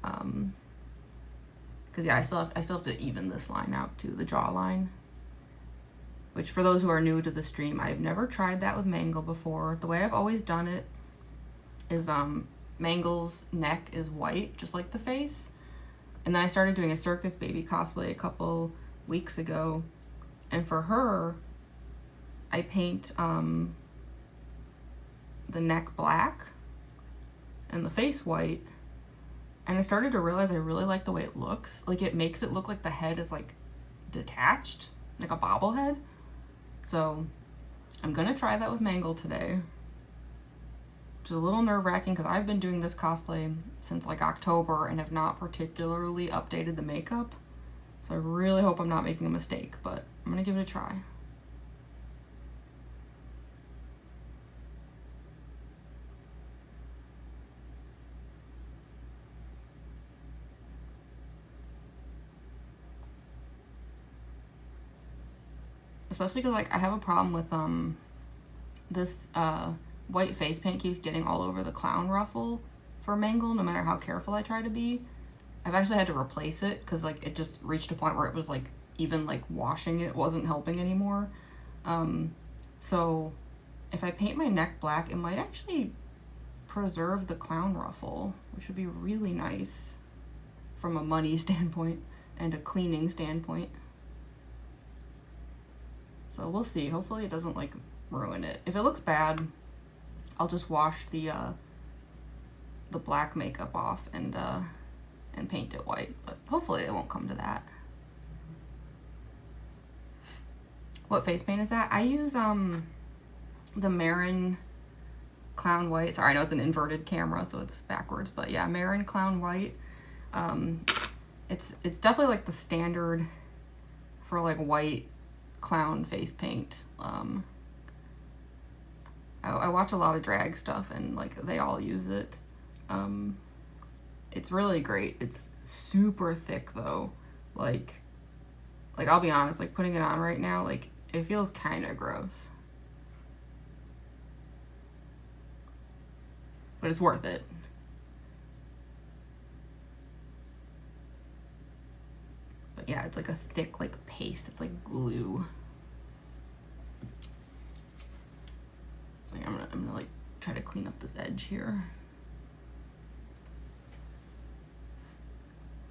because yeah, I still have to even this line out too, the jawline. Which, for those who are new to the stream, I've never tried that with Mangle before. The way I've always done it is Mangle's neck is white, just like the face. And then I started doing a circus baby cosplay a couple weeks ago. And for her, I paint the neck black and the face white. And I started to realize I really like the way it looks. Like, it makes it look like the head is like detached, like a bobblehead. So I'm gonna try that with Mangle today, which is a little nerve-wracking because I've been doing this cosplay since like October and have not particularly updated the makeup. So I really hope I'm not making a mistake, but I'm gonna give it a try. Especially because like I have a problem with this white face paint keeps getting all over the clown ruffle for Mangle, no matter how careful I try to be. I've actually had to replace it because like it just reached a point where it was like even like washing it wasn't helping anymore. So if I paint my neck black, it might actually preserve the clown ruffle, which would be really nice from a money standpoint and a cleaning standpoint. So we'll see. Hopefully it doesn't like ruin it. If it looks bad, I'll just wash the black makeup off and paint it white. But hopefully it won't come to that. What face paint is that? I use the Marin Clown White. Sorry, I know it's an inverted camera, so it's backwards. But yeah, Marin Clown White. It's definitely like the standard for like white clown face paint. I watch a lot of drag stuff and like they all use it. It's really great. It's super thick though. Like I'll be honest, like putting it on right now, like it feels kind of gross. But it's worth it. But yeah, it's like a thick like paste. It's like glue. So yeah, I'm gonna like try to clean up this edge here.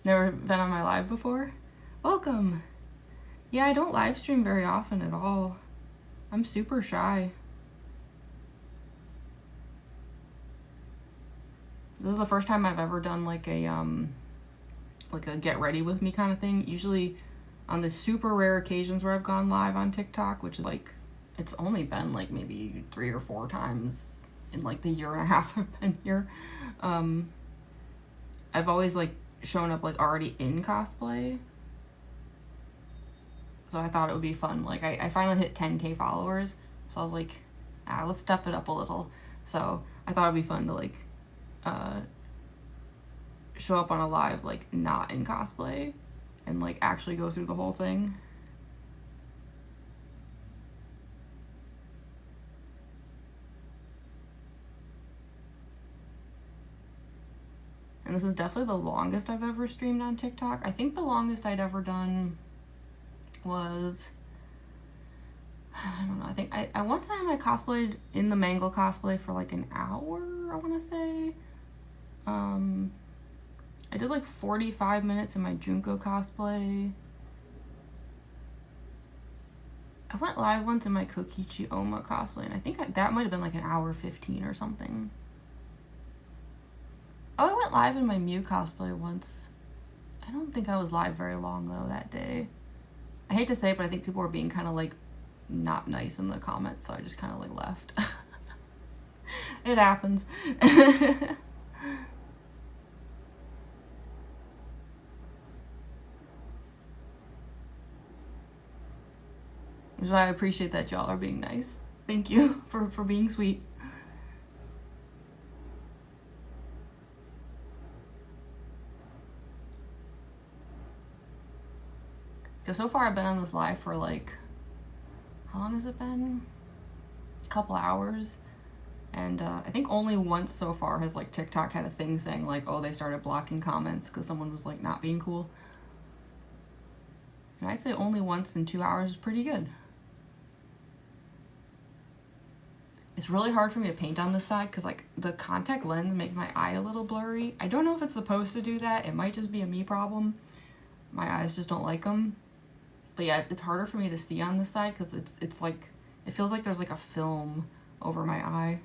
Never been on my live before? Welcome. Yeah, I don't live stream very often at all. I'm super shy. This is the first time I've ever done like a get ready with me kind of thing. Usually on the super rare occasions where I've gone live on TikTok, which is like, it's only been like maybe 3 or 4 times in like the year and a half I've been here. I've always like shown up like already in cosplay. So I thought it would be fun. Like I finally hit 10K followers. So I was like, let's step it up a little. So I thought it'd be fun to like show up on a live like not in cosplay and like actually go through the whole thing. And this is definitely the longest I've ever streamed on TikTok. I think the longest I'd ever done was, I don't know, I think I one time I cosplayed in the Mangle cosplay for like an hour, I want to say. I did like 45 minutes in my Junko cosplay. I went live once in my Kokichi Oma cosplay, and I think that might have been like an hour 15 or something. Oh, I went live in my Mew cosplay once. I don't think I was live very long though that day. I hate to say it, but I think people were being kind of like not nice in the comments, so I just kind of like left. It happens. Which is why I appreciate that y'all are being nice. Thank you for being sweet. Because so far I've been on this live for like, how long has it been? A couple hours. And I think only once so far has like TikTok had a thing saying like, oh, they started blocking comments because someone was like not being cool. And I'd say only once in 2 hours is pretty good. It's really hard for me to paint on this side because like the contact lens makes my eye a little blurry. I don't know if it's supposed to do that. It might just be a me problem. My eyes just don't like them. But yeah, it's harder for me to see on this side because it's like, it feels like there's like a film over my eye.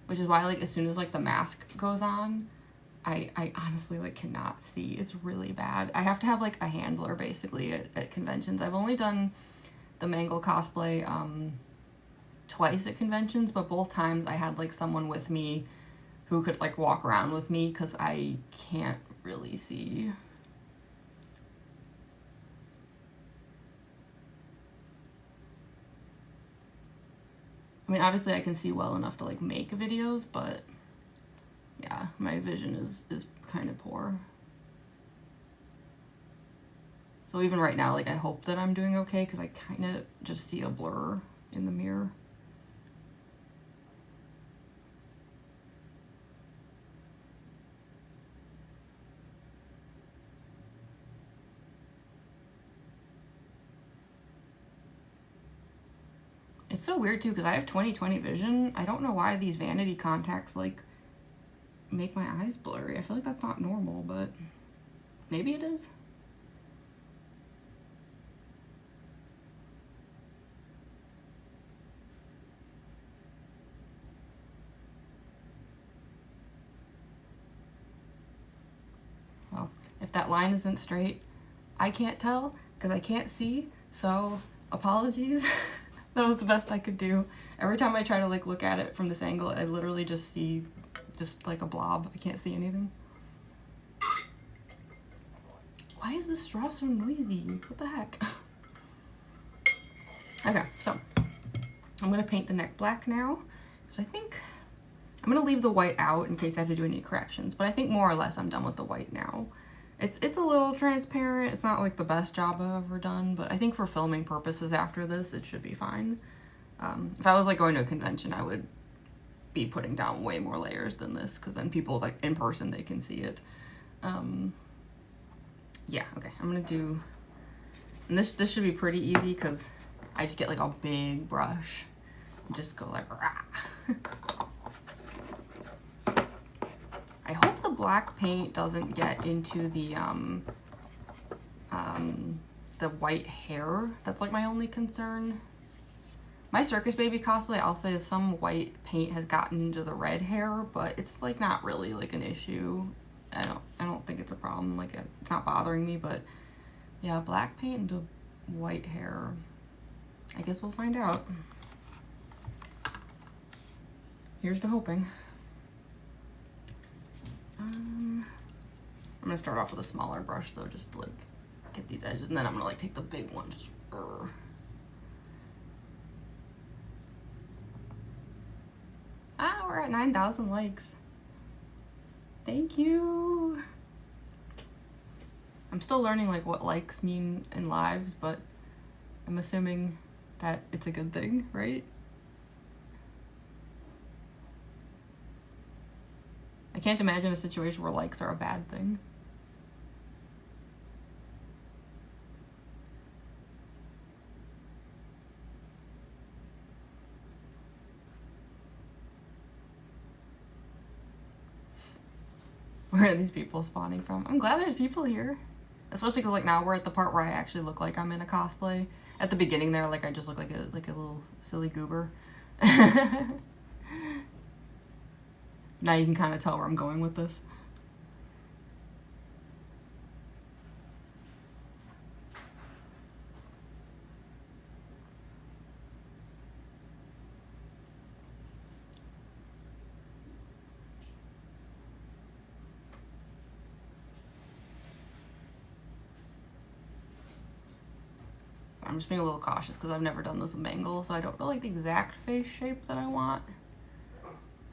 Which is why like as soon as like the mask goes on, I honestly like cannot see. It's really bad. I have to have like a handler basically at conventions. I've only done the Mangle cosplay twice at conventions, but both times I had like someone with me who could like walk around with me because I can't really see. I mean, obviously I can see well enough to like make videos, but yeah, my vision is kind of poor. So even right now, like I hope that I'm doing okay because I kind of just see a blur in the mirror. It's so weird too because I have 20/20 vision. I don't know why these vanity contacts like make my eyes blurry. I feel like that's not normal, but maybe it is. Well, if that line isn't straight, I can't tell because I can't see, so apologies. That was the best I could do. Every time I try to like look at it from this angle, I literally just see just like a blob. I can't see anything. Why is this straw so noisy? What the heck? Okay, so I'm gonna paint the neck black now because I think I'm gonna leave the white out in case I have to do any corrections, but I think more or less I'm done with the white now. It's a little transparent. It's not like the best job I've ever done, but I think for filming purposes after this, it should be fine. If I was like going to a convention, I would be putting down way more layers than this because then people like in person, they can see it. Yeah, okay, I'm gonna do, and this should be pretty easy because I just get like a big brush and just go like, rah. I hope the black paint doesn't get into the white hair. That's like my only concern. My Circus Baby cosplay, I'll say some white paint has gotten into the red hair, but it's like not really like an issue. I don't think it's a problem. Like it's not bothering me, but yeah, black paint into white hair. I guess we'll find out. Here's to hoping. I'm gonna start off with a smaller brush though, just to like get these edges, and then I'm gonna like take the big one. Just, we're at 9,000 likes. Thank you. I'm still learning like what likes mean in lives, but I'm assuming that it's a good thing, right? I can't imagine a situation where likes are a bad thing. Where are these people spawning from? I'm glad there's people here. Especially because like now we're at the part where I actually look like I'm in a cosplay. At the beginning there, like I just look like a little silly goober. Now you can kind of tell where I'm going with this. I'm just being a little cautious because I've never done this with Mangle, so I don't know like the exact face shape that I want.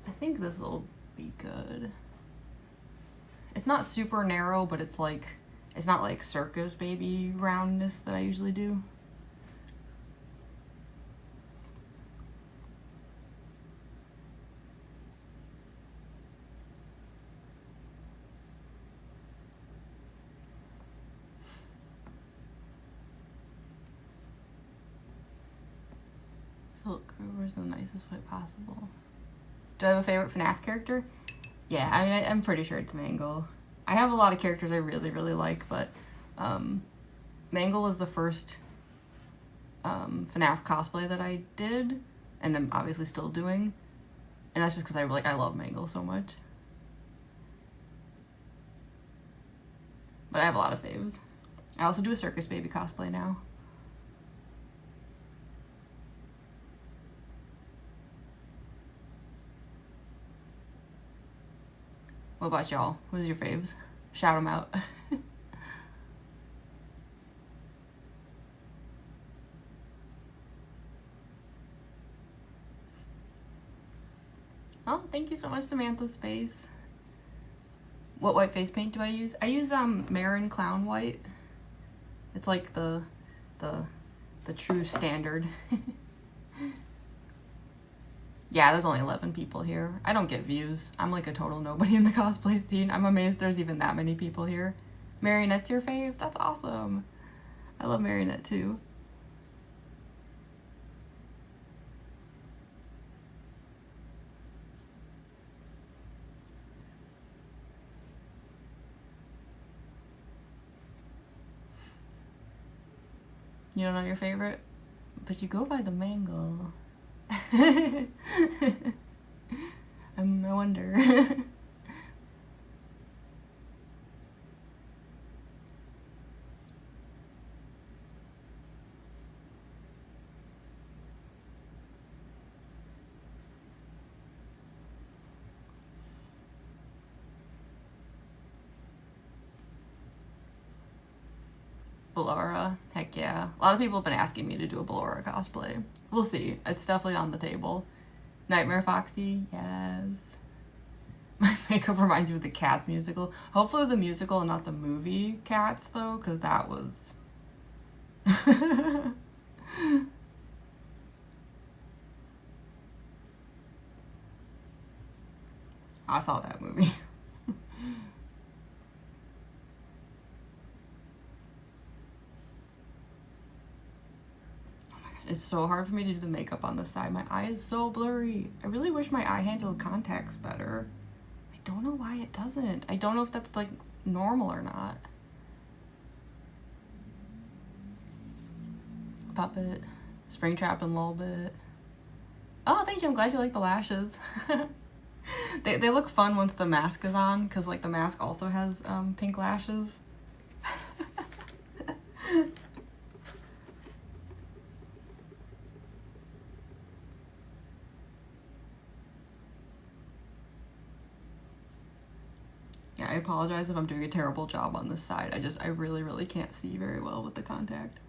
I think this will be good. It's not super narrow, but it's like, it's not like circus baby roundness that I usually do. Silk Grover's the nicest way possible. Do I have a favorite FNAF character? Yeah, I mean, I'm pretty sure it's Mangle. I have a lot of characters I really, really like, but Mangle was the first FNAF cosplay that I did, and I'm obviously still doing. And that's just because I love Mangle so much. But I have a lot of faves. I also do a circus baby cosplay now. What about y'all? Who's your faves? Shout them out. Oh, thank you so much, Samantha Space. What white face paint do I use? I use Marin Clown White. It's like the true standard. Yeah, there's only 11 people here. I don't get views. I'm like a total nobody in the cosplay scene. I'm amazed there's even that many people here. Marionette's your fave? That's awesome. I love Marionette too. You don't know your favorite? But you go by the Mangle. I wonder. Ballora, heck yeah. A lot of people have been asking me to do a Ballora cosplay. We'll see. It's definitely on the table. Nightmare Foxy, yes. My makeup reminds me of the Cats musical. Hopefully the musical and not the movie Cats, though, because that was... I saw that movie. It's so hard for me to do the makeup on this side. My eye is so blurry. I really wish my eye handled contacts better. I don't know why it doesn't. I don't know if that's like normal or not. Puppet. Springtrap and Lullbit. Oh, thank you. I'm glad you like the lashes. They look fun once the mask is on, because like the mask also has pink lashes. Yeah, I apologize if I'm doing a terrible job on this side. I really, really can't see very well with the contact.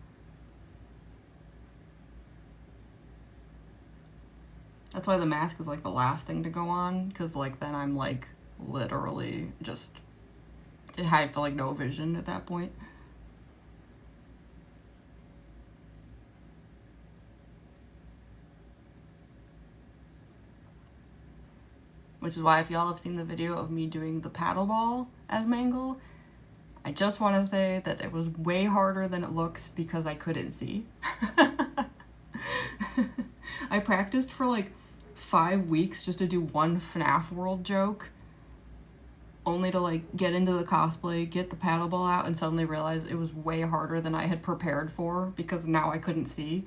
That's why the mask is like the last thing to go on, because like then I'm like literally just, I have like no vision at that point. Which is why if y'all have seen the video of me doing the paddle ball as Mangle, I just want to say that it was way harder than it looks because I couldn't see. I practiced for like 5 weeks just to do one FNAF World joke, only to like get into the cosplay, get the paddle ball out, and suddenly realize it was way harder than I had prepared for because now I couldn't see.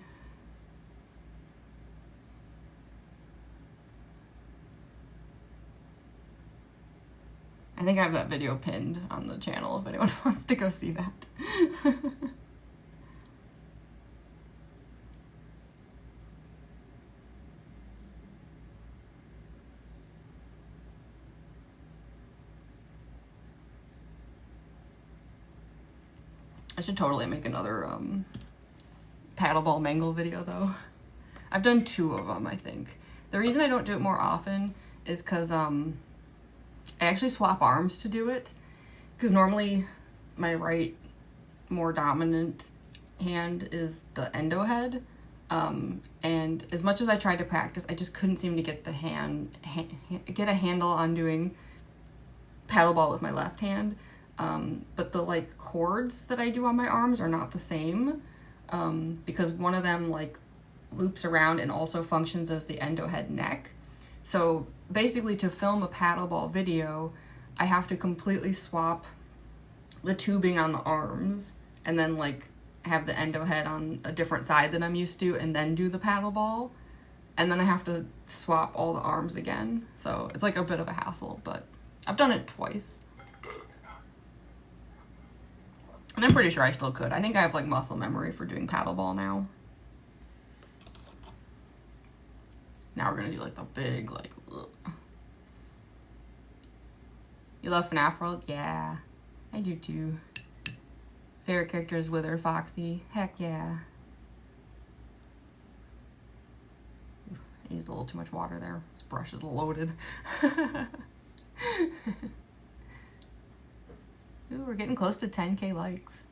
I think I have that video pinned on the channel if anyone wants to go see that. I should totally make another paddle ball mangle video though. I've done 2 of them, I think. The reason I don't do it more often is because I actually swap arms to do it, because normally my right, more dominant hand is the endo head, and as much as I tried to practice, I just couldn't seem to get the get a handle on doing paddle ball with my left hand. But the like chords that I do on my arms are not the same, because one of them like loops around and also functions as the endo head neck. So basically to film a paddle ball video, I have to completely swap the tubing on the arms and then like have the endo head on a different side than I'm used to and then do the paddle ball. And then I have to swap all the arms again. So it's like a bit of a hassle, but I've done it twice. And I'm pretty sure I still could. I think I have like muscle memory for doing paddle ball now. Now we're gonna do like the big, like, ugh. You love FNAF World? Yeah, I do too. Favorite character is Wither Foxy. Heck yeah. I used a little too much water there. This brush is loaded. Ooh, we're getting close to 10K likes.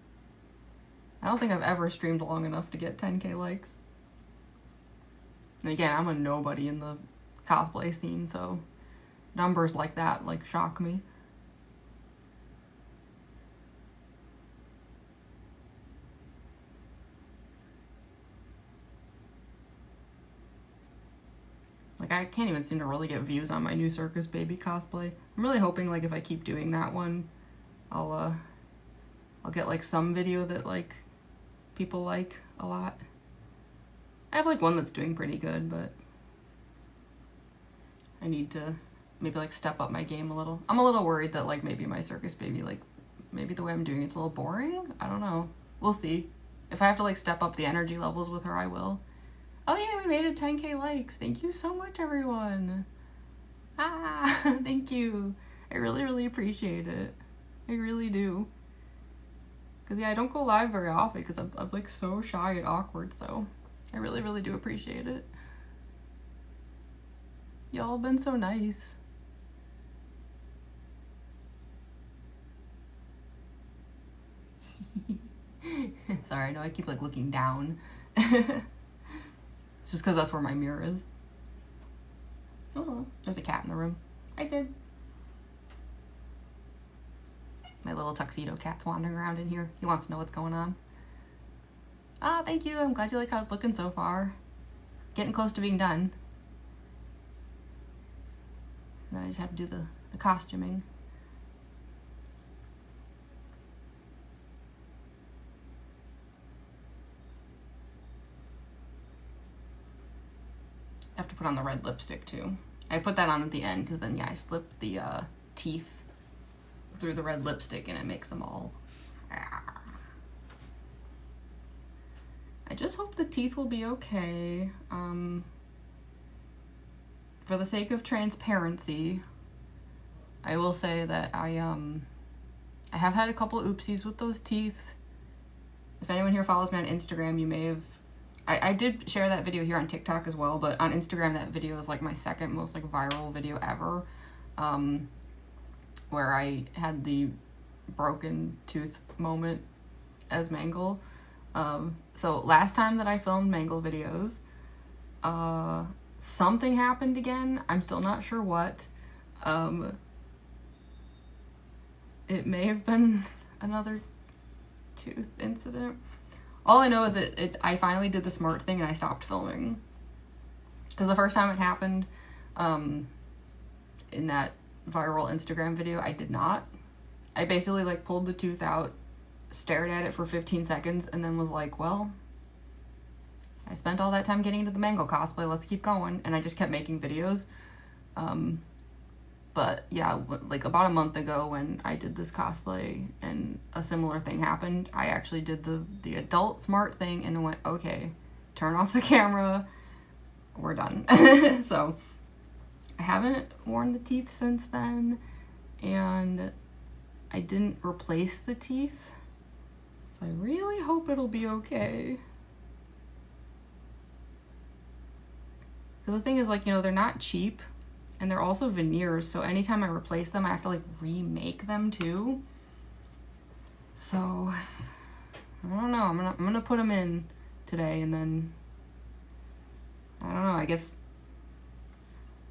I don't think I've ever streamed long enough to get 10K likes. And again, I'm a nobody in the cosplay scene, so numbers like that like shock me. Like, I can't even seem to really get views on my new Circus Baby cosplay. I'm really hoping like if I keep doing that one, I'll get like some video that like people like a lot. I have like one that's doing pretty good, but I need to maybe like step up my game a little. I'm a little worried that like maybe my Circus Baby, like maybe the way I'm doing it's a little boring. I don't know. We'll see. If I have to like step up the energy levels with her, I will. Oh yeah, we made it 10K likes. Thank you so much, everyone. Ah, thank you. I really, really appreciate it. I really do. Because yeah, I don't go live very often because I'm like so shy and awkward, so I really, really do appreciate it. Y'all been so nice. Sorry, I know I keep like looking down. It's just because that's where my mirror is. Oh, there's a cat in the room. Hi, Sid. My little tuxedo cat's wandering around in here. He wants to know what's going on. Ah, thank you. I'm glad you like how it's looking so far. Getting close to being done. And then I just have to do the costuming. I have to put on the red lipstick too. I put that on at the end because then, yeah, I slipped the teeth through the red lipstick and it makes them all... I just hope the teeth will be okay. For the sake of transparency, I will say that I have had a couple oopsies with those teeth. If anyone here follows me on Instagram, you may have... I did share that video here on TikTok as well, but on Instagram that video is like my second most like viral video ever, where I had the broken tooth moment as Mangle. So last time that I filmed Mangle videos, something happened again. I'm still not sure what. It may have been another tooth incident. All I know is I finally did the smart thing and I stopped filming. Because the first time it happened, in that viral Instagram video, I did not. I basically like pulled the tooth out, stared at it for 15 seconds, and then was like, well, I spent all that time getting into the Mangle cosplay, let's keep going. And I just kept making videos. But yeah, like about a month ago when I did this cosplay and a similar thing happened, I actually did the adult smart thing and went, okay, turn off the camera, we're done. So I haven't worn the teeth since then, and I didn't replace the teeth, so I really hope it'll be okay. Because the thing is, like, you know, they're not cheap. And they're also veneers, so anytime I replace them, I have to like remake them too. So I don't know. I'm gonna put them in today, and then I don't know. I guess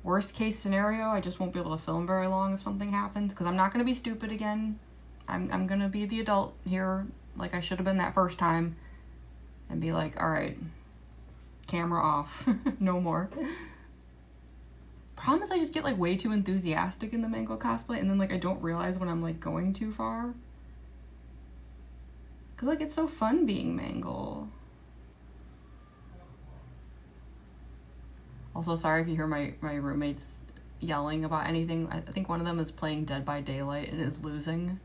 worst case scenario, I just won't be able to film very long if something happens, because I'm not gonna be stupid again. I'm gonna be the adult here, like I should have been that first time, and be like, all right, camera off, no more. Problem is I just get like way too enthusiastic in the Mangle cosplay, and then like I don't realize when I'm like going too far. Cause like it's so fun being Mangle. Also, sorry if you hear my roommates yelling about anything. I think one of them is playing Dead by Daylight and is losing.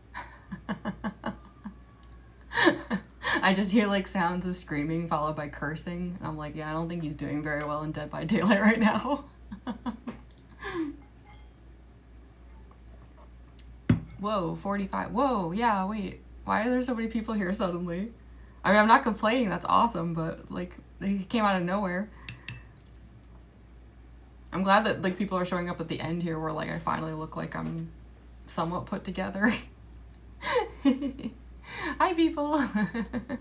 I just hear like sounds of screaming followed by cursing, and I'm like, yeah, I don't think he's doing very well in Dead by Daylight right now. Whoa, 45. Whoa, yeah, wait. Why are there so many people here suddenly? I mean, I'm not complaining, that's awesome, but like, they came out of nowhere. I'm glad that like people are showing up at the end here where like I finally look like I'm somewhat put together. Hi, people. I'm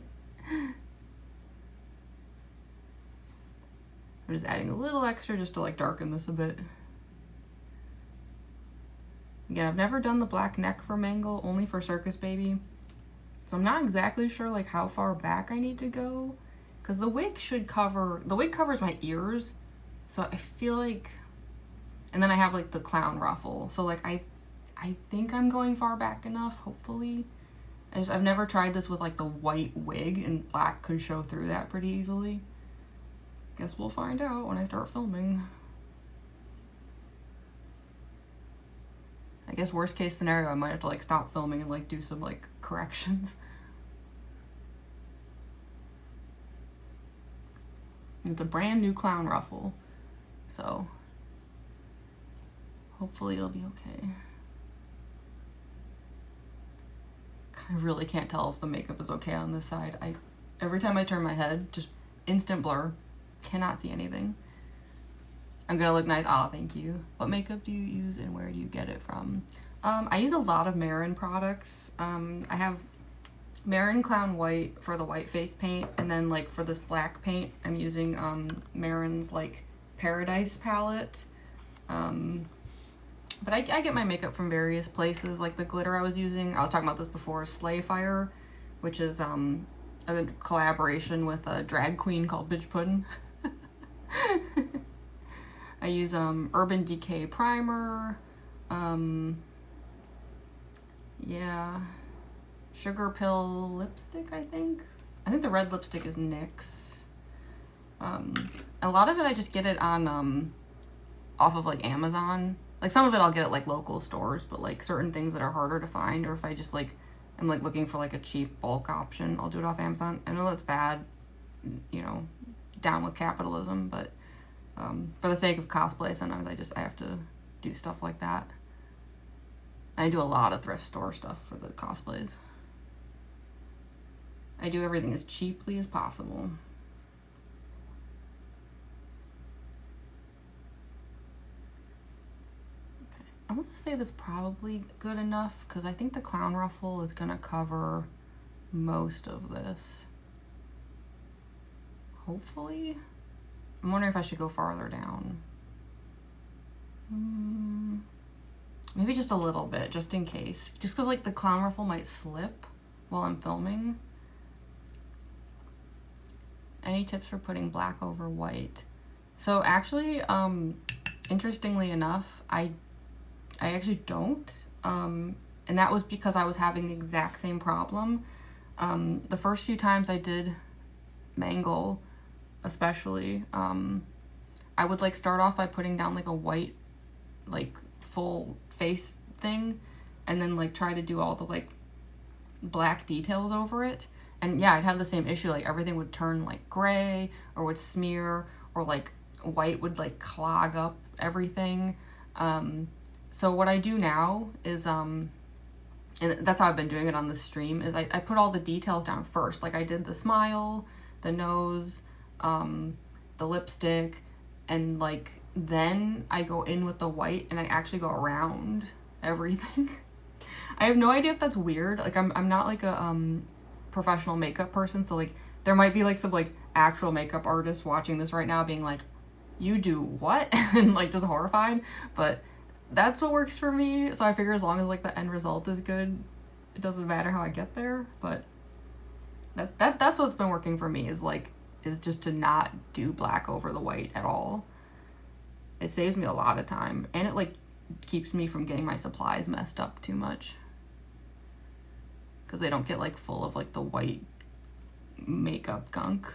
just adding a little extra just to like darken this a bit. Again, I've never done the black neck for Mangle, only for Circus Baby. So I'm not exactly sure like how far back I need to go, because the wig covers my ears. So I feel like, and then I have like the clown ruffle. So like I think I'm going far back enough, hopefully. I've never tried this with like the white wig, and black could show through that pretty easily. Guess we'll find out when I start filming. I guess worst case scenario, I might have to like stop filming and like do some like corrections. It's a brand new clown ruffle, so hopefully it'll be okay. I really can't tell if the makeup is okay on this side. Every time I turn my head, just instant blur. Cannot see anything. I'm gonna look nice. Aw, thank you. What makeup do you use and where do you get it from? I use a lot of Marin products. I have Marin Clown White for the white face paint, and then like for this black paint, I'm using Marin's like Paradise palette. But I get my makeup from various places. Like the glitter I was using, I was talking about this before, Slayfire, which is a collaboration with a drag queen called Bitch Puddin'. I use Urban Decay primer, yeah, Sugar Pill lipstick, I think the red lipstick is NYX. A lot of it I just get it on off of like Amazon. Like some of it I'll get at like local stores, but like certain things that are harder to find, or if I just like am like looking for like a cheap bulk option, I'll do it off Amazon. I know that's bad, you know, down with capitalism, but for the sake of cosplay, sometimes I have to do stuff like that. I do a lot of thrift store stuff for the cosplays. I do everything as cheaply as possible. Okay, I want to say that's probably good enough because I think the clown ruffle is going to cover most of this. Hopefully. I'm wondering if I should go farther down. Maybe just a little bit, just in case. Just because like the clown ruffle might slip while I'm filming. Any tips for putting black over white? So actually, interestingly enough, I actually don't. And that was because I was having the exact same problem. The first few times I did Mangle, especially, I would like start off by putting down like a white, like full face thing, and then like try to do all the like black details over it. And yeah, I'd have the same issue, like everything would turn like gray or would smear, or like white would like clog up everything. So what I do now is, and that's how I've been doing it on the stream, is I put all the details down first. Like I did the smile, the nose, the lipstick, and like then I go in with the white and I actually go around everything. I have no idea if that's weird. Like I'm not like a professional makeup person, so like there might be like some like actual makeup artists watching this right now being like, you do what? And like just horrified, but that's what works for me. So I figure as long as like the end result is good, it doesn't matter how I get there. But that's what's been working for me, is just to not do black over the white at all. It saves me a lot of time, and it like keeps me from getting my supplies messed up too much, because they don't get like full of like the white makeup gunk.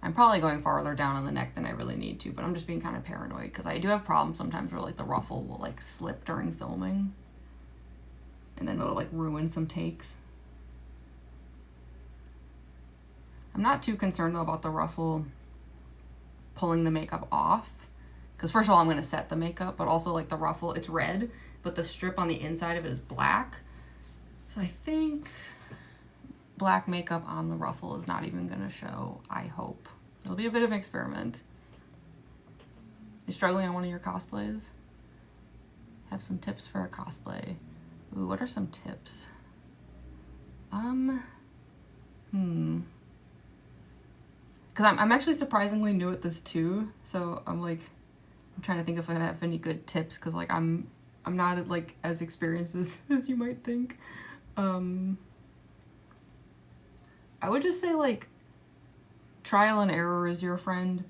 I'm probably going farther down on the neck than I really need to, but I'm just being kind of paranoid because I do have problems sometimes where like the ruffle will like slip during filming, and then it'll like ruin some takes. I'm not too concerned though about the ruffle pulling the makeup off, because first of all I'm going to set the makeup, but also like the ruffle, it's red, but the strip on the inside of it is black. So I think black makeup on the ruffle is not even going to show, I hope. It'll be a bit of an experiment. You're struggling on one of your cosplays? Have some tips for a cosplay. Ooh, what are some tips? Because I'm actually surprisingly new at this too, so I'm trying to think if I have any good tips, because like I'm not like as experienced as you might think. I would just say like trial and error is your friend.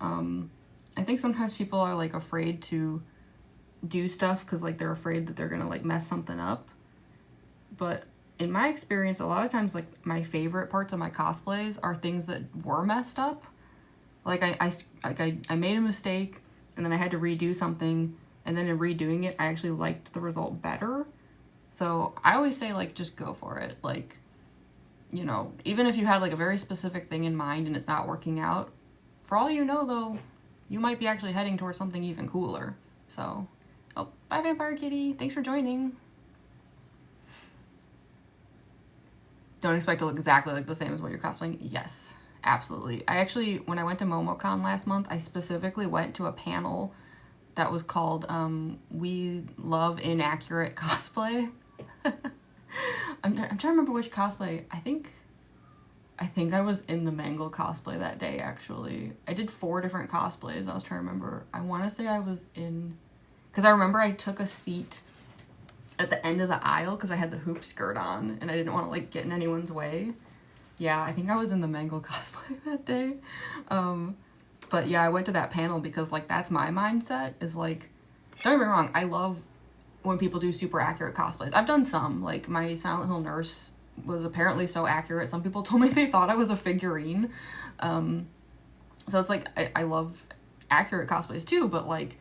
I think sometimes people are like afraid to do stuff because like they're afraid that they're gonna like mess something up, but in my experience, a lot of times, like, my favorite parts of my cosplays are things that were messed up. Like, I made a mistake, and then I had to redo something, and then in redoing it, I actually liked the result better. So I always say, like, just go for it. Like, you know, even if you had, like, a very specific thing in mind and it's not working out, for all you know, though, you might be actually heading towards something even cooler. So, oh, bye, Vampire Kitty. Thanks for joining. Don't expect to look exactly like the same as what you're cosplaying. Yes, absolutely. I actually, when I went to MomoCon last month, I specifically went to a panel that was called We Love Inaccurate Cosplay. I'm trying to remember which cosplay. I think I was in the Mangle cosplay that day, actually. I did 4 different cosplays. I was trying to remember. I want to say I was in, because I remember I took a seat at the end of the aisle because I had the hoop skirt on and I didn't want to like get in anyone's way. Yeah, I think I was in the Mangle cosplay that day. But yeah, I went to that panel because like that's my mindset, is like, don't get me wrong, I love when people do super accurate cosplays. I've done some, like my Silent Hill nurse was apparently so accurate. Some people told me they thought I was a figurine. So it's like, I love accurate cosplays too, but like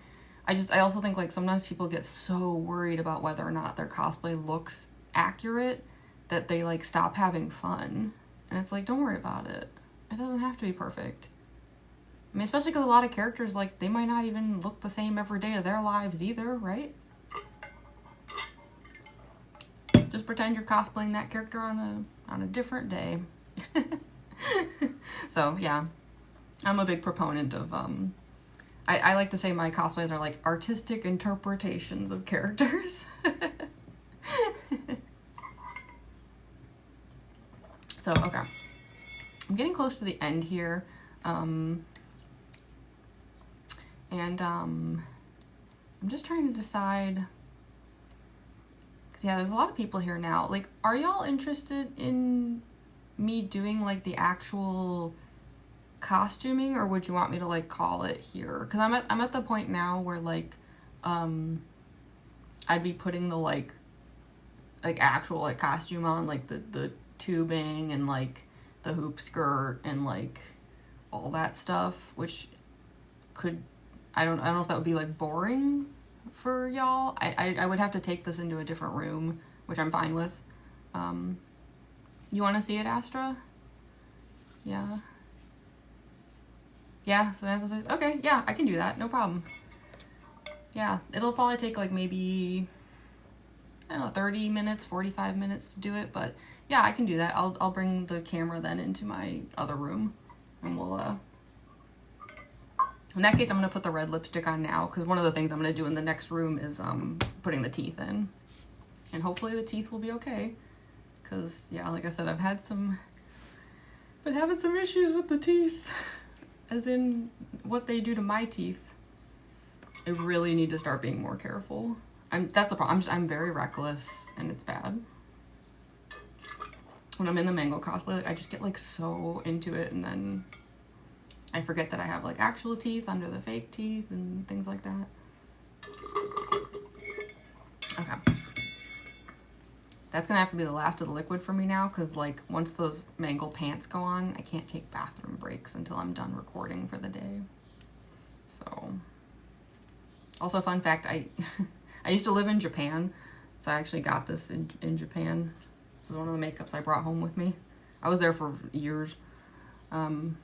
I also think like sometimes people get so worried about whether or not their cosplay looks accurate that they like stop having fun. And it's like, don't worry about it. It doesn't have to be perfect. I mean, especially because a lot of characters, like, they might not even look the same every day of their lives either, right? Just pretend you're cosplaying that character on a different day. So, yeah. I'm a big proponent of, I like to say my cosplays are like artistic interpretations of characters. So, okay. I'm getting close to the end here. I'm just trying to decide, because yeah, there's a lot of people here now. Like, are y'all interested in me doing like the actual costuming, or would you want me to like call it here? Because I'm at the point now where like I'd be putting the like actual like costume on, like the tubing and like the hoop skirt and like all that stuff, which could, I don't know if that would be like boring for y'all. I would have to take this into a different room, which I'm fine with. You want to see it, Astra? Yeah. Yeah, so okay, yeah, I can do that, no problem. Yeah, it'll probably take like maybe, I don't know, 30 minutes, 45 minutes to do it, but yeah, I can do that. I'll bring the camera then into my other room, and we'll, in that case, I'm going to put the red lipstick on now, because one of the things I'm going to do in the next room is putting the teeth in. And hopefully the teeth will be okay, because, yeah, like I said, I've been having some issues with the teeth, as in what they do to my teeth. I really need to start being more careful. That's the problem. I'm very reckless, and it's bad. When I'm in the Mangle cosplay, like, I just get like so into it, and then I forget that I have like actual teeth under the fake teeth and things like that. Okay. That's gonna have to be the last of the liquid for me now, because like once those Mangle pants go on, I can't take bathroom breaks until I'm done recording for the day. So, also fun fact, I used to live in Japan, so I actually got this in Japan. This is one of the makeups I brought home with me. I was there for years. Am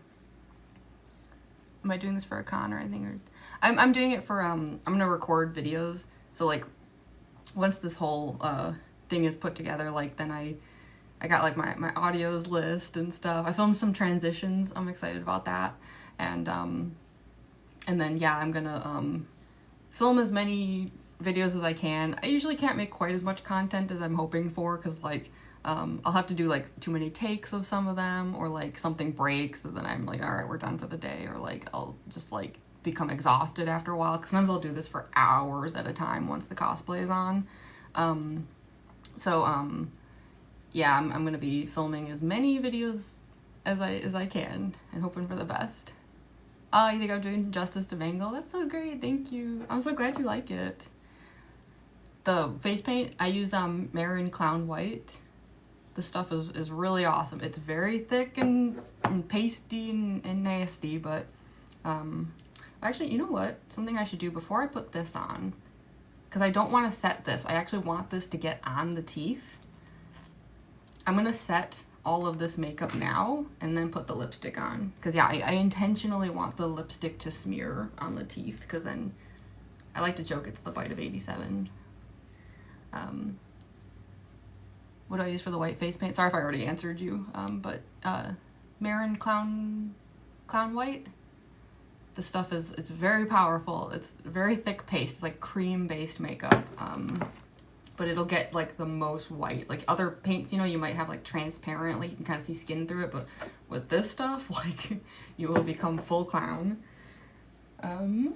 I doing this for a con or anything? Or I'm doing it for, I'm gonna record videos. So like, once this whole thing is put together, like then I got like my audios list and stuff. I filmed some transitions. I'm excited about that. And then yeah, I'm gonna film as many videos as I can. I usually can't make quite as much content as I'm hoping for, because like I'll have to do like too many takes of some of them, or like something breaks and then I'm like, all right, we're done for the day, or like I'll just like become exhausted after a while, because sometimes I'll do this for hours at a time once the cosplay is on. Yeah, I'm gonna be filming as many videos as I can and hoping for the best. Oh, you think I'm doing justice to Mangle? That's so great, thank you. I'm so glad you like it. The face paint, I use Marin Clown White. This stuff is really awesome. It's very thick and pasty and nasty, but actually, you know what? Something I should do before I put this on, because I don't want to set this. I actually want this to get on the teeth. I'm going to set all of this makeup now and then put the lipstick on. Because yeah, I intentionally want the lipstick to smear on the teeth, because then I like to joke it's the bite of 87. What do I use for the white face paint? Sorry if I already answered you, but Marin Clown White. The stuff it's very powerful. It's very thick paste. It's like cream-based makeup, but it'll get like the most white. Like other paints, you know, you might have like transparent, like you can kind of see skin through it, but with this stuff, like you will become full clown. Just trying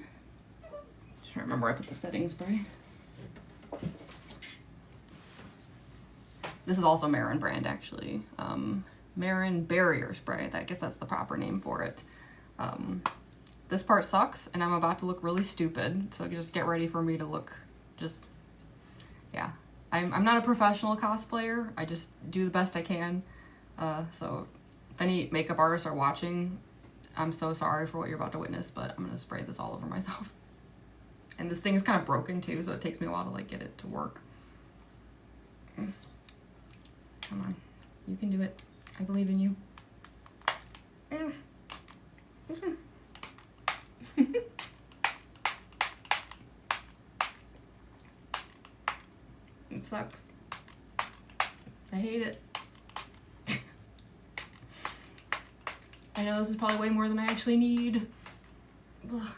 to remember where I put the setting spray. This is also Marin brand, actually. Marin Barrier Spray. I guess that's the proper name for it. This part sucks, and I'm about to look really stupid, so just get ready for me to look just, yeah. I'm not a professional cosplayer. I just do the best I can. So if any makeup artists are watching, I'm so sorry for what you're about to witness, but I'm gonna spray this all over myself. And this thing is kind of broken too, so it takes me a while to like get it to work. Come on, you can do it. I believe in you. It sucks. I hate it. I know this is probably way more than I actually need. Ugh.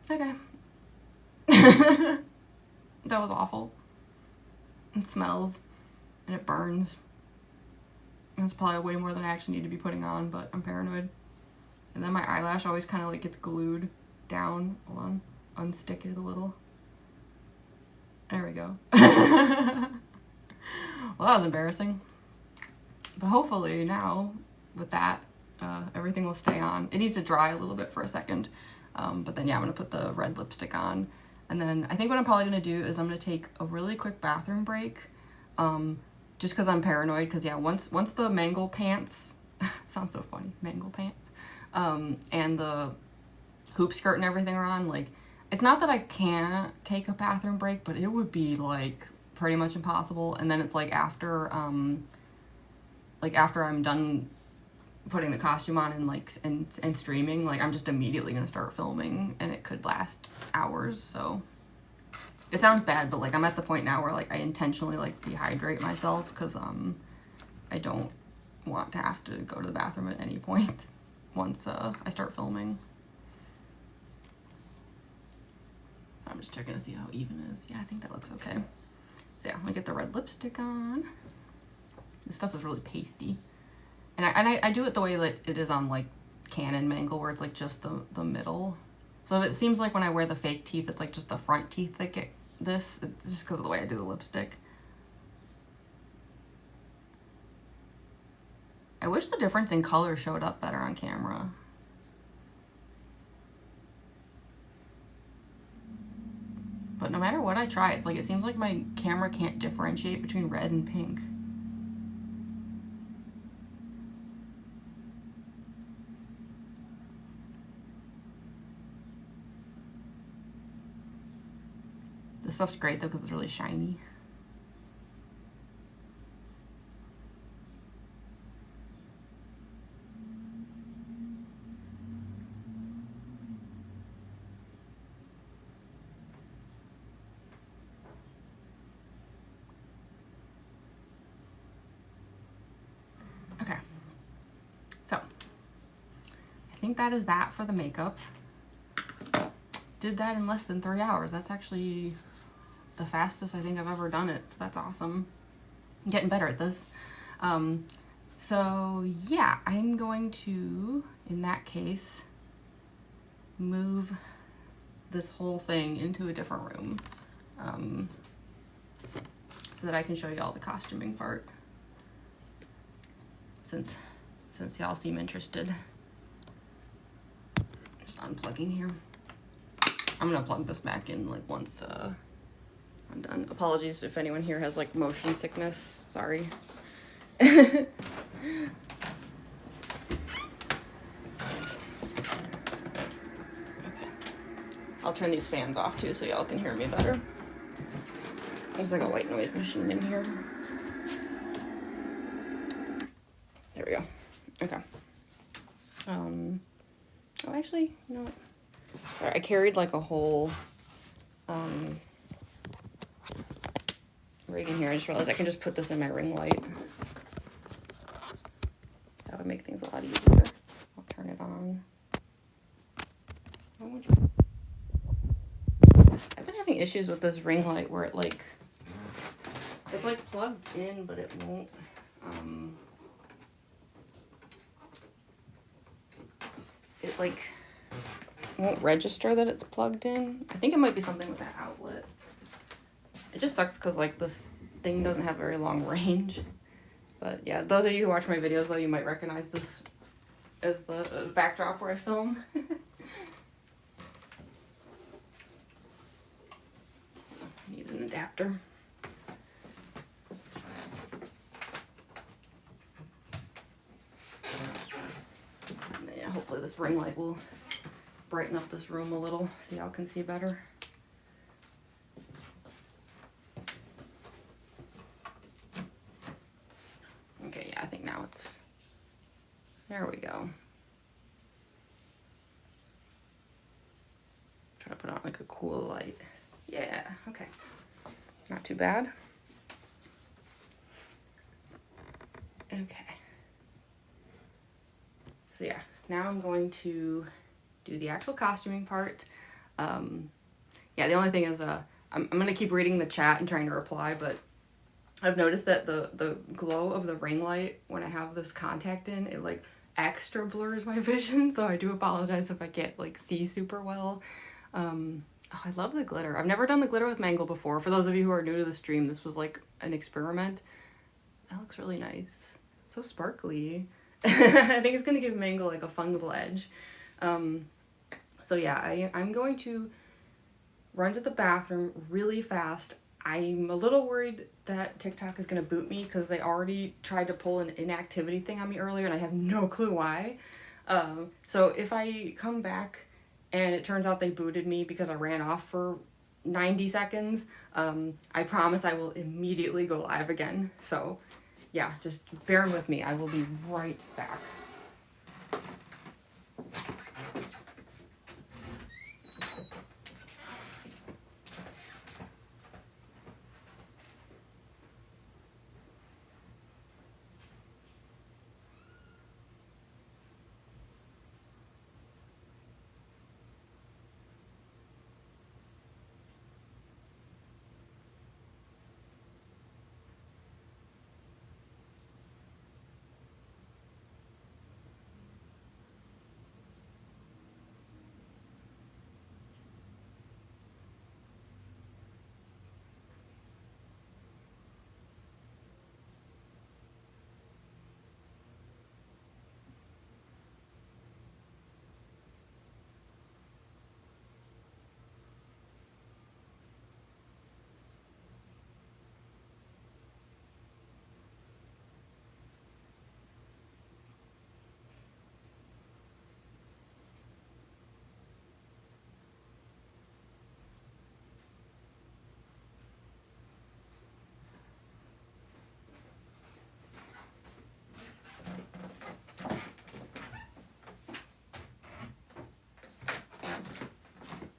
Okay. That was awful. It smells and it burns. And it's probably way more than I actually need to be putting on, but I'm paranoid. And then my eyelash always kind of like gets glued down. Hold on. Unstick it a little. There we go. Well, that was embarrassing. But hopefully now, with that, everything will stay on. It needs to dry a little bit for a second. But then, yeah, I'm going to put the red lipstick on. And then I think what I'm probably going to do is I'm going to take a really quick bathroom break. Just because I'm paranoid. Because, yeah, once the Mangle Pants... sounds so funny. Mangle Pants. And the hoop skirt and everything are on, like... It's not that I can't take a bathroom break, but it would be, like, pretty much impossible. And then it's, like, after I'm done putting the costume on and, like, and streaming, like, I'm just immediately gonna start filming, and it could last hours, so... It sounds bad, but, like, I'm at the point now where, like, I intentionally, like, dehydrate myself, because, I don't want to have to go to the bathroom at any point once, I start filming. I'm just checking to see how even it is. Yeah, I think that looks okay. So yeah, I'm gonna get the red lipstick on. This stuff is really pasty. And I do it the way that it is on like Canon Mangle, where it's like just the middle. So if it seems like when I wear the fake teeth, it's like just the front teeth that get this. It's just because of the way I do the lipstick. I wish the difference in color showed up better on camera. But no matter what I try, it's like it seems like my camera can't differentiate between red and pink. This stuff's great though because it's really shiny. Okay, so I think that is that for the makeup. Did that in less than 3 hours. That's actually the fastest I think I've ever done it, so that's awesome. I'm getting better at this. So yeah, I'm going to, in that case, move this whole thing into a different room so that I can show you all the costuming part. Since y'all seem interested. Just unplugging here. I'm gonna plug this back in like once I'm done. Apologies if anyone here has like motion sickness. Sorry. Okay. I'll turn these fans off too so y'all can hear me better. There's like a white noise machine in here. There we go. Okay. Oh, actually, you know what? Sorry, I carried like a whole rig in here. I just realized I can just put this in my ring light. That would make things a lot easier. I'll turn it on. I've been having issues with this ring light where it like, it's like plugged in, but it won't, it like won't register that it's plugged in. I think it might be something with that outlet. It just sucks because like this thing doesn't have very long range. But yeah, those of you who watch my videos though, you might recognize this as the backdrop where I film. Need an adapter. this ring light will brighten up this room a little so y'all can see better. Okay, yeah, I think now it's, there we go. Try to put on like a cool light. Yeah, okay. Not too bad. Okay. So yeah, now I'm going to do the actual costuming part. Yeah, the only thing is I'm going to keep reading the chat and trying to reply, but I've noticed that the glow of the ring light when I have this contact in, it like extra blurs my vision, so I do apologize if I can't like see super well. Oh, I love the glitter. I've never done the glitter with Mangle before. For those of you who are new to the stream, this was like an experiment. That looks really nice. It's so sparkly. I think it's gonna give Mangle like a fun little edge. So yeah, I'm going to run to the bathroom really fast. I'm a little worried that TikTok is gonna boot me because they already tried to pull an inactivity thing on me earlier and I have no clue why. So if I come back and it turns out they booted me because I ran off for 90 seconds, I promise I will immediately go live again. So yeah, just bear with me. I will be right back.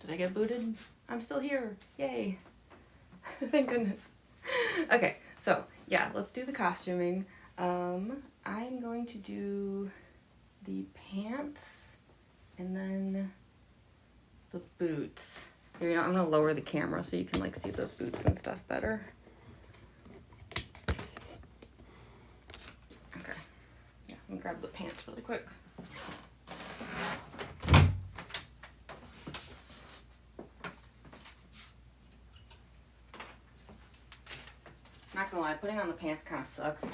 Did I get booted? I'm still here. Yay. Thank goodness. Okay, so yeah, let's do the costuming. I'm going to do the pants and then the boots. Here, you know, I'm gonna lower the camera so you can like see the boots and stuff better. Okay, yeah, I'm gonna grab the pants really quick. Not gonna lie, putting on the pants kind of sucks.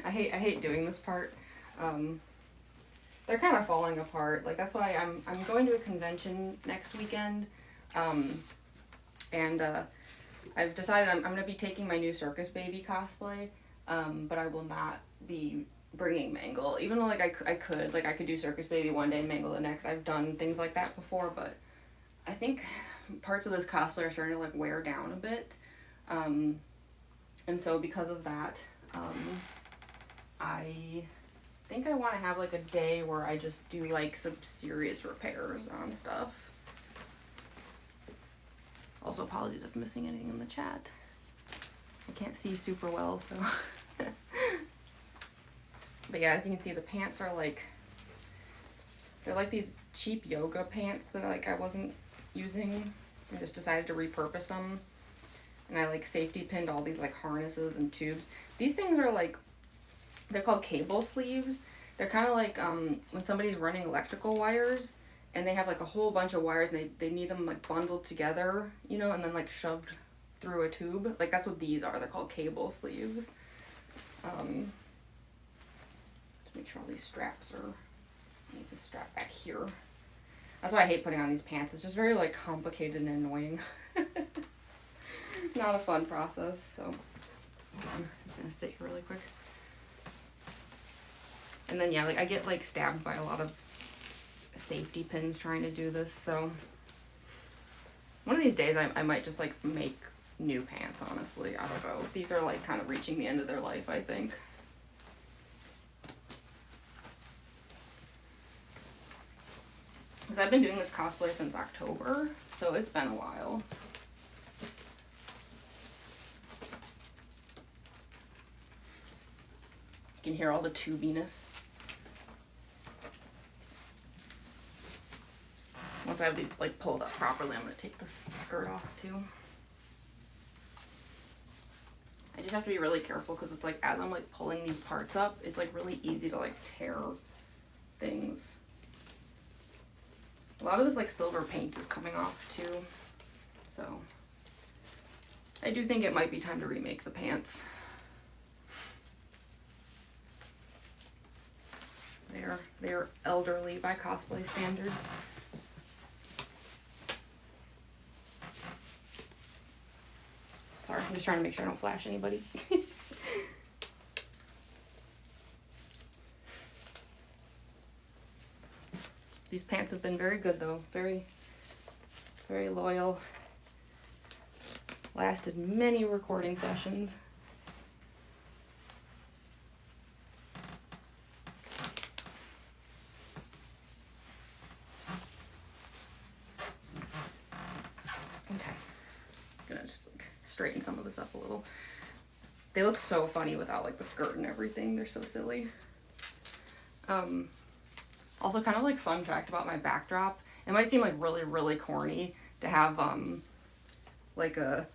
I hate doing this part. They're kind of falling apart. Like that's why I'm going to a convention next weekend, and I've decided I'm gonna be taking my new circus baby cosplay, but I will not be bringing Mangle. Even though like I could do circus baby one day and Mangle the next. I've done things like that before, but I think parts of this cosplay are starting to like wear down a bit. And so because of that, I think I want to have like a day where I just do like some serious repairs on stuff. Also apologies if I'm missing anything in the chat. I can't see super well, so. But yeah, as you can see, the pants are like, they're like these cheap yoga pants that like I wasn't using. I just decided to repurpose them. And I like safety pinned all these like harnesses and tubes. These things are like, they're called cable sleeves. They're kind of like when somebody's running electrical wires and they have like a whole bunch of wires and they need them like bundled together, you know, and then like shoved through a tube. Like that's what these are. They're called cable sleeves. Just make sure all these straps are, I need this strap back here. That's why I hate putting on these pants. It's just very like complicated and annoying. Not a fun process, so I'm just gonna sit here really quick. And then, yeah, like I get like stabbed by a lot of safety pins trying to do this, so one of these days I might just like make new pants, honestly. I don't know. These are like kind of reaching the end of their life, I think. Because I've been doing this cosplay since October, so it's been a while. You can hear all the tubiness. Once I have these like pulled up properly, I'm going to take this skirt off too. I just have to be really careful because it's like as I'm like pulling these parts up, it's like really easy to like tear things. A lot of this like silver paint is coming off too, so I do think it might be time to remake the pants. They're elderly by cosplay standards. Sorry, I'm just trying to make sure I don't flash anybody. These pants have been very good though, very, very loyal. Lasted many recording sessions. Okay, gonna just like straighten some of this up a little. They look so funny without like the skirt and everything. They're so silly. Also, kind of like fun fact about my backdrop. It might seem like really, really corny to have like a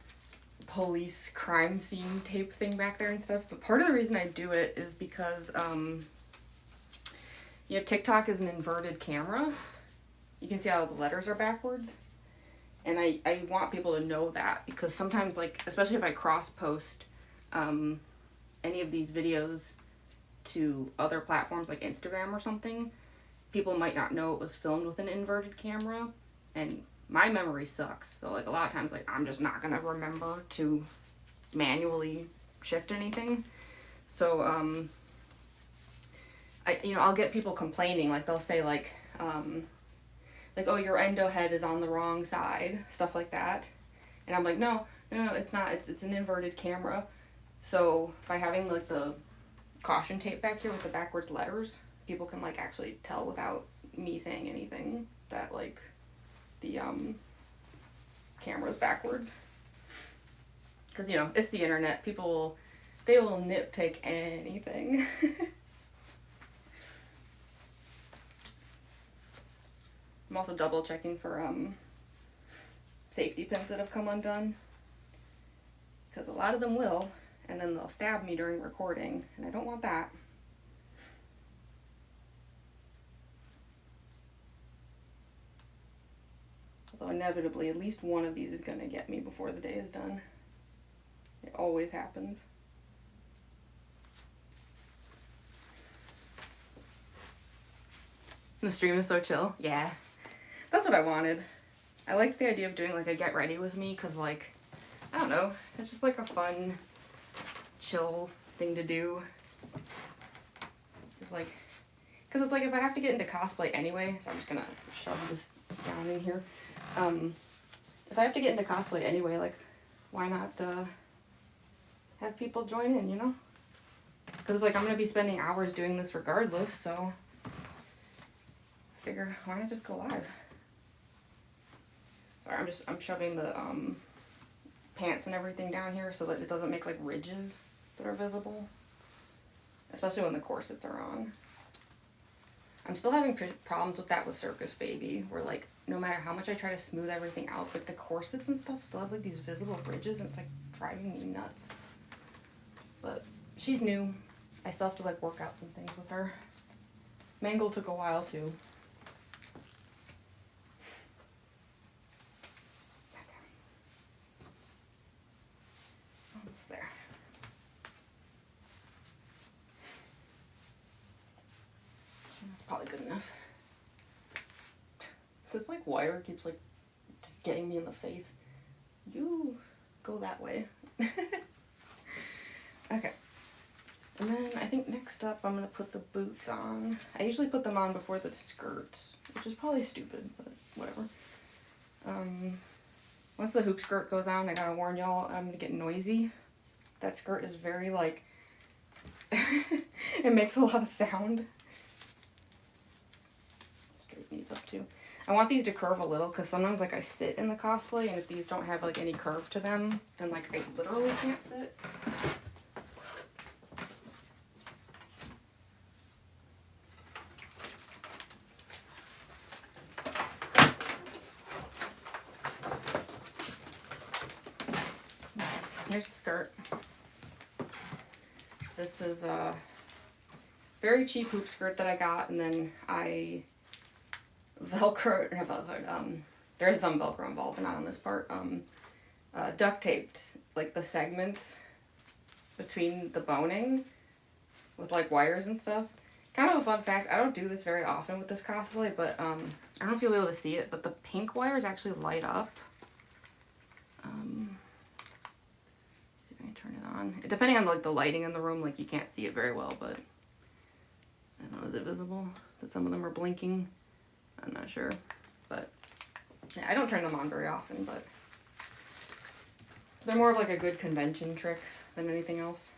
police crime scene tape thing back there and stuff. But part of the reason I do it is because you know, TikTok is an inverted camera. You can see how the letters are backwards. And I want people to know that because sometimes, like, especially if I cross post any of these videos to other platforms like Instagram or something, people might not know it was filmed with an inverted camera, and my memory sucks. So like a lot of times, like I'm just not gonna remember to manually shift anything. So I'll get people complaining, like they'll say like oh, your endo head is on the wrong side, stuff like that, and I'm like no, it's not. It's an inverted camera. So by having like the caution tape back here with the backwards letters, people can like actually tell without me saying anything that like the camera's backwards. Because you know, it's the internet. People, they will nitpick anything. I'm also double checking for safety pins that have come undone, because a lot of them will, and then they'll stab me during recording, and I don't want that. Although inevitably at least one of these is going to get me before the day is done. It always happens. The stream is so chill. Yeah. That's what I wanted. I liked the idea of doing like a get ready with me because like, I don't know, it's just like a fun, chill thing to do. It's like, because it's like if I have to get into cosplay anyway, so I'm just gonna shove this down in here. If I have to get into cosplay anyway, like, why not have people join in, you know? Because it's like I'm gonna be spending hours doing this regardless, so I figure why not just go live? Sorry, I'm shoving the pants and everything down here so that it doesn't make like ridges that are visible, especially when the corsets are on. I'm still having problems with that with Circus Baby, where like no matter how much I try to smooth everything out, like the corsets and stuff still have like these visible ridges, and it's like driving me nuts. But she's new. I still have to like work out some things with her. Mangle took a while too. Almost there. That's probably good enough. This like wire keeps like just getting me in the face. You go that way. Okay. And then I think next up I'm going to put the boots on. I usually put them on before the skirts, which is probably stupid, but whatever. Once the hoop skirt goes on, I gotta warn y'all, I'm gonna get noisy. That skirt is very, like, it makes a lot of sound. Straighten these up too. I want these to curve a little, because sometimes, like, I sit in the cosplay, and if these don't have, like, any curve to them, then, like, I literally can't sit. Here's the skirt. This is a very cheap hoop skirt that I got, and then I there's some Velcro involved, but not on this part, duct taped, like, the segments between the boning with, like, wires and stuff. Kind of a fun fact, I don't do this very often with this cosplay, but, I don't know if you'll be able to see it, but the pink wires actually light up. Turn it on. Depending on, like, the lighting in the room, like, you can't see it very well, but I don't know, is it visible that some of them are blinking? I'm not sure, but yeah, I don't turn them on very often, but they're more of, like, a good convention trick than anything else.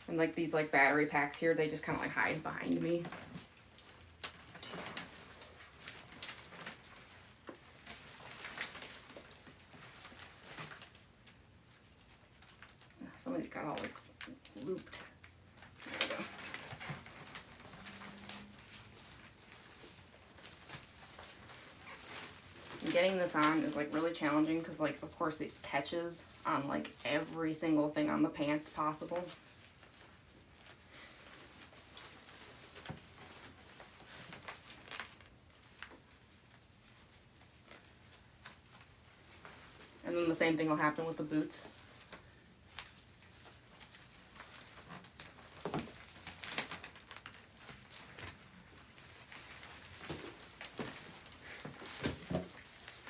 And, like, these, like, battery packs here, they just kind of, like, hide behind me. Some of these got all, like, looped. There we go. And getting this on is, like, really challenging because, like, of course it catches on, like, every single thing on the pants possible. And then the same thing will happen with the boots.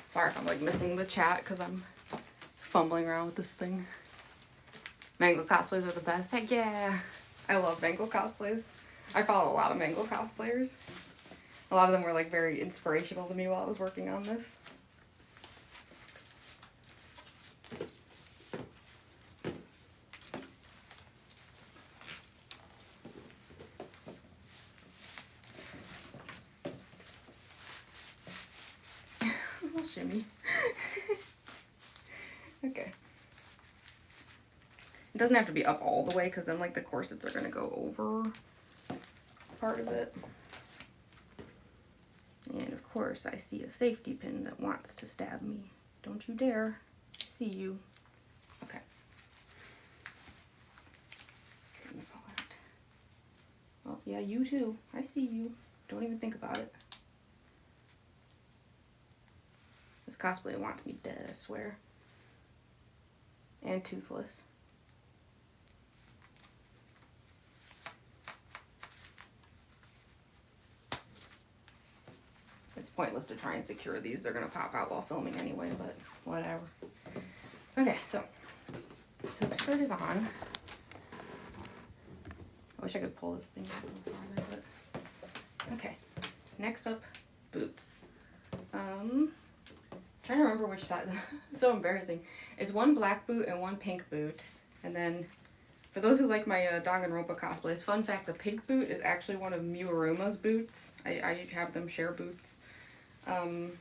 Sorry if I'm, like, missing the chat because I'm fumbling around with this thing. Mangle cosplays are the best. Heck yeah! I love Mangle cosplays. I follow a lot of Mangle cosplayers. A lot of them were, like, very inspirational to me while I was working on this. Shimmy. Okay. It doesn't have to be up all the way because then, like, the corsets are going to go over part of it. And of course I see a safety pin that wants to stab me. Don't you dare. I see you. Okay. Straighten this all out. Oh yeah, you too. I see you. Don't even think about it. This cosplay wants me dead, I swear. And toothless. It's pointless to try and secure these. They're going to pop out while filming anyway, but whatever. Okay, so hoop skirt is on. I wish I could pull this thing a little farther, but okay. Next up, boots. Trying to remember which side. So embarrassing. It's one black boot and one pink boot. And then, for those who like my Danganronpa cosplays, fun fact, the pink boot is actually one of Miuruma's boots. I have them share boots. I'm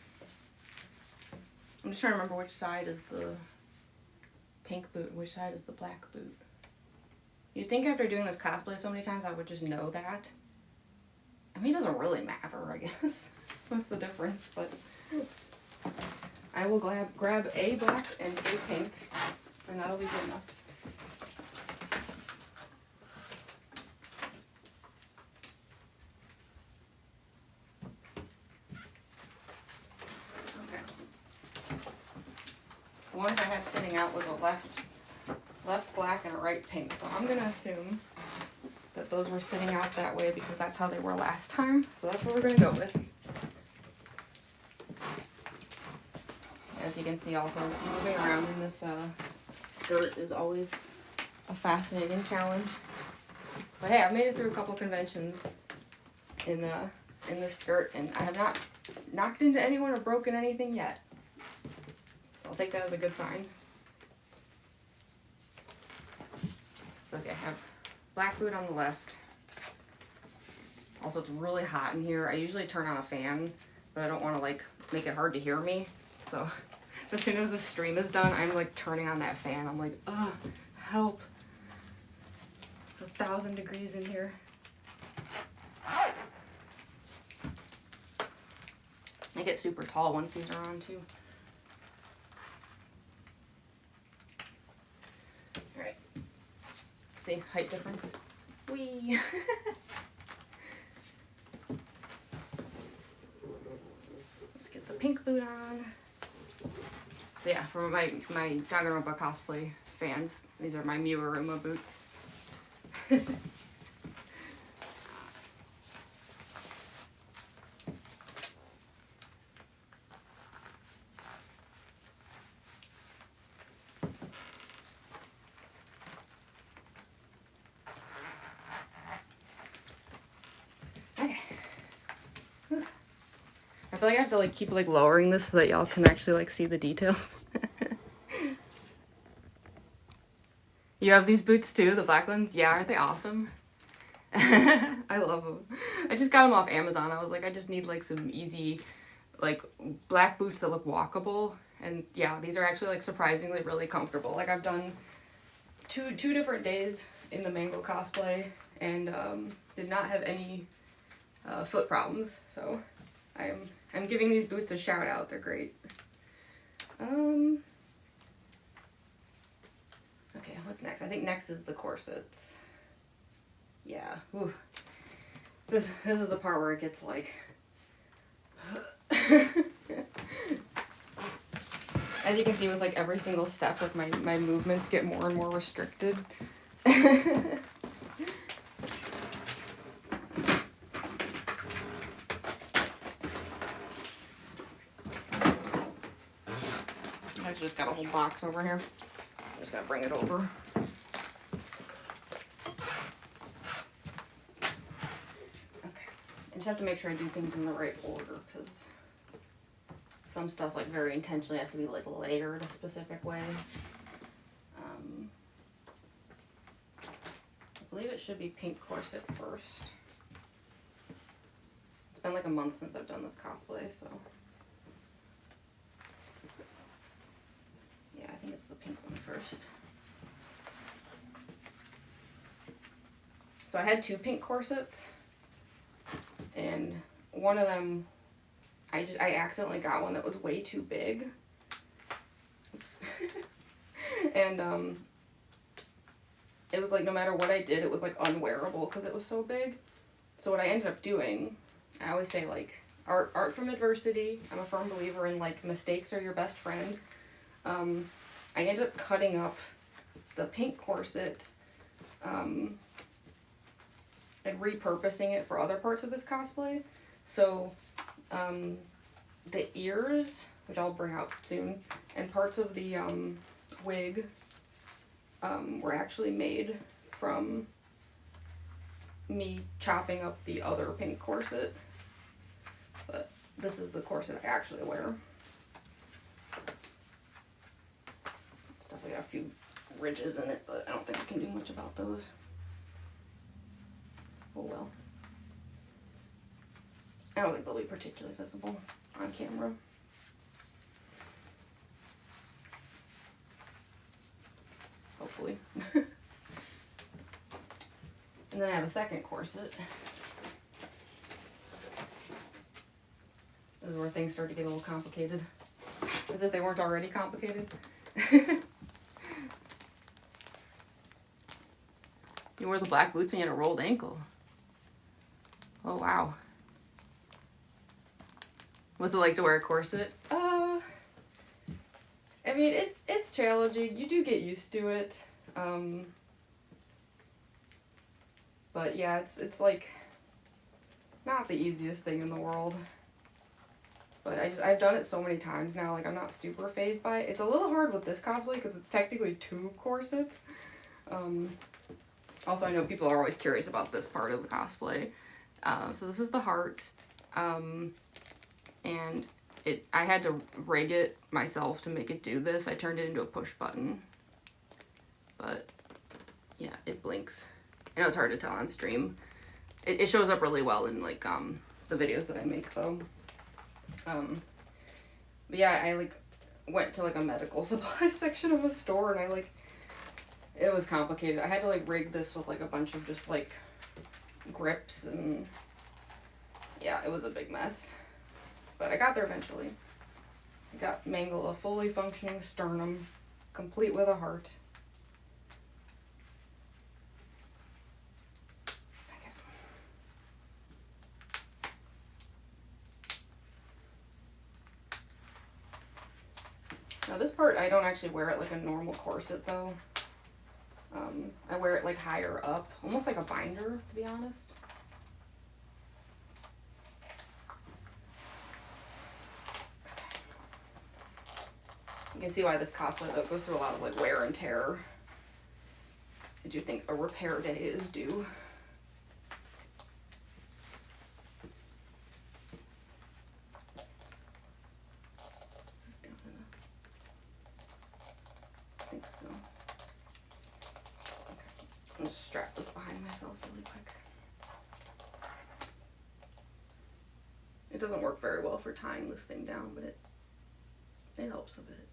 just trying to remember which side is the pink boot and which side is the black boot. You'd think after doing this cosplay so many times I would just know that. I mean, it doesn't really matter, I guess. What's the difference, but I will grab a black and a pink, and that'll be good enough. Okay. The ones I had sitting out was a left black and a right pink, so I'm gonna assume that those were sitting out that way because that's how they were last time. So that's what we're gonna go with. As you can see, also moving around in this skirt is always a fascinating challenge. But hey, I've made it through a couple conventions in this skirt, and I have not knocked into anyone or broken anything yet. I'll take that as a good sign. Okay, I have black boot on the left. Also, it's really hot in here. I usually turn on a fan, but I don't want to like make it hard to hear me. So as soon as the stream is done, I'm like turning on that fan. I'm like, ugh, help. It's 1,000 degrees in here. I get super tall once these are on too. Alright. See, height difference. Whee! Let's get the pink boot on. So yeah, for my Danganronpa cosplay fans, these are my Miuruma boots. I feel like I have to like keep like lowering this so that y'all can actually like see the details. You have these boots too, the black ones? Yeah, aren't they awesome? I love them. I just got them off Amazon. I was like, I just need like some easy like black boots that look walkable. And yeah, these are actually like surprisingly really comfortable. Like I've done two different days in the Mangle cosplay and did not have any foot problems. So I'm giving these boots a shout out. They're great. Okay, what's next? I think next is the corsets. Yeah. Ooh. This is the part where it gets like as you can see with like every single step, like my movements get more and more restricted. I just got a whole box over here. I'm just gonna bring it over. Okay. I just have to make sure I do things in the right order because some stuff like very intentionally has to be like layered a specific way. I believe it should be pink corset first. It's been like a month since I've done this cosplay, so. Yeah, I think it's the pink one first. So I had 2 pink corsets, and one of them, I accidentally got one that was way too big. And it was like no matter what I did, it was like unwearable because it was so big. So what I ended up doing, I always say like art from adversity. I'm a firm believer in like mistakes are your best friend. I ended up cutting up the pink corset and repurposing it for other parts of this cosplay. So the ears, which I'll bring out soon, and parts of the wig were actually made from me chopping up the other pink corset. But this is the corset I actually wear. It's definitely got a few ridges in it, but I don't think I can do much about those. Oh well. I don't think they'll be particularly visible on camera. Hopefully. And then I have a second corset. This is where things start to get a little complicated. As if they weren't already complicated. You wore the black boots when you had a rolled ankle. Oh, wow. What's it like to wear a corset? I mean, it's challenging. You do get used to it. But yeah, it's like not the easiest thing in the world. But I've done it so many times now, like I'm not super phased by it. It's a little hard with this cosplay because it's technically 2 corsets. Also, I know people are always curious about this part of the cosplay. So this is the heart, and I had to rig it myself to make it do this. I turned it into a push button, but yeah, it blinks. I know it's hard to tell on stream. It shows up really well in like the videos that I make though. But yeah, I like went to like a medical supply section of a store, and it was complicated. I had to like rig this with like a bunch of just like grips, and yeah, it was a big mess. But I got there eventually. I got Mangle a fully functioning sternum, complete with a heart. Now this part, I don't actually wear it like a normal corset though. I wear it like higher up, almost like a binder, to be honest. You can see why this cosplay though goes through a lot of like wear and tear. Did you think a repair day is due? Strap this behind myself really quick. It doesn't work very well for tying this thing down, but it helps a bit.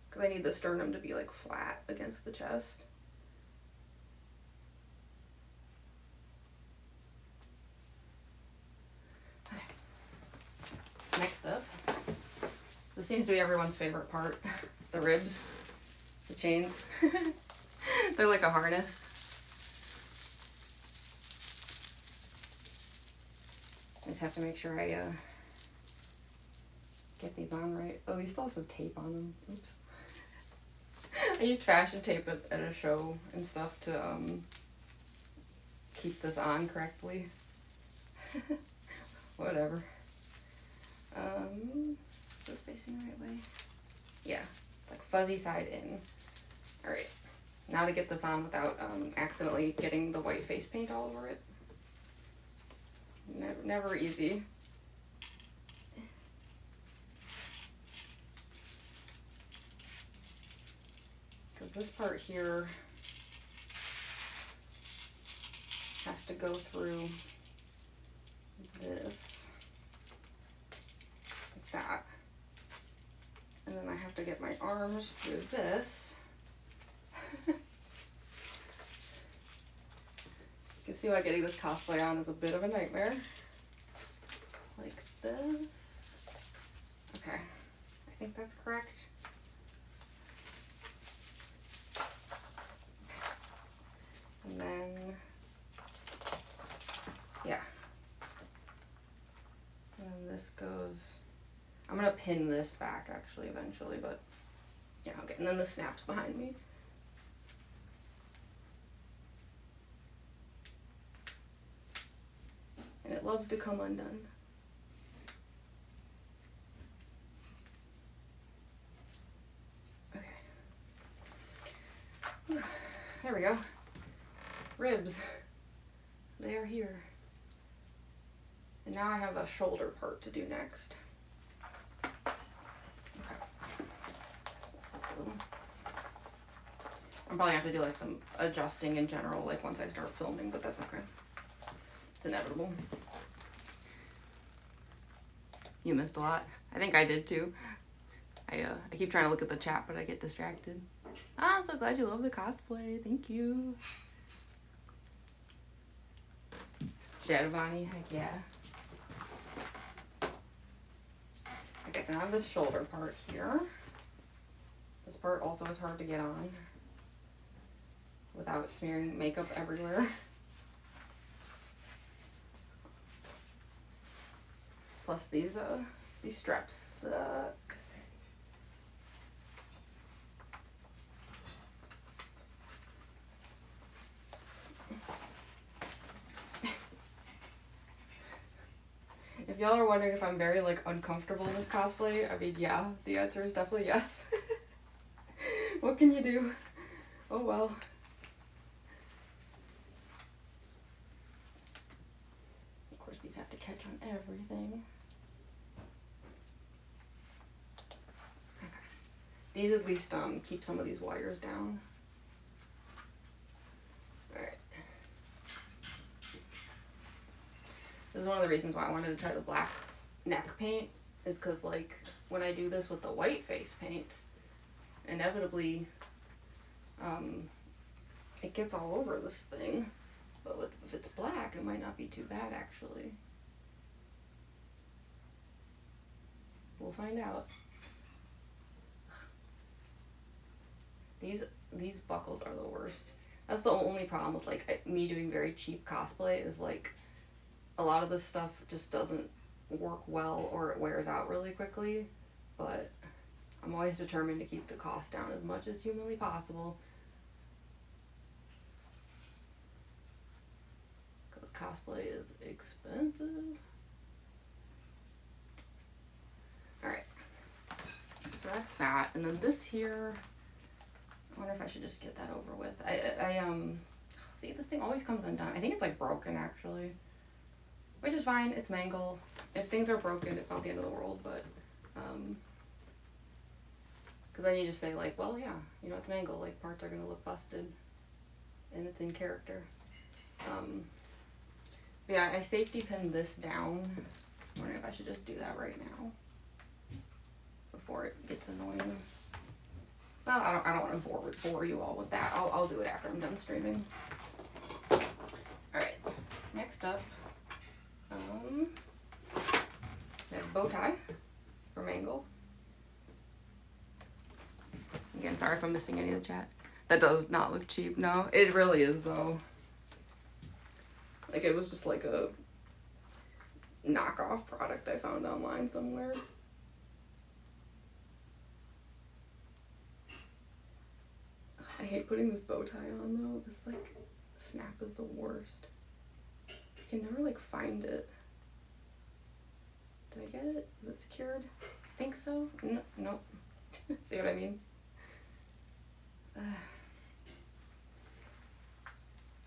Because I need the sternum to be like flat against the chest. Okay. Next up, this seems to be everyone's favorite part, the ribs, the chains. They're like a harness. I just have to make sure I get these on right. Oh, these still have some tape on them. Oops. I used fashion tape at a show and stuff to keep this on correctly. Whatever. Is this facing the right way? Yeah, it's like fuzzy side in. Alright. Now to get this on without accidentally getting the white face paint all over it. Never easy. Because this part here has to go through this, like that. And then I have to get my arms through this. You can see why getting this cosplay on is a bit of a nightmare. Like this. Okay, I think that's correct. And then, yeah. And then this goes, I'm gonna pin this back actually eventually, but yeah, okay. And then the snaps behind me. And it loves to come undone. Okay. There we go. Ribs. They are here. And now I have a shoulder part to do next. Okay. I'm probably have to do like some adjusting in general, like once I start filming, but that's okay. It's inevitable. You missed a lot. I think I did too. I keep trying to look at the chat, but I get distracted. I'm so glad you love the cosplay. Thank you. Jadavani, heck yeah. Okay, so now I have this shoulder part here. This part also is hard to get on without smearing makeup everywhere. Plus these straps suck. If y'all are wondering if I'm very like uncomfortable in this cosplay, I mean, yeah, the answer is definitely yes. What can you do? Oh well. course, these have to catch on everything. Okay. These at least keep some of these wires down. Alright. This is one of the reasons why I wanted to try the black neck paint, is because, like, when I do this with the white face paint, inevitably, it gets all over this thing. But if it's black, it might not be too bad, actually. We'll find out. These buckles are the worst. That's the only problem with, like, me doing very cheap cosplay, is, like, a lot of this stuff just doesn't work well, or it wears out really quickly. But I'm always determined to keep the cost down as much as humanly possible. Cosplay is expensive. Alright. So that's that. And then this here, I wonder if I should just get that over with. See, this thing always comes undone. I think it's like broken, actually. Which is fine, it's Mangle. If things are broken, it's not the end of the world, but, because then you just say, like, well, yeah, you know, it's Mangle, like, parts are gonna look busted, and it's in character. Yeah, I safety pinned this down. I'm wondering if I should just do that right now before it gets annoying. Well, I don't want to bore you all with that. I'll do it after I'm done streaming. Alright, next up, we have a bow tie for Mangle. Again, sorry if I'm missing any of the chat. That does not look cheap. No, it really is, though. Like, it was just like a knockoff product I found online somewhere. I hate putting this bow tie on, though. This, like, snap is the worst. I can never, like, find it. Did I get it? Is it secured? I think so. No, nope. See what I mean?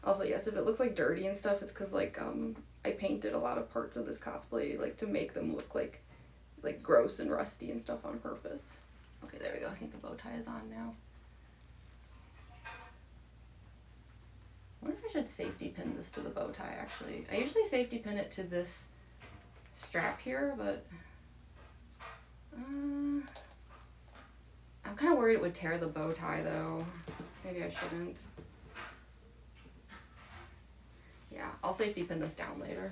Also, yes, if it looks like dirty and stuff, it's because, like, I painted a lot of parts of this cosplay, like, to make them look like gross and rusty and stuff on purpose. Okay, there we go. I think the bow tie is on now. I wonder if I should safety pin this to the bow tie, actually. I usually safety pin it to this strap here, but I'm kind of worried it would tear the bow tie, though. Maybe I shouldn't. Yeah, I'll safety pin this down later.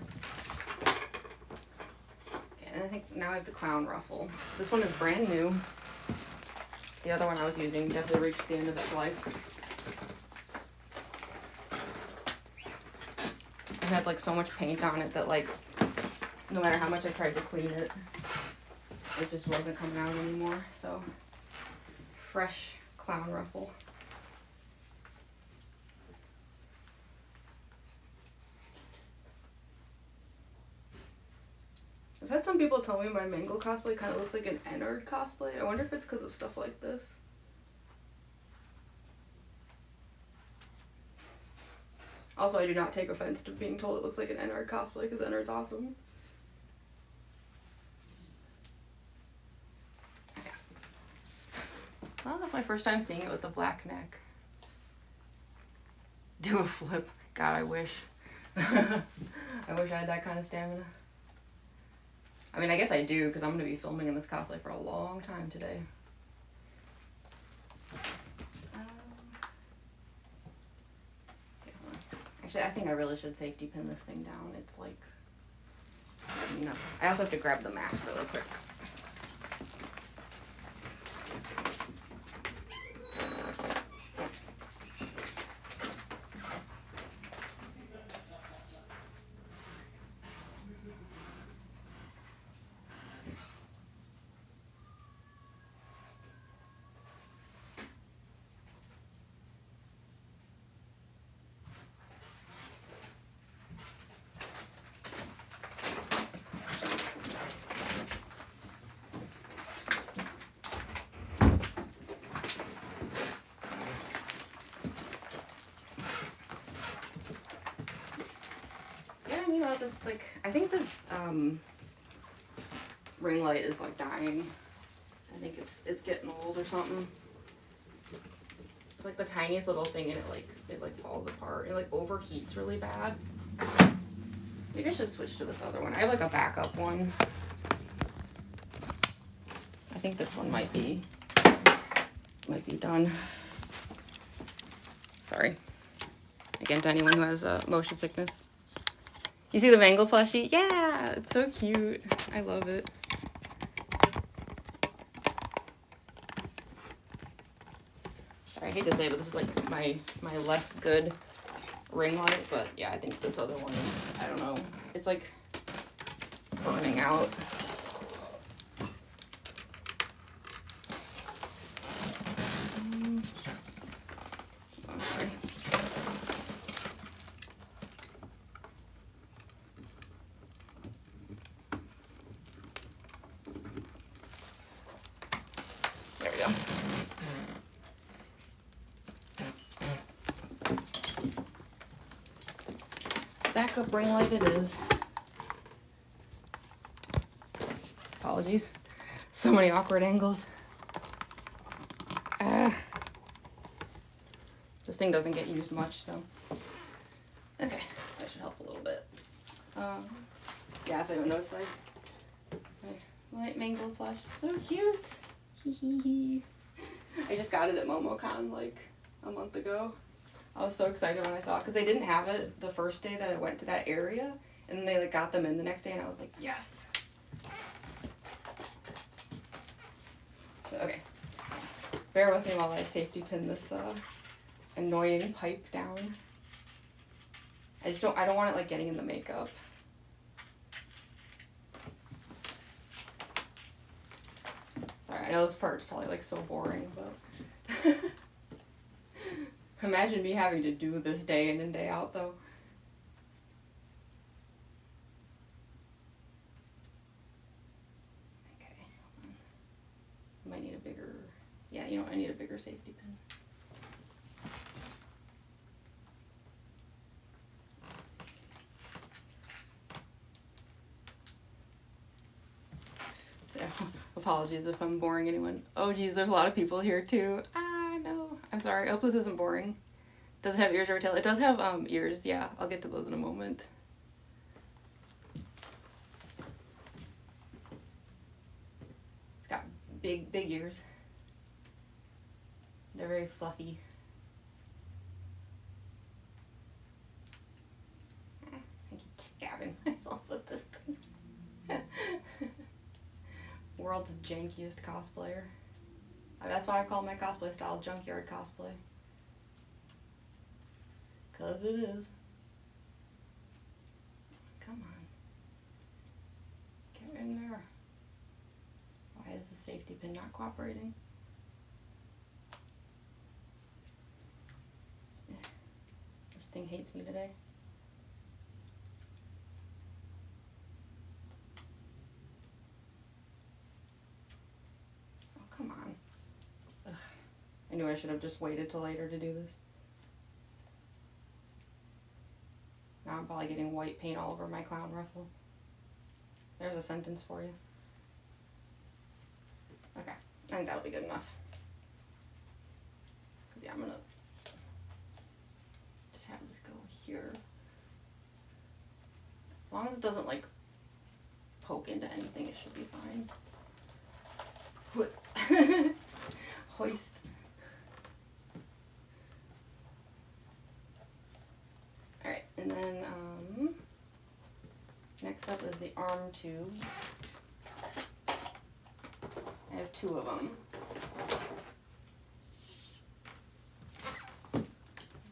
Okay, and I think now I have the clown ruffle. This one is brand new. The other one I was using definitely reached the end of its life. I had, like, so much paint on it that, like, no matter how much I tried to clean it, it just wasn't coming out anymore. So, fresh clown ruffle. I've had some people tell me my Mangle cosplay kind of looks like an Ennard cosplay. I wonder if it's because of stuff like this. Also, I do not take offense to being told it looks like an Ennard cosplay, because Ennard's awesome. Okay. Well, that's my first time seeing it with the black neck. Do a flip. God, I wish. I wish I had that kind of stamina. I mean, I guess I do, because I'm going to be filming in this cosplay for a long time today. Okay, hold on. Actually, I think I really should safety pin this thing down. It's, like, nuts. I also have to grab the mask really quick. about this, like, I think this ring light is like dying. I think it's getting old or something. It's like the tiniest little thing and it falls apart. It like overheats really bad. Maybe I should switch to this other one. I have like a backup one. I think this one might be done. Sorry. Again, to anyone who has motion sickness. You see the Mangle plushie? Yeah, it's so cute. I love it. Sorry, I hate to say it, but this is like my less good ring light. But yeah, I think this other one is, I don't know. It's like burning out. I'm sorry. There we go. Backup ring light it is. Apologies. So many awkward angles. This thing doesn't get used much, so. Okay, that should help a little bit. Yeah, if anyone knows, like, my light Mangle plush, so cute. I just got it at MomoCon like a month ago. I was so excited when I saw it because they didn't have it the first day that I went to that area, and then they like got them in the next day, and I was like, yes. So, okay, bear with me while I safety pin this annoying pipe down. I don't want it like getting in the makeup. Sorry, I know this part's probably like so boring, but imagine me having to do this day in and day out though. Okay, hold on. I might need a bigger, yeah, you know, I need a bigger safety pin. So, apologies if I'm boring anyone. Oh geez, there's a lot of people here too. No, I'm sorry. I hope this isn't boring. Does it have ears or a tail? It does have ears, yeah. I'll get to those in a moment. It's got big ears. They're very fluffy. I keep stabbing myself with this thing. World's jankiest cosplayer. That's why I call my cosplay style junkyard cosplay. 'Cause it is. Come on. Get in there. Why is the safety pin not cooperating? This thing hates me today. Oh, come on. Ugh. I knew I should have just waited till later to do this. Now I'm probably getting white paint all over my clown ruffle. There's a sentence for you. Okay, I think that'll be good enough. Cause yeah, I'm gonna just have this go here. As long as it doesn't like poke into anything, it should be fine. Hoist. Alright, and then next up is the arm tubes. I have 2 of them.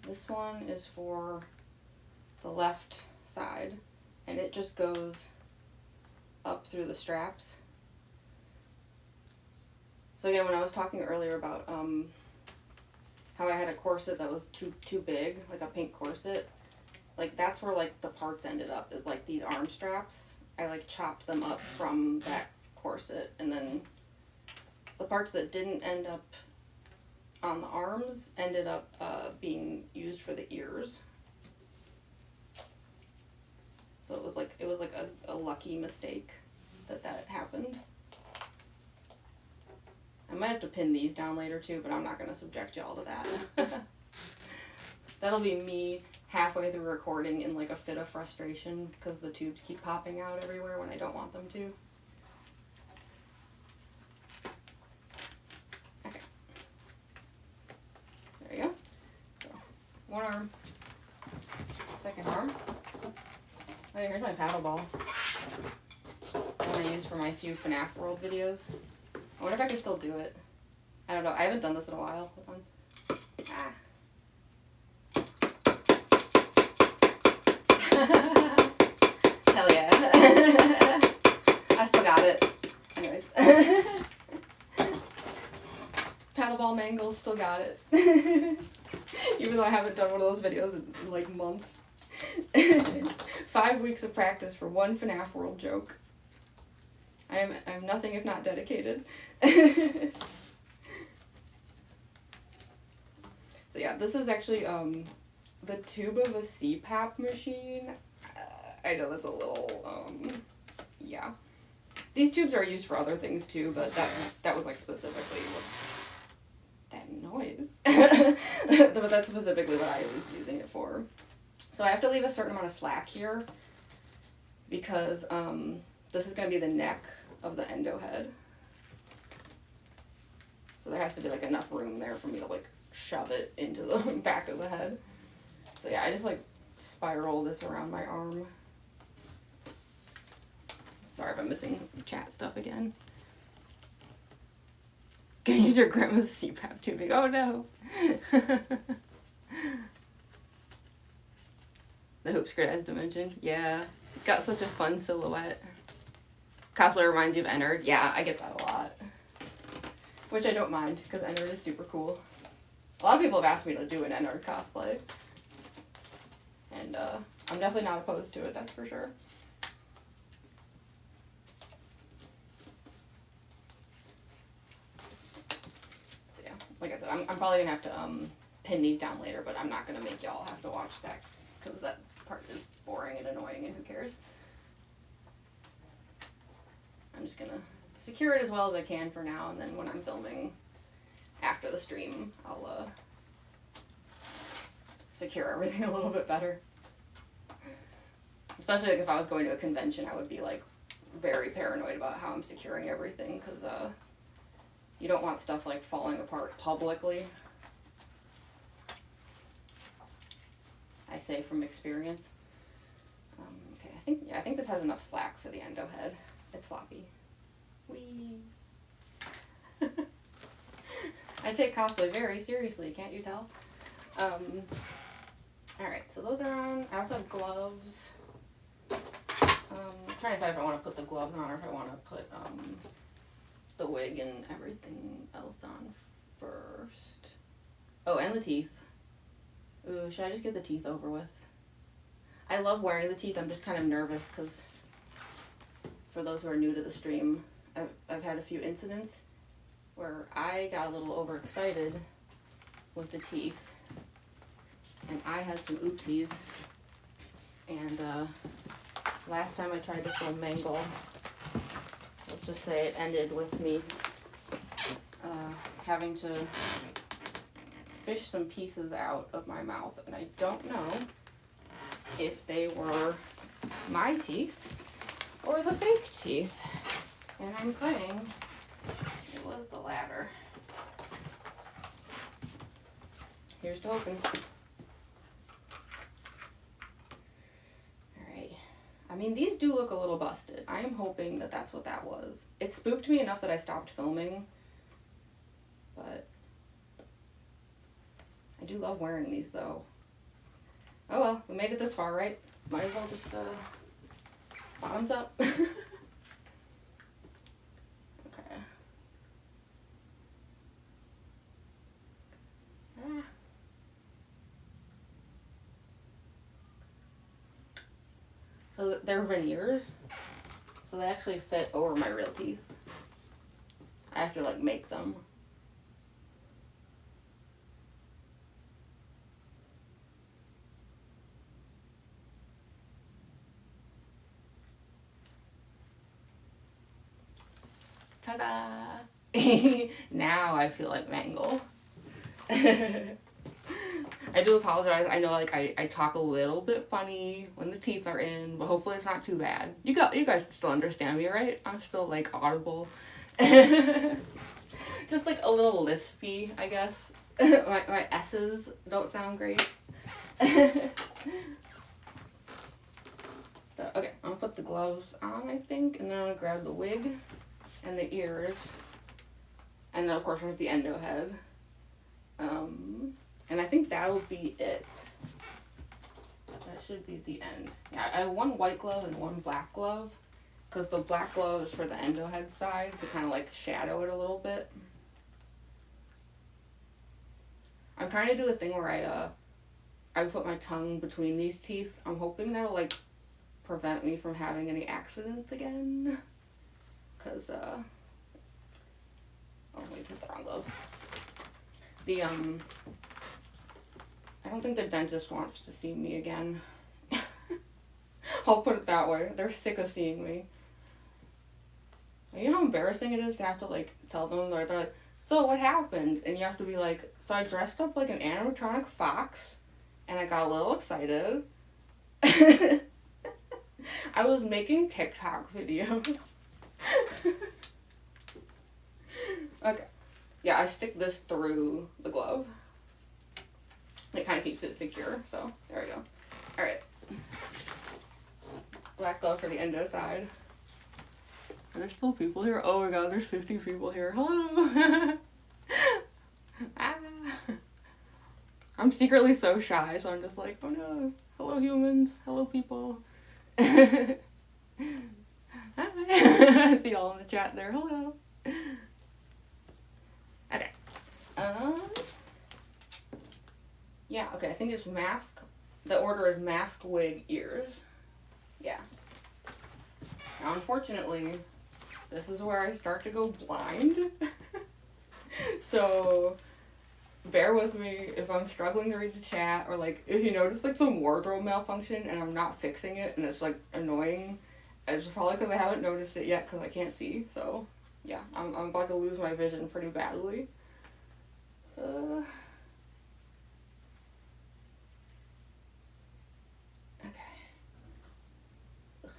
This one is for the left side, and it just goes up through the straps. So again, when I was talking earlier about how I had a corset that was too big, like a pink corset, like that's where like the parts ended up, is like these arm straps. I like chopped them up from that corset, and then the parts that didn't end up on the arms ended up being used for the ears. So it was like a lucky mistake that happened. I might have to pin these down later too, but I'm not going to subject y'all to that. That'll be me halfway through recording in like a fit of frustration because the tubes keep popping out everywhere when I don't want them to. Okay. There you go. So, one arm. Second arm. Oh, here's my paddle ball. The one I used for my few FNAF World videos. I wonder if I can still do it. I don't know. I haven't done this in a while. Hold on. Ah. Hell yeah. I still got it. Anyways. Paddle ball mangle, still got it. Even though I haven't done one of those videos in like months. 5 weeks of practice for one FNAF World joke. I'm nothing if not dedicated. So yeah, this is actually the tube of a CPAP machine. I know that's a little yeah. These tubes are used for other things too, but that was like specifically what that noise. But that's specifically what I was using it for. So I have to leave a certain amount of slack here because this is going to be the neck of the endo head. So there has to be like enough room there for me to like shove it into the back of the head. So yeah, I just like spiral this around my arm. Sorry if I'm missing chat stuff again. Can you use your grandma's CPAP tubing? Oh no! The hoop skirt as dimension. Yeah, it's got such a fun silhouette. Cosplay reminds you of Ennard. Yeah, I get that a lot. Which I don't mind, because Ennard is super cool. A lot of people have asked me to do an Ennard cosplay. And I'm definitely not opposed to it, that's for sure. So yeah, like I said, I'm probably going to have to pin these down later, but I'm not going to make y'all have to watch that, because that part is boring and annoying and who cares. I'm just going to secure it as well as I can for now, and then when I'm filming after the stream, I'll secure everything a little bit better. Especially like if I was going to a convention, I would be like very paranoid about how I'm securing everything, because you don't want stuff like falling apart publicly. I say from experience. Okay, I think this has enough slack for the endo head. It's floppy. Whee! I take cosplay very seriously, can't you tell? Alright, so those are on. I also have gloves. I'm trying to decide if I want to put the gloves on or if I want to put the wig and everything else on first. Oh, and the teeth. Ooh, should I just get the teeth over with? I love wearing the teeth. I'm just kind of nervous because for those who are new to the stream, I've had a few incidents where I got a little overexcited with the teeth and I had some oopsies, and last time I tried to film Mangle, let's just say it ended with me having to fish some pieces out of my mouth, and I don't know if they were my teeth or the fake teeth, and I'm praying it was the latter. Here's to hoping. Alright. I mean, these do look a little busted. I am hoping that that's what that was. It spooked me enough that I stopped filming, but I do love wearing these though. Oh well, we made it this far, right? Might as well just, bottoms up. Okay. Ah. So they're veneers, so they actually fit over my real teeth. I have to like make them. Ta-da! Now I feel like Mangle. I do apologize. I know, like, I talk a little bit funny when the teeth are in, but hopefully it's not too bad. You guys still understand me, right? I'm still, like, audible. Just, like, a little lispy, I guess. my S's don't sound great. So, okay, I'm gonna put the gloves on, I think, and then I'm gonna grab the wig and the ears. And then, of course, there's the endo head. And I think that'll be it. That should be the end. Yeah, I have one white glove and one black glove. Because the black glove is for the endo head side to kind of like shadow it a little bit. I'm trying to do a thing where I put my tongue between these teeth. I'm hoping that'll like prevent me from having any accidents again. Because, oh wait, it's the wrong glove. I don't think the dentist wants to see me again. I'll put it that way. They're sick of seeing me. You know how embarrassing it is to have to, like, tell them, they're like, so what happened? And you have to be like, so I dressed up like an animatronic fox, and I got a little excited. I was making TikTok videos. Okay. Yeah, I stick this through the glove. It kind of keeps it secure, so there we go. Alright. Black glove for the endo side. Are there still people here? Oh my god, there's 50 people here. Hello! Ah. I'm secretly so shy, so I'm just like, oh no. Hello humans. Hello people. Hi. I see y'all in the chat there. Hello. Okay. Yeah, okay, I think it's mask. The order is mask, wig, ears. Yeah. Now, unfortunately, this is where I start to go blind. So, bear with me if I'm struggling to read the chat, or, like, if you notice, like, some wardrobe malfunction and I'm not fixing it and it's, like, annoying. It's probably because I haven't noticed it yet because I can't see. So, yeah, I'm about to lose my vision pretty badly. I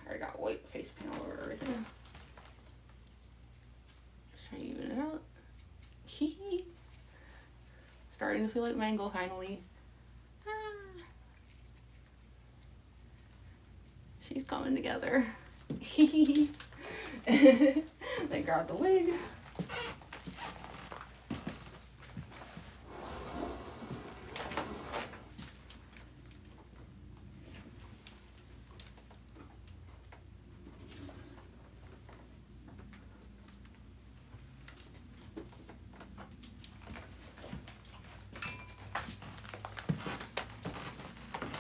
already got white face panel over everything. Just trying to even it out. Starting to feel like Mangle finally. Ah. She's coming together. They grab the wig.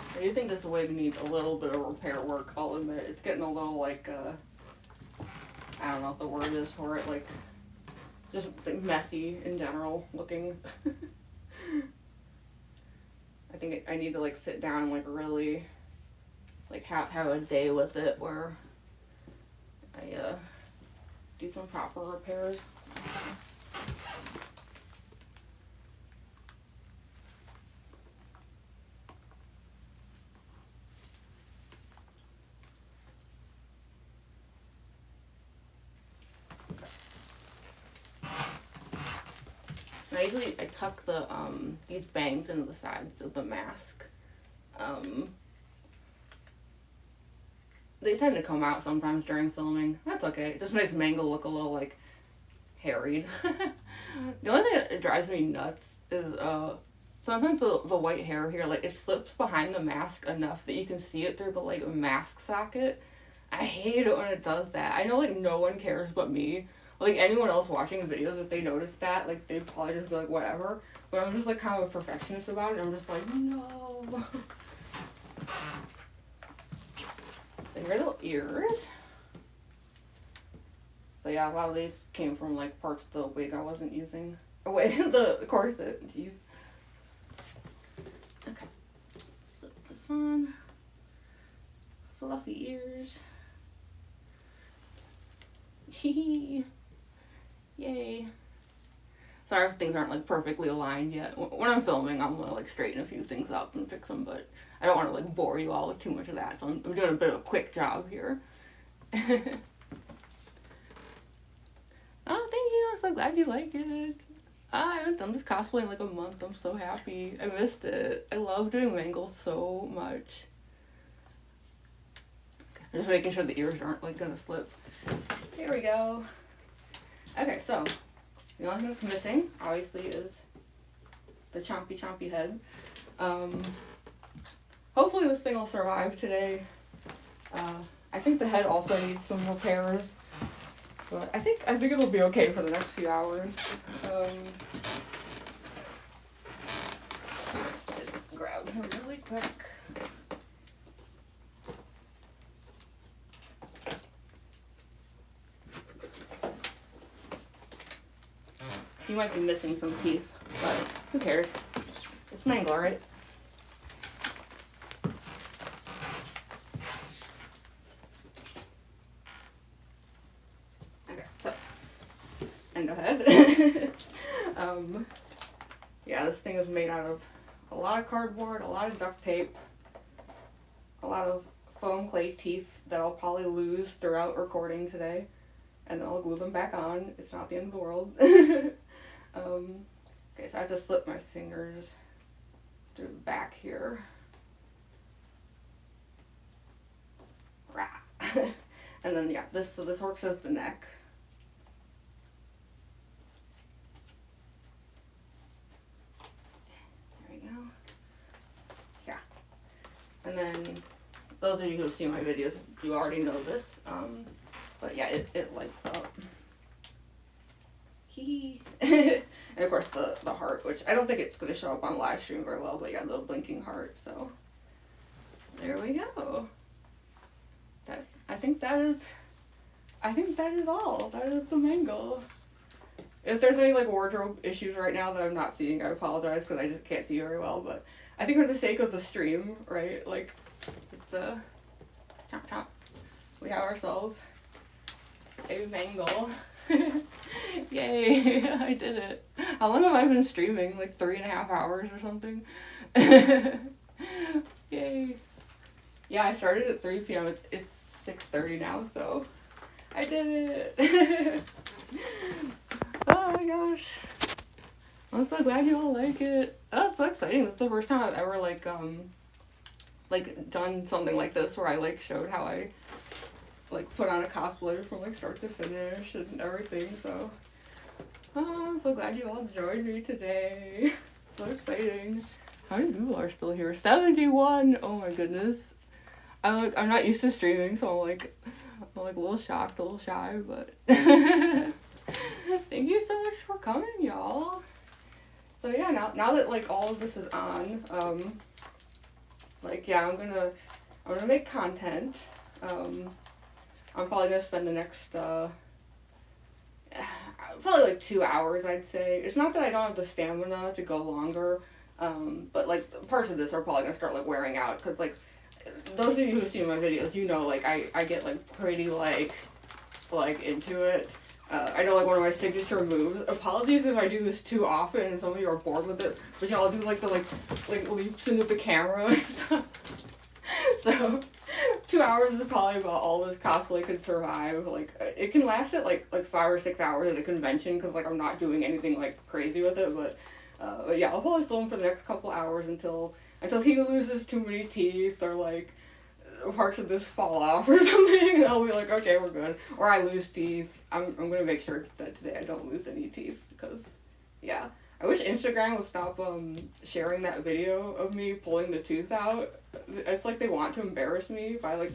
I do think this wig needs a little bit of repair work, I'll admit. It's getting a little, like, I don't know what the word is for it, like, just like, messy in general looking. I think I need to, like, sit down and, like, really, like, have a day with it where I, do some proper repairs. I tuck the, these bangs into the sides of the mask. They tend to come out sometimes during filming. That's okay. It just makes Mangle look a little, like, harried. The only thing that drives me nuts is, sometimes the white hair here, like, it slips behind the mask enough that you can see it through the, like, mask socket. I hate it when it does that. I know, like, no one cares but me. Like, anyone else watching the videos, if they notice that, like, they'd probably just be like, whatever. But I'm just, like, kind of a perfectionist about it. I'm just like, no. So here are the ears. So, yeah, a lot of these came from, like, parts of the wig I wasn't using. Oh, wait, the corset. Jeez. Okay. Slip this on. Fluffy ears. Hee. Yay. Sorry if things aren't like perfectly aligned yet. When I'm filming, I'm gonna like straighten a few things up and fix them, but I don't want to like bore you all with too much of that, so I'm doing a bit of a quick job here. Oh, thank you. I'm so glad you like it. I haven't done this cosplay in like a month. I'm so happy. I missed it. I love doing Mangle so much. I'm just making sure the ears aren't like gonna slip. There we go. Okay, so the only thing that's missing, obviously, is the chompy head. Hopefully this thing will survive today. I think the head also needs some repairs, but I think it'll be okay for the next few hours. Just grab him really quick. You might be missing some teeth, but who cares? It's Mangle, right? Okay, so endo head. Yeah, this thing is made out of a lot of cardboard, a lot of duct tape, a lot of foam clay teeth that I'll probably lose throughout recording today, and then I'll glue them back on. It's not the end of the world. Okay, so I have to slip my fingers through the back here. And then yeah, this works as the neck. There we go. Yeah. And then those of you who've seen my videos, you already know this. But yeah, it lights up. And of course the heart, which I don't think it's going to show up on live stream very well, but yeah, the blinking heart. So there we go. I think that is all. That is the Mangle. If there's any like wardrobe issues right now that I'm not seeing, I apologize because I just can't see very well. But I think for the sake of the stream, right? Like it's chomp. We have ourselves a Mangle. Yay, I did it. How long have I been streaming? Like 3.5 hours or something? Yay. Yeah, I started at 3 p.m. It's 6:30 now, so I did it. Oh my gosh. I'm so glad you all like it. Oh, it's so exciting. This is the first time I've ever like done something like this where I like showed how I like put on a cosplay from like start to finish and everything, so I'm so glad you all joined me today. So exciting. How many people are still here? 71! Oh my goodness. I'm not used to streaming, so I'm like a little shocked, a little shy, but thank you so much for coming, y'all. So yeah, now that like all of this is on, like yeah, I'm gonna make content. I'm probably gonna spend the next probably like 2 hours, I'd say. It's not that I don't have the stamina to go longer, but like parts of this are probably gonna start like wearing out, because like those of you who see my videos, you know, like I get like pretty like into it. I know like one of my signature moves. Apologies if I do this too often and some of you are bored with it, but y'all do like the like leaps into the camera and stuff. So 2 hours is probably about all this cosplay could survive. Like it can last at like 5 or 6 hours at a convention, because like I'm not doing anything like crazy with it, but yeah, I'll probably film for the next couple hours until he loses too many teeth, or like parts of this fall off or something, and I'll be like, okay, we're good. Or I lose teeth. I'm gonna make sure that today I don't lose any teeth, because yeah. I wish Instagram would stop sharing that video of me pulling the tooth out. It's like they want to embarrass me by like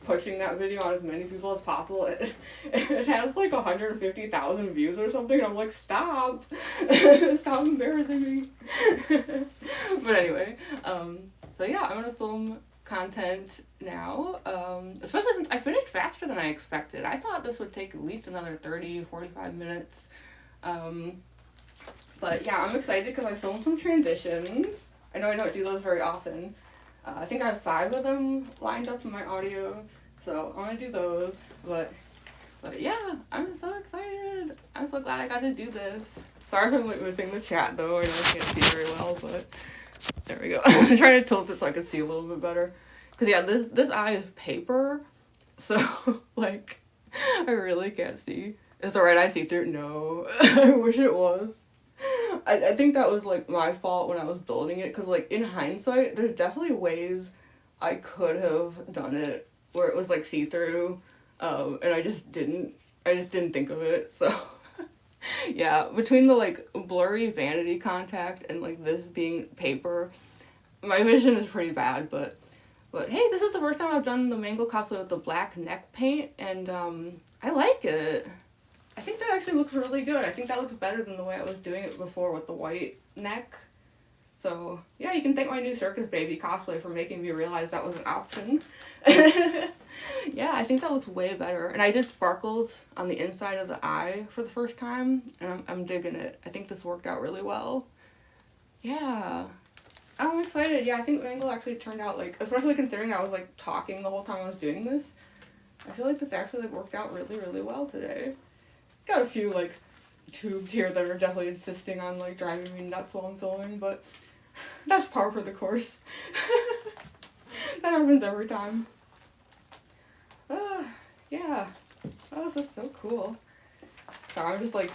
pushing that video on as many people as possible. It has like 150,000 views or something, and I'm like, stop. Stop embarrassing me. But anyway, so yeah, I'm gonna film content now, especially since I finished faster than I expected. I thought this would take at least another 30-45 minutes. But yeah, I'm excited because I filmed some transitions. I know I don't do those very often. I think I have 5 of them lined up in my audio, so I'm gonna do those. But But yeah, I'm so excited. I'm so glad I got to do this. Sorry if I'm like missing the chat though. I know I can't see very well, but there we go. I'm trying to tilt it so I can see a little bit better. Cause yeah, this eye is paper, so like I really can't see. Is the right eye see through? No, I wish it was. I think that was like my fault when I was building it, because like in hindsight there's definitely ways I could have done it where it was like see-through, and I just didn't think of it. So yeah, between the like blurry vanity contact and like this being paper, my vision is pretty bad. But hey, this is the first time I've done the Mangle cosplay with the black neck paint, and I like it. I think that actually looks really good. I think that looks better than the way I was doing it before with the white neck. So, yeah, you can thank my new Circus Baby cosplay for making me realize that was an option. Yeah, I think that looks way better. And I did sparkles on the inside of the eye for the first time, and I'm digging it. I think this worked out really well. Yeah. I'm excited. Yeah, I think Mangle actually turned out, like, especially considering I was, like, talking the whole time I was doing this. I feel like this actually, like, worked out really, really well today. Got a few, like, tubes here that are definitely insisting on, like, driving me nuts while I'm filming, but that's par for the course. That happens every time. Yeah. Oh, this is so cool. So I'm just, like,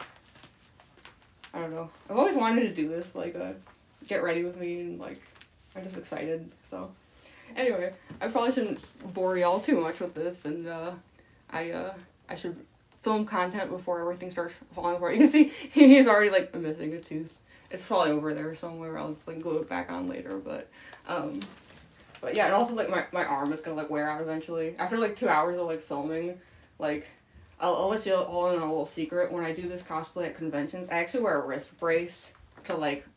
I don't know. I've always wanted to do this, like, get ready with me, and, like, I'm just excited, so. Anyway, I probably shouldn't bore y'all too much with this, and, I should film content before everything starts falling apart. You can see he's already like missing a tooth. It's probably over there somewhere. I'll just like glue it back on later, but yeah, and also like my arm is gonna like wear out eventually. After like 2 hours of like filming, like I'll let you all in on a little secret. When I do this cosplay at conventions, I actually wear a wrist brace to like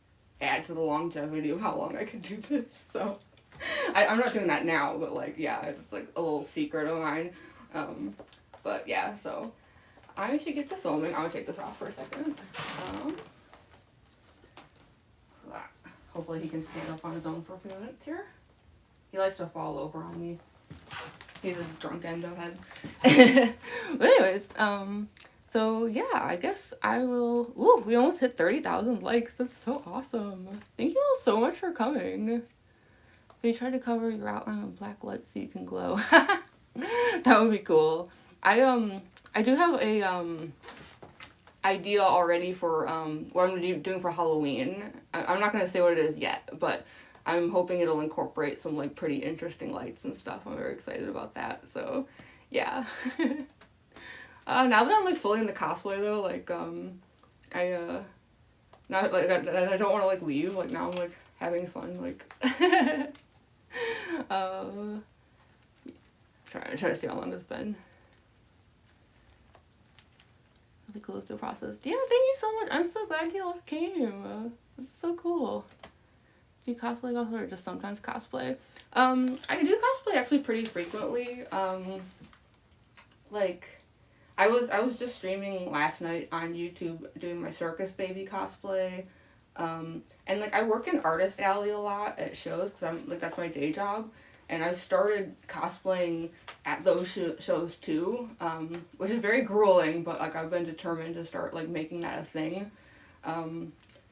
add to the longevity of how long I can do this. So I'm not doing that now, but like yeah, it's like a little secret of mine. But yeah, so I should get to filming. I'm gonna take this off for a second. Hopefully he can stand up on his own for a few minutes here. He likes to fall over on me. He's a drunk endo head. But anyways, so yeah, I guess I will. Ooh, we almost hit 30,000 likes. That's so awesome. Thank you all so much for coming. We tried to cover your outline with black light so you can glow. That would be cool. I do have a idea already for what I'm gonna be doing for Halloween. I'm not gonna say what it is yet, but I'm hoping it'll incorporate some like pretty interesting lights and stuff. I'm very excited about that. So yeah. Now that I'm like fully in the cosplay though, like now like I don't want to like leave. Like now I'm like having fun. Like try to see how long it's been. Really cool the process. Yeah, thank you so much. I'm so glad you all came. This is so cool. Do you cosplay or just sometimes cosplay? I do cosplay actually pretty frequently. Like I was just streaming last night on YouTube doing my Circus Baby cosplay. And like I work in Artist Alley a lot at shows because I'm like that's my day job. And I've started cosplaying at those shows too, which is very grueling, but like I've been determined to start like making that a thing.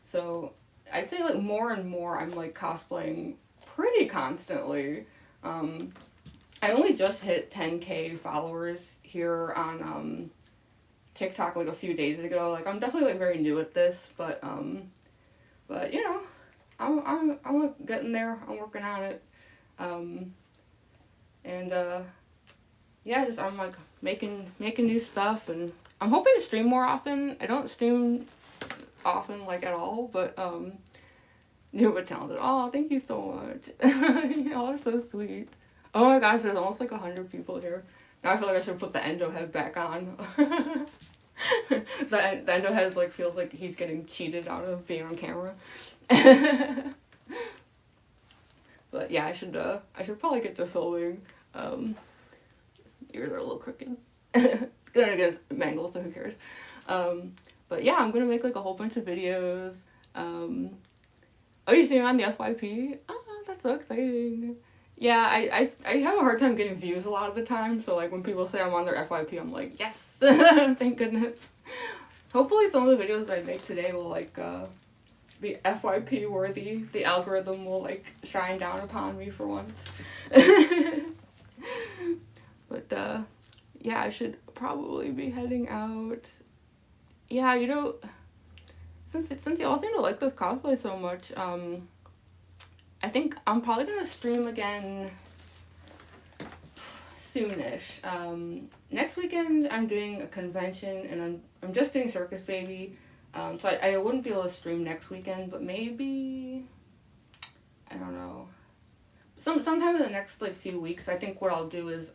So I'd say like more and more I'm like cosplaying pretty constantly. I only just hit 10K followers here on TikTok like a few days ago. Like I'm definitely like very new at this, but you know, I'm like getting there. I'm working on it. Yeah, just I'm like making new stuff, and I'm hoping to stream more often. I don't stream often like at all, but new but talented. Oh, thank you so much. Y'all are so sweet. Oh my gosh, there's almost like 100 people here. Now I feel like I should put the endo head back on. The endo head like feels like he's getting cheated out of being on camera. But yeah, I should probably get to filming. Ears are a little crooked. Going against Mangle, so who cares? But yeah, I'm gonna make like a whole bunch of videos. Oh, you see me on the FYP? Oh, that's so exciting. Yeah, I have a hard time getting views a lot of the time, so like when people say I'm on their FYP, I'm like, yes, thank goodness. Hopefully some of the videos I make today will like be FYP worthy. The algorithm will like shine down upon me for once. But yeah, I should probably be heading out. Yeah, you know, since y'all seem to like this cosplay so much, I think I'm probably gonna stream again soonish. Next weekend I'm doing a convention and I'm just doing Circus Baby. So I wouldn't be able to stream next weekend, but maybe, I don't know, sometime in the next like few weeks. I think what I'll do is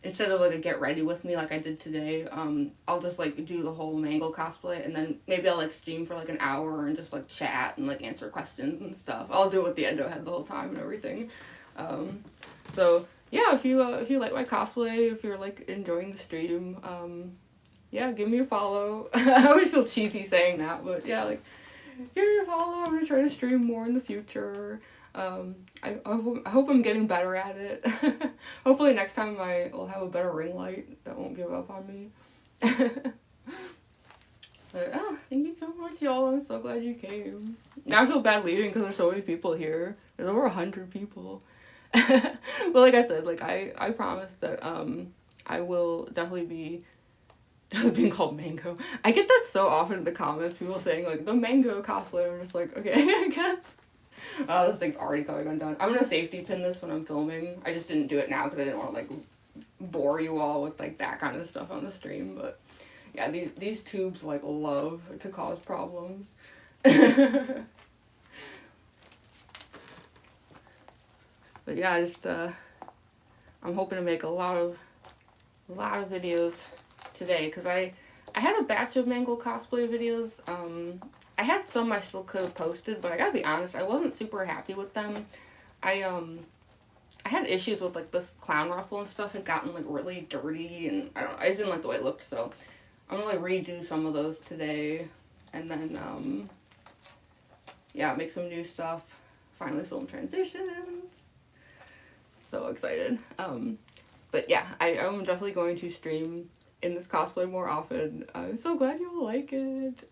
instead of like a get ready with me like I did today, I'll just like do the whole Mangle cosplay, and then maybe I'll like stream for like an hour and just like chat and like answer questions and stuff. I'll do it with the endo head the whole time and everything. So yeah, if you like my cosplay, if you're like enjoying the stream, yeah, give me a follow. I always feel cheesy saying that, but yeah, like, give me a follow. I'm gonna try to stream more in the future. I hope I'm getting better at it. Hopefully next time I will have a better ring light that won't give up on me. But thank you so much, y'all. I'm so glad you came. Now I feel bad leaving because there's so many people here. There's over 100 people. But like I said, like I promise that I will definitely be being called Mango. I get that so often in the comments, people saying like the Mango cosplay. I'm just like, okay, I guess. This thing's already going undone. I'm gonna safety pin this when I'm filming. I just didn't do it now because I didn't want to like bore you all with like that kind of stuff on the stream. But yeah, these tubes like love to cause problems. But yeah, I just I'm hoping to make a lot of videos today because I had a batch of Mangle cosplay videos. I had some I still could have posted, but I gotta be honest, I wasn't super happy with them. I had issues with like this clown ruffle and stuff had gotten like really dirty, and I just didn't like the way it looked, so I'm gonna like redo some of those today, and then yeah, make some new stuff, finally film transitions. So excited. But yeah, I'm definitely going to stream in this cosplay more often. I'm so glad you all like it.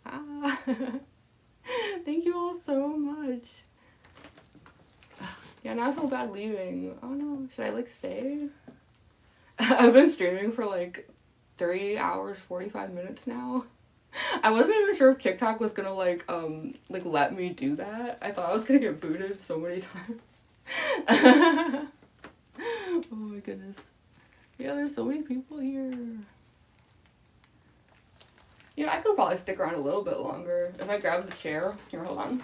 Thank you all so much. Yeah, now I feel bad leaving. Oh no, should I like stay? I've been streaming for like 3 hours, 45 minutes now. I wasn't even sure if TikTok was gonna like let me do that. I thought I was gonna get booted so many times. Oh my goodness. Yeah, there's so many people here. You know, I could probably stick around a little bit longer if I grab the chair. Here, hold on.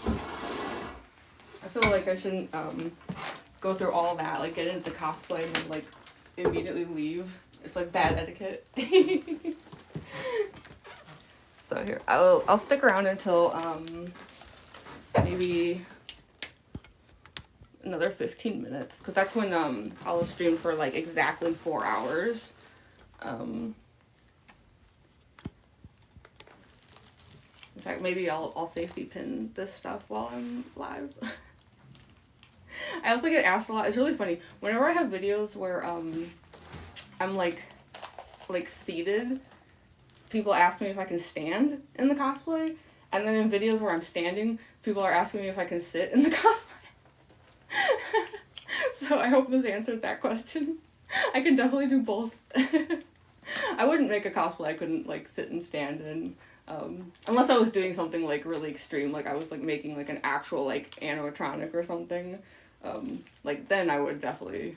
I feel like I shouldn't go through all that, like get into cosplay and then like immediately leave. It's like bad etiquette. So here, I'll stick around until maybe another 15 minutes, because that's when I'll stream for like exactly 4 hours. In fact, maybe I'll safety pin this stuff while I'm live. I also get asked a lot. It's really funny whenever I have videos where I'm like seated, people ask me if I can stand in the cosplay, and then in videos where I'm standing, people are asking me if I can sit in the cosplay. So I hope this answered that question. I can definitely do both. I wouldn't make a cosplay I couldn't like sit and stand in, unless I was doing something like really extreme, like I was like making like an actual like animatronic or something. Like then I would definitely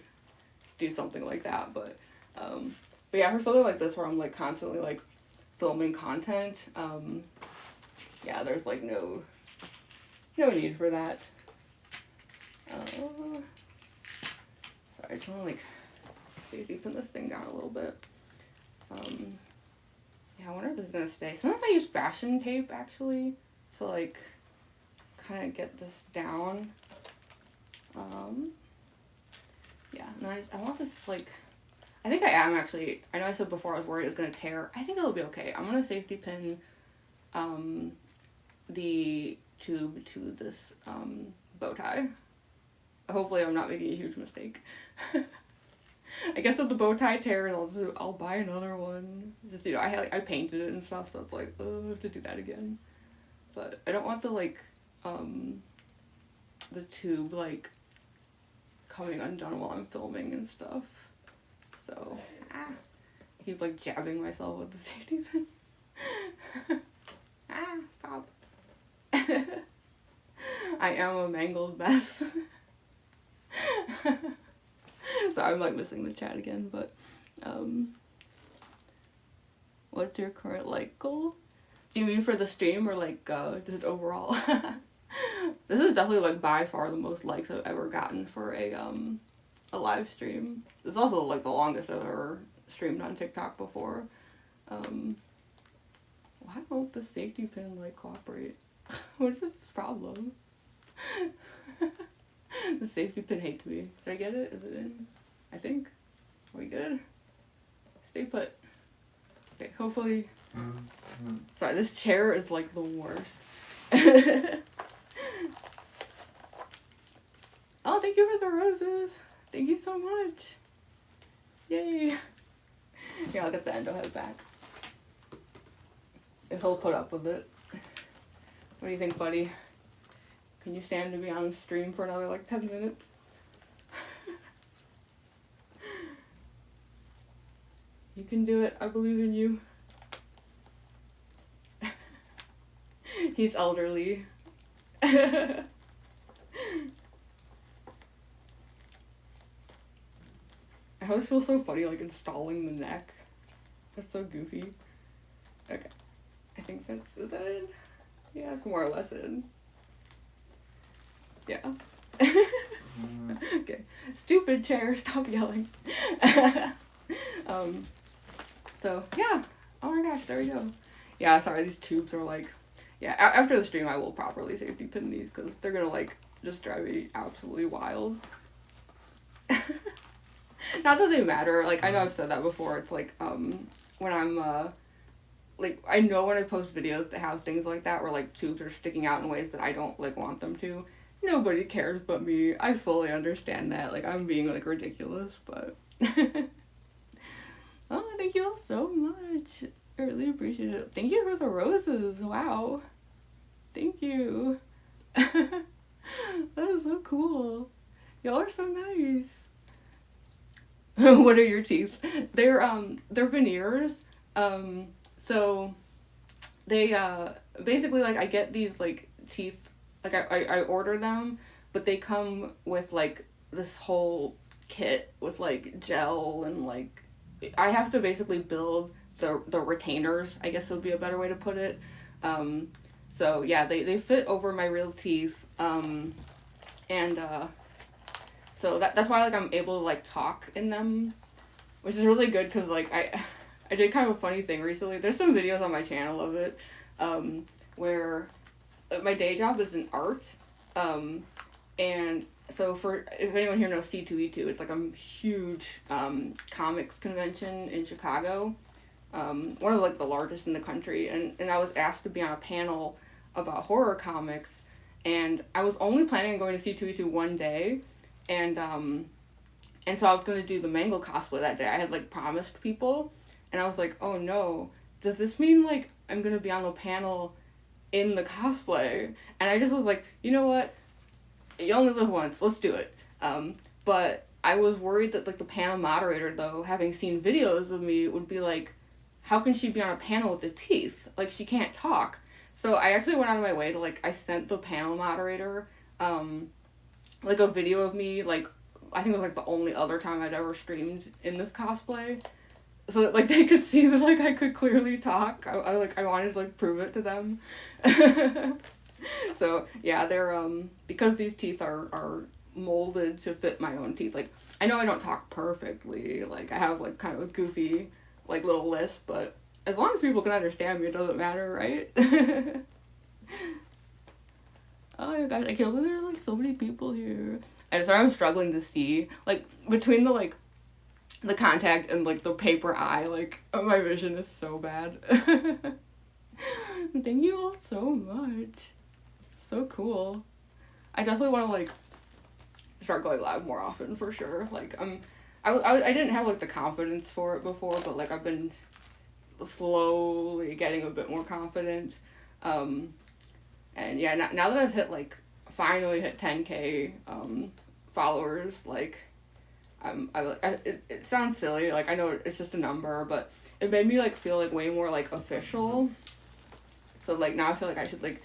do something like that. But yeah, for something like this where I'm like constantly like filming content, yeah, there's like no need for that. Sorry, I just want to like safety pin this thing down a little bit. Yeah, I wonder if this is gonna stay. Sometimes I use fashion tape actually to like kind of get this down. Yeah, and then I want this like, I think I am actually, I know I said before I was worried it was gonna tear. I think it'll be okay. I'm gonna safety pin the tube to this bow tie. Hopefully I'm not making a huge mistake. I guess if the bow tie tears, I'll buy another one. Just, you know, I painted it and stuff, so it's like, oh, I have to do that again. But I don't want the, like, the tube, like, coming undone while I'm filming and stuff. So, I keep, like, jabbing myself with the safety pin. Stop. I am a mangled mess. So I'm, like, missing the chat again, but, what's your current, like, goal? Do you mean for the stream or, like, just overall? This is definitely, like, by far the most likes I've ever gotten for a live stream. It's also, like, the longest I've ever streamed on TikTok before. Why won't the safety pin, like, cooperate? What is this problem? The safety pin hates me. Did I get it? Is it in? I think. Are we good? Stay put. Okay, hopefully. Sorry, this chair is, like, the worst. Oh, thank you for the roses. Thank you so much. Yay. Yeah, I'll get the endo head back. If he'll put up with it. What do you think, buddy? Can you stand to be on stream for another, like, 10 minutes? You can do it. I believe in you. He's elderly. I always feel so funny, like, installing the neck. That's so goofy. Okay. I think that's... Is that in? Yeah, it's more or less in. Yeah. Okay. Stupid chair, stop yelling. So, yeah. Oh my gosh, there we go. Yeah, sorry, these tubes are like... Yeah, after the stream I will properly safety pin these, because they're gonna, like, just drive me absolutely wild. Not that they matter, like, I know I've said that before, it's like, when I'm, like, I know when I post videos that have things like that, where, like, tubes are sticking out in ways that I don't, like, want them to. Nobody cares but me. I fully understand that, like, I'm being, like, ridiculous, but... Oh, thank you all so much. I really appreciate it. Thank you for the roses, wow. Thank you. That is so cool. Y'all are so nice. What are your teeth? They're veneers. So they basically, like, I get these, like, teeth, like, I order them, but they come with, like, this whole kit with, like, gel and, like, I have to basically build the retainers, I guess would be a better way to put it. So yeah, they fit over my real teeth, and so that's why, like, I'm able to, like, talk in them, which is really good, because, like, I did kind of a funny thing recently. There's some videos on my channel of it, where my day job is in art, and so if anyone here knows C2E2, it's, like, a huge comics convention in Chicago, one of, like, the largest in the country, and I was asked to be on a panel about horror comics, and I was only planning on going to C2E2 one day, and so I was going to do the Mangle cosplay that day. I had, like, promised people, and I was like, oh no, does this mean, like, I'm going to be on the panel in the cosplay? And I just was like, you know what, you only live once, let's do it. But I was worried that, like, the panel moderator, though, having seen videos of me, would be like, how can she be on a panel with the teeth? Like, she can't talk. So I actually went out of my way to, like, I sent the panel moderator, like, a video of me, like, I think it was, like, the only other time I'd ever streamed in this cosplay. So that, like, they could see that, like, I could clearly talk. I wanted to, like, prove it to them. So, yeah, they're, because these teeth are molded to fit my own teeth. Like, I know I don't talk perfectly. Like, I have, like, kind of a goofy, like, little lisp, but as long as people can understand me, it doesn't matter, right? Oh my gosh, I can't believe there are, like, so many people here. And so I'm struggling to see, like, between the, like, the contact and, like, the paper eye, like, my vision is so bad. Thank you all so much. So cool. I definitely want to, like, start going live more often, for sure. Like, I didn't have, like, the confidence for it before, but, like, I've been slowly getting a bit more confident. And yeah, now that I've hit, like, finally hit 10K followers, like, it sounds silly, like, I know it's just a number, but it made me, like, feel, like, way more, like, official. So, like, now I feel like I should, like,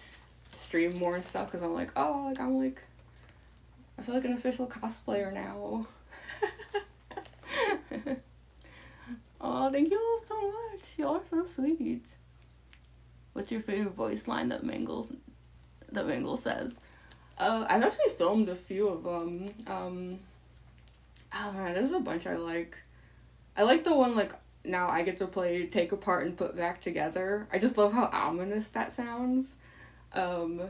stream more and stuff, because I'm like, oh, like, I feel like an official cosplayer now. Oh, thank you all so much. Y'all are so sweet. What's your favorite voice line that Mangle says? I've actually filmed a few of them. Oh man, there's a bunch I like. I like the one, like, now I get to play take apart and put back together. I just love how ominous that sounds. Oh,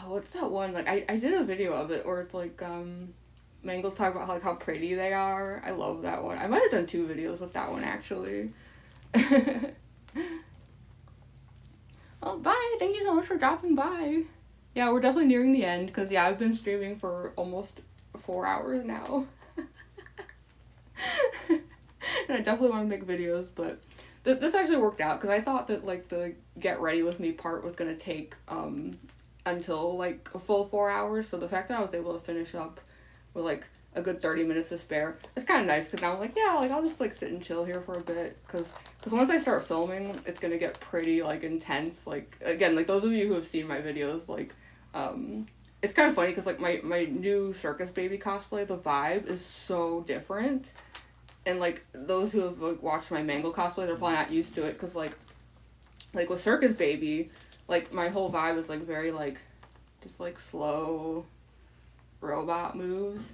what's that one? Like, I did a video of it, or it's like, Mangle's talking about how pretty they are. I love that one. I might have done 2 videos with that one, actually. Oh, bye! Thank you so much for dropping by. Yeah, we're definitely nearing the end, because, yeah, I've been streaming for almost 4 hours now. And I definitely want to make videos, but this actually worked out, because I thought that, like, the get ready with me part was going to take, until, like, a full 4 hours, so the fact that I was able to finish up with, like, a good 30 minutes to spare, it's kind of nice, because now I'm like, yeah, like, I'll just, like, sit and chill here for a bit, because once I start filming, it's gonna get pretty, like, intense. Like, again, like, those of you who have seen my videos, like, it's kind of funny, because, like, my new Circus Baby cosplay, the vibe is so different, and, like, those who have, like, watched my Mangle cosplay, they're probably not used to it, because, like, with Circus Baby, like, my whole vibe is, like, very, like, just, like, slow robot moves.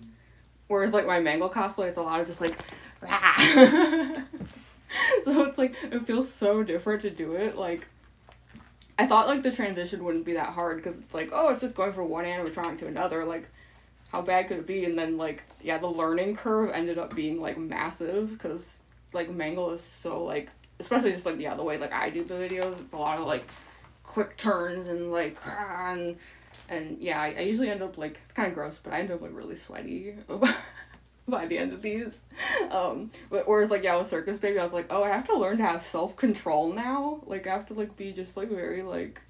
Whereas, like, my Mangle cosplay, it's a lot of just, like, rah! So it's, like, it feels so different to do it. Like, I thought, like, the transition wouldn't be that hard, because it's, like, oh, it's just going from one animatronic to another. Like, how bad could it be? And then, like, yeah, the learning curve ended up being, like, massive, because, like, Mangle is so, like, especially just, like, yeah, the way, like, I do the videos, it's a lot of, like, quick turns and, like, and yeah, I usually end up, like, it's kind of gross, but I end up, like, really sweaty by the end of these. But whereas, like, yeah, with Circus Baby, I was like, oh, I have to learn to have self-control now. Like, I have to, like, be just, like, very, like,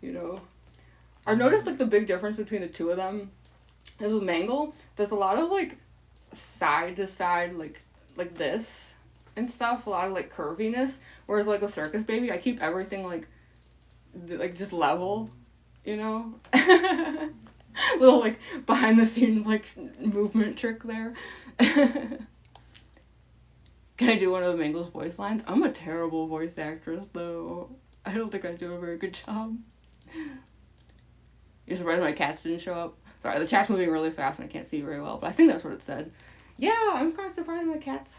you know. I've noticed, like, the big difference between the two of them is with Mangle, there's a lot of, like, side to side, like this and stuff, a lot of, like, curviness. Whereas, like, with Circus Baby, I keep everything, like, just level. You know? Little, like, behind the scenes, like, movement trick there. Can I do one of the Mangle's voice lines? I'm a terrible voice actress, though. I don't think I do a very good job. You're surprised my cats didn't show up? Sorry, the chat's moving really fast and I can't see very well, but I think that's what it said. Yeah, I'm kind of surprised my cats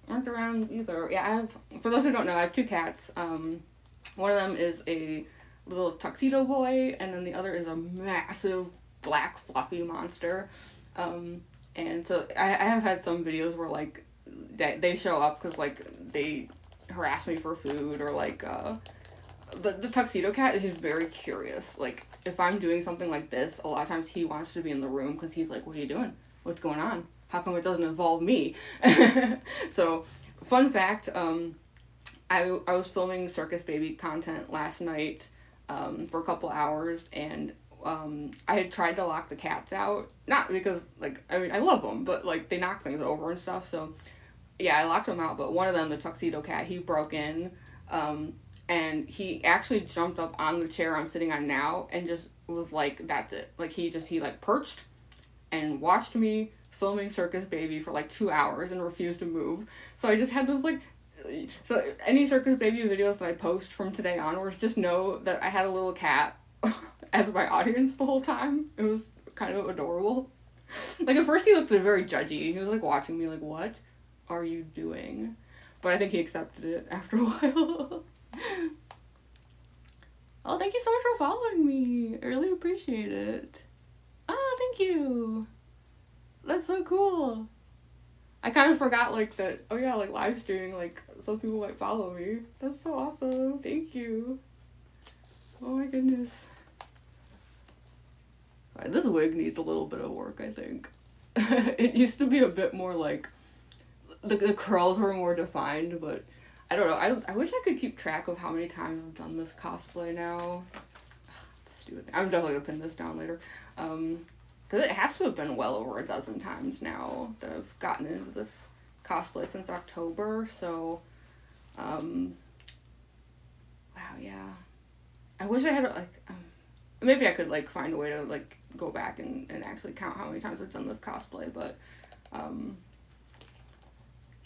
aren't around either. Yeah, for those who don't know, I have 2 cats. One of them is a little tuxedo boy, and then the other is a massive black fluffy monster. And so I have had some videos where, like, they show up because, like, they harass me for food, or, like, the tuxedo cat is just very curious. Like, if I'm doing something like this, a lot of times he wants to be in the room because he's like, what are you doing? What's going on? How come it doesn't involve me? So, fun fact, I was filming Circus Baby content last night, for a couple hours, and I had tried to lock the cats out, not because, like, I mean, I love them, but, like, they knock things over and stuff, so yeah, I locked them out. But one of them, the tuxedo cat, he broke in, and he actually jumped up on the chair I'm sitting on now and just was like, that's it. Like, he like perched and watched me filming Circus Baby for like 2 hours and refused to move. So I just had this, like, so any Circus Baby videos that I post from today onwards, just know that I had a little cat as my audience the whole time. It was kind of adorable. Like, at first he looked very judgy. He was, like, watching me like, what are you doing? But I think he accepted it after a while. Oh, thank you so much for following me. I really appreciate it. Oh, thank you. That's so cool. I kind of forgot, like, that, oh yeah, like, live streaming, like, some people might follow me. That's so awesome. Thank you. Oh my goodness. this wig needs a little bit of work, I think. It used to be a bit more like, the curls were more defined, but I don't know. I wish I could keep track of how many times I've done this cosplay now. Stupid thing. I'm definitely gonna pin this down later. Because it has to have been well over a dozen times now that I've gotten into this cosplay since October, so, wow, yeah. I wish I had, like, maybe I could, like, find a way to, like, go back and actually count how many times I've done this cosplay, but,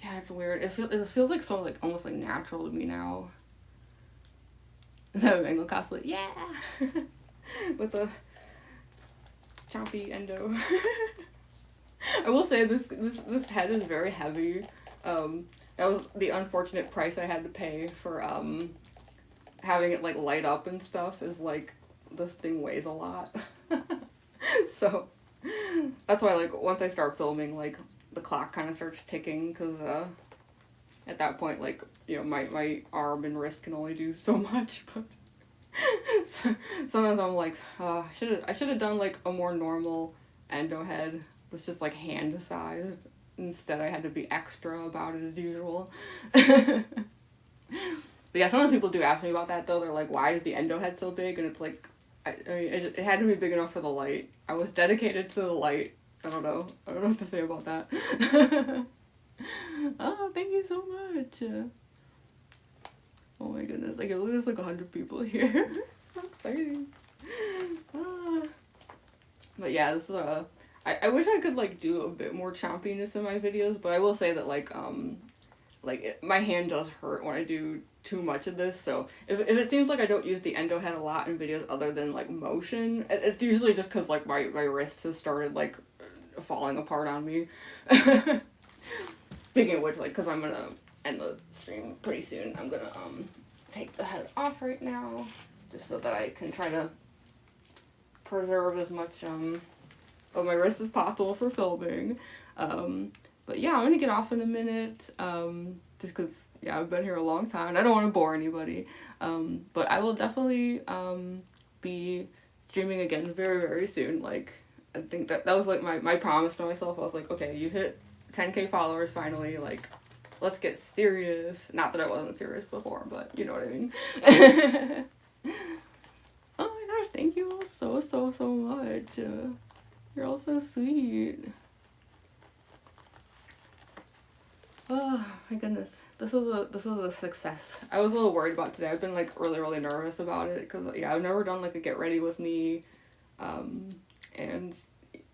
yeah, it's weird. It feels like so, like, almost, like, natural to me now. The Mangle cosplay, yeah! With the chompy endo. I will say this head is very heavy. That was the unfortunate price I had to pay for having it like light up and stuff, is like this thing weighs a lot. So that's why, like, once I start filming, like, the clock kind of starts ticking, because at that point, like, you know, my arm and wrist can only do so much, but so, sometimes I'm like, I should have done like a more normal endo head that's just like hand sized. Instead, I had to be extra about it as usual. But yeah, sometimes people do ask me about that though. They're like, why is the endo head so big? And it's like, I mean, it had to be big enough for the light. I was dedicated to the light. I don't know what to say about that. Oh, thank you so much. Oh my goodness, I can believe there's like 100 people here. So exciting. But yeah, this is I wish I could like do a bit more chompiness in my videos, but I will say that like my hand does hurt when I do too much of this, so if it seems like I don't use the endo head a lot in videos other than like motion, it's usually just because like my wrist has started like falling apart on me. Speaking of which, like, because I'm gonna end the stream pretty soon, I'm gonna take the head off right now, just so that I can try to preserve as much of my wrist as possible for filming. But yeah, I'm gonna get off in a minute, just because, yeah, I've been here a long time and I don't want to bore anybody. But I will definitely be streaming again very, very soon. Like, I think that was like my promise to myself. I was like, okay, you hit 10K followers finally, like, let's get serious. Not that I wasn't serious before, but you know what I mean. Oh my gosh, thank you all so much. You're all so sweet. Oh my goodness, this was a success. I was a little worried about today. I've been like really nervous about it, because yeah, I've never done like a get ready with me, and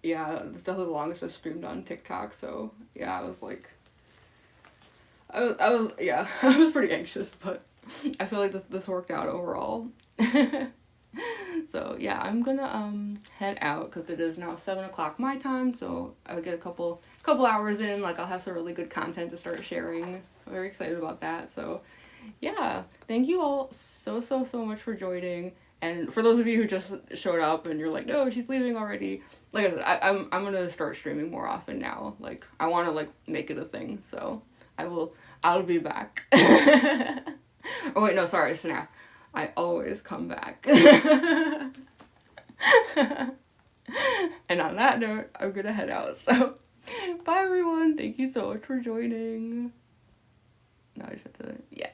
yeah, it's definitely the longest I've streamed on TikTok. So yeah, I was like, I was yeah, I was pretty anxious, but I feel like this worked out overall. So yeah, I'm gonna head out because it is now 7 o'clock my time, so I'll get a couple hours in. Like, I'll have some really good content to start sharing. I'm very excited about that. So yeah, thank you all so much for joining. And for those of you who just showed up and you're like, no, she's leaving already, like I said, I'm gonna start streaming more often now. Like, I want to like make it a thing, so I'll be back. Oh wait, no, sorry, it's FNAF. I always come back. And on that note, I'm gonna head out. So bye everyone, thank you so much for joining. Now I just have to, yeah.